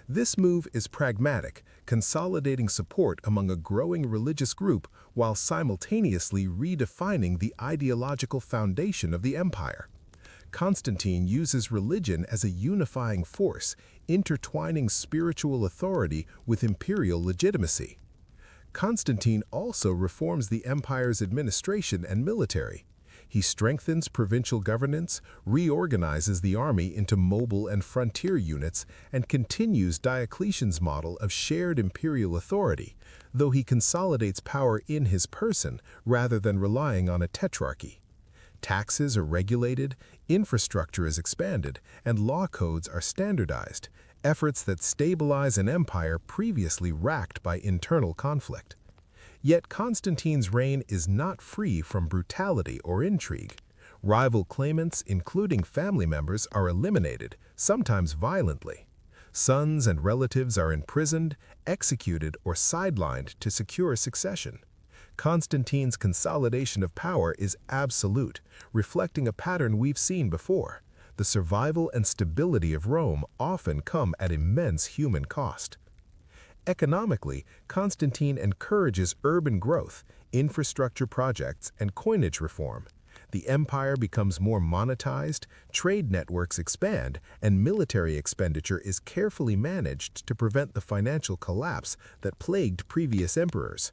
This move is pragmatic, consolidating support among a growing religious group while simultaneously redefining the ideological foundation of the empire. Constantine uses religion as a unifying force, intertwining spiritual authority with imperial legitimacy. Constantine also reforms the empire's administration and military. He strengthens provincial governance, reorganizes the army into mobile and frontier units, and continues Diocletian's model of shared imperial authority, though he consolidates power in his person rather than relying on a tetrarchy. Taxes are regulated, infrastructure is expanded, and law codes are standardized, efforts that stabilize an empire previously racked by internal conflict. Yet Constantine's reign is not free from brutality or intrigue. Rival claimants, including family members, are eliminated, sometimes violently. Sons and relatives are imprisoned, executed, or sidelined to secure succession. Constantine's consolidation of power is absolute, reflecting a pattern we've seen before. The survival and stability of Rome often come at immense human cost. Economically, Constantine encourages urban growth, infrastructure projects, and coinage reform. The empire becomes more monetized, trade networks expand, and military expenditure is carefully managed to prevent the financial collapse that plagued previous emperors.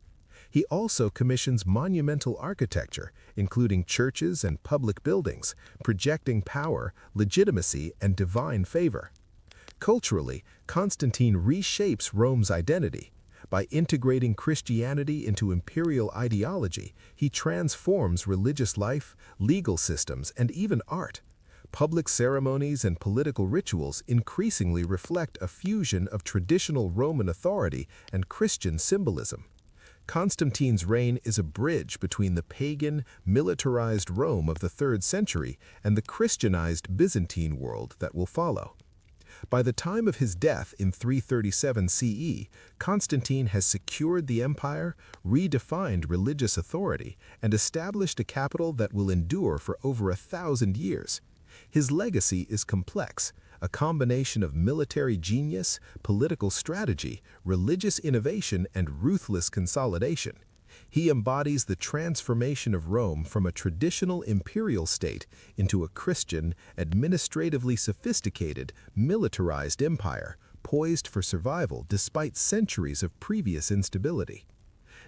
He also commissions monumental architecture, including churches and public buildings, projecting power, legitimacy, and divine favor. Culturally, Constantine reshapes Rome's identity. By integrating Christianity into imperial ideology, he transforms religious life, legal systems, and even art. Public ceremonies and political rituals increasingly reflect a fusion of traditional Roman authority and Christian symbolism. Constantine's reign is a bridge between the pagan, militarized Rome of the 3rd century and the Christianized Byzantine world that will follow. By the time of his death in 337 CE, Constantine has secured the empire, redefined religious authority, and established a capital that will endure for over 1,000 years. His legacy is complex, a combination of military genius, political strategy, religious innovation, and ruthless consolidation. He embodies the transformation of Rome from a traditional imperial state into a Christian, administratively sophisticated, militarized empire, poised for survival despite centuries of previous instability.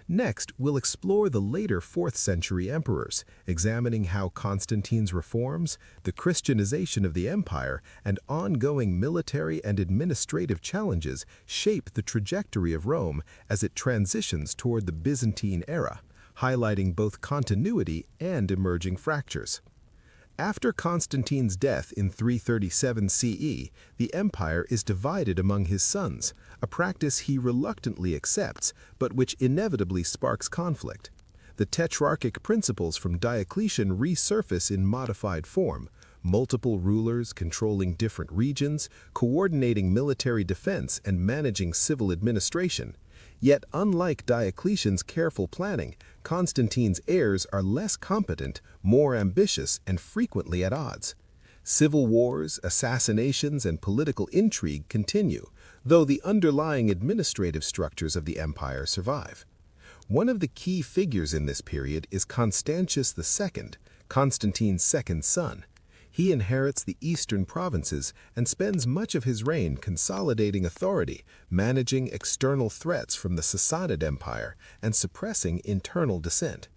Next, we'll explore the later 4th century emperors, examining how Constantine's reforms, the Christianization of the empire, and ongoing military and administrative challenges shape the trajectory of Rome as it transitions toward the Byzantine era, highlighting both continuity and emerging fractures. After Constantine's death in 337 CE, the empire is divided among his sons, a practice he reluctantly accepts, but which inevitably sparks conflict. The tetrarchic principles from Diocletian resurface in modified form, multiple rulers controlling different regions, coordinating military defense, and managing civil administration. Yet, unlike Diocletian's careful planning, Constantine's heirs are less competent, more ambitious, and frequently at odds. Civil wars, assassinations, and political intrigue continue, though the underlying administrative structures of the empire survive. One of the key figures in this period is Constantius II, Constantine's second son. He inherits the eastern provinces and spends much of his reign consolidating authority, managing external threats from the Sassanid Empire, and suppressing internal dissent.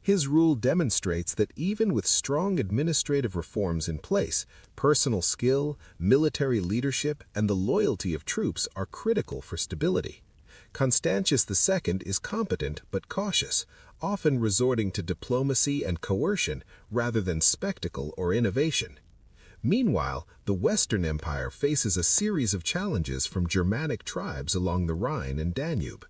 His rule demonstrates that even with strong administrative reforms in place, personal skill, military leadership, and the loyalty of troops are critical for stability. Constantius II is competent but cautious, often resorting to diplomacy and coercion rather than spectacle or innovation. Meanwhile, the Western Empire faces a series of challenges from Germanic tribes along the Rhine and Danube.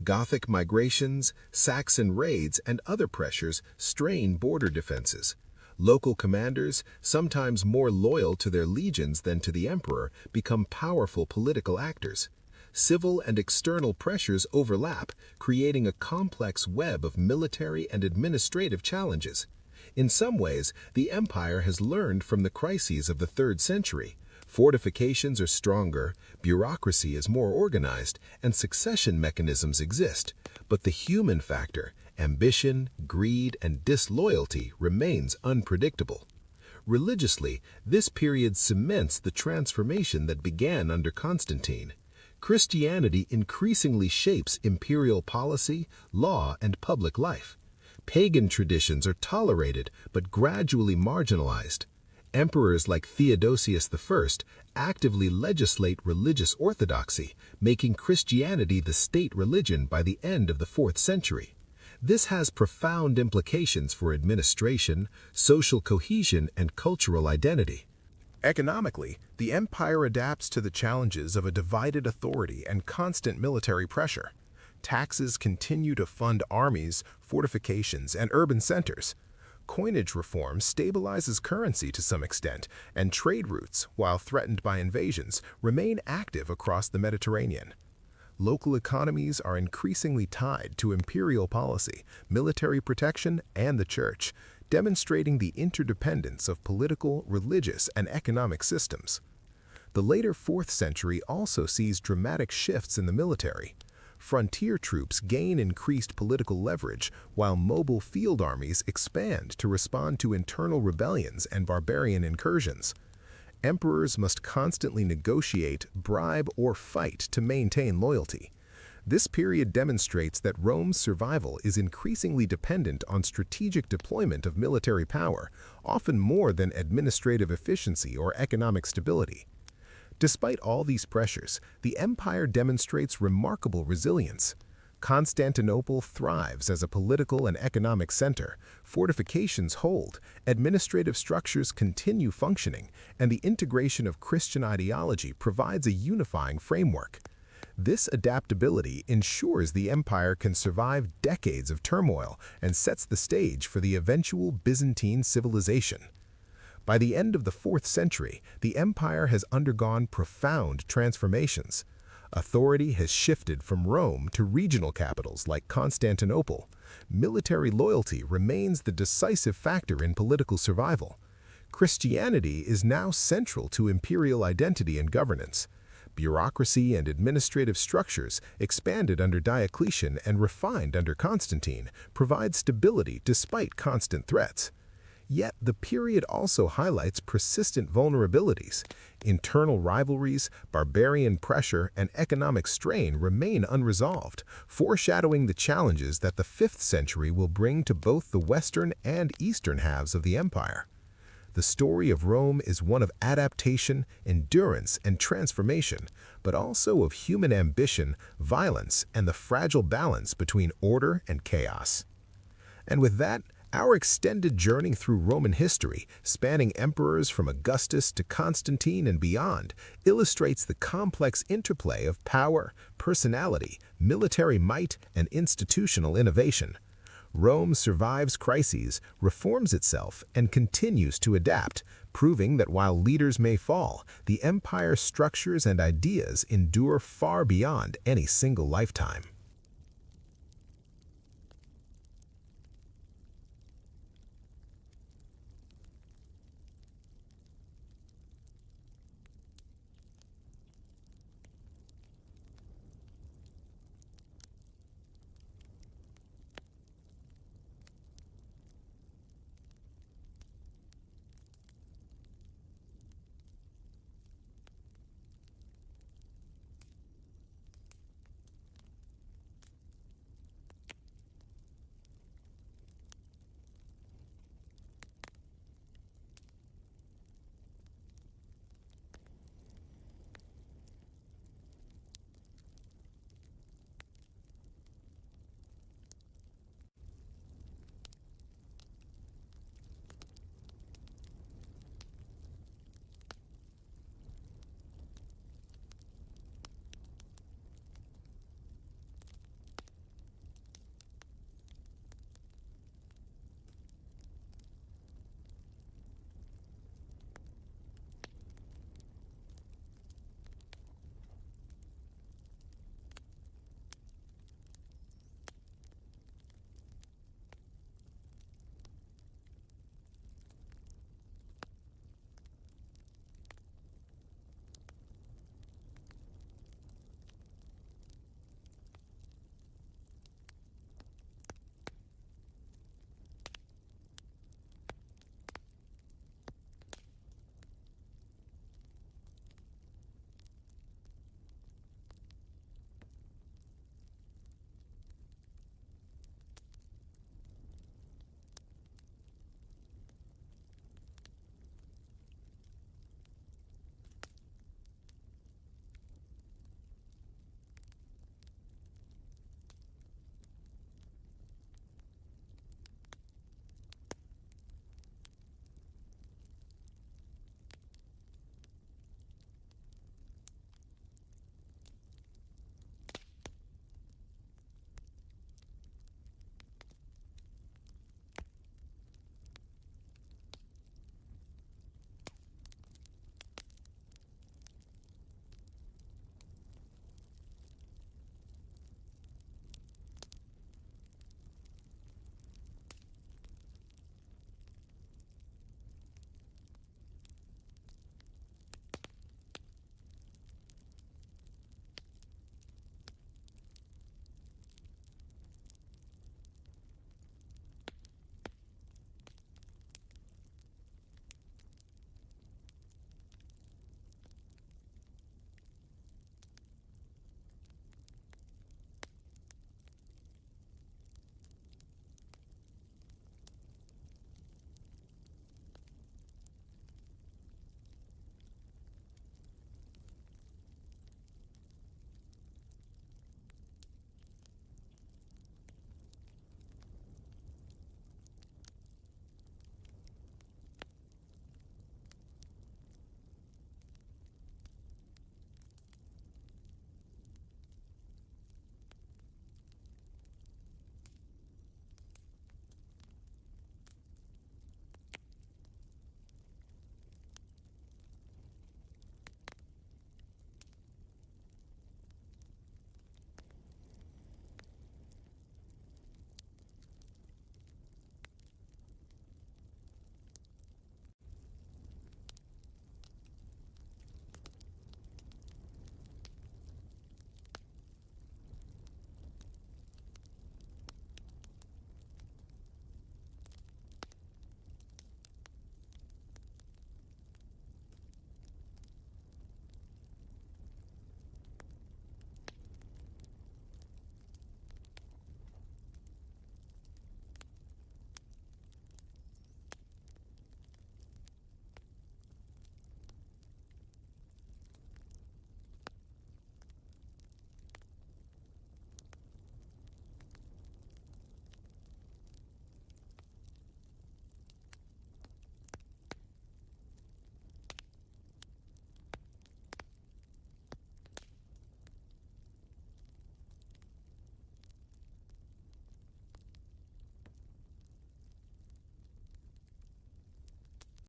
Gothic migrations, Saxon raids, and other pressures strain border defenses. Local commanders, sometimes more loyal to their legions than to the emperor, become powerful political actors. Civil and external pressures overlap, creating a complex web of military and administrative challenges. In some ways, the empire has learned from the crises of the 3rd century. Fortifications are stronger, bureaucracy is more organized, and succession mechanisms exist. But the human factor, ambition, greed, and disloyalty, remains unpredictable. Religiously, this period cements the transformation that began under Constantine. Christianity increasingly shapes imperial policy, law, and public life. Pagan traditions are tolerated but gradually marginalized. Emperors like Theodosius I actively legislate religious orthodoxy, making Christianity the state religion by the end of the 4th century. This has profound implications for administration, social cohesion, and cultural identity. Economically, the empire adapts to the challenges of a divided authority and constant military pressure. Taxes continue to fund armies, fortifications, and urban centers. Coinage reform stabilizes currency to some extent, and trade routes, while threatened by invasions, remain active across the Mediterranean. Local economies are increasingly tied to imperial policy, military protection, and the church, demonstrating the interdependence of political, religious, and economic systems. The later 4th century also sees dramatic shifts in the military. Frontier troops gain increased political leverage, while mobile field armies expand to respond to internal rebellions and barbarian incursions. Emperors must constantly negotiate, bribe, or fight to maintain loyalty. This period demonstrates that Rome's survival is increasingly dependent on strategic deployment of military power, often more than administrative efficiency or economic stability. Despite all these pressures, the empire demonstrates remarkable resilience. Constantinople thrives as a political and economic center, fortifications hold, administrative structures continue functioning, and the integration of Christian ideology provides a unifying framework. This adaptability ensures the empire can survive decades of turmoil and sets the stage for the eventual Byzantine civilization. By the end of the 4th century, the empire has undergone profound transformations. Authority has shifted from Rome to regional capitals like Constantinople. Military loyalty remains the decisive factor in political survival. Christianity is now central to imperial identity and governance. Bureaucracy and administrative structures, expanded under Diocletian and refined under Constantine, provide stability despite constant threats. Yet the period also highlights persistent vulnerabilities. Internal rivalries, barbarian pressure, and economic strain remain unresolved, foreshadowing the challenges that the 5th century will bring to both the western and eastern halves of the empire. The story of Rome is one of adaptation, endurance, and transformation, but also of human ambition, violence, and the fragile balance between order and chaos. And with that, our extended journey through Roman history, spanning emperors from Augustus to Constantine and beyond, illustrates the complex interplay of power, personality, military might, and institutional innovation. Rome survives crises, reforms itself, and continues to adapt, proving that while leaders may fall, the empire's structures and ideas endure far beyond any single lifetime.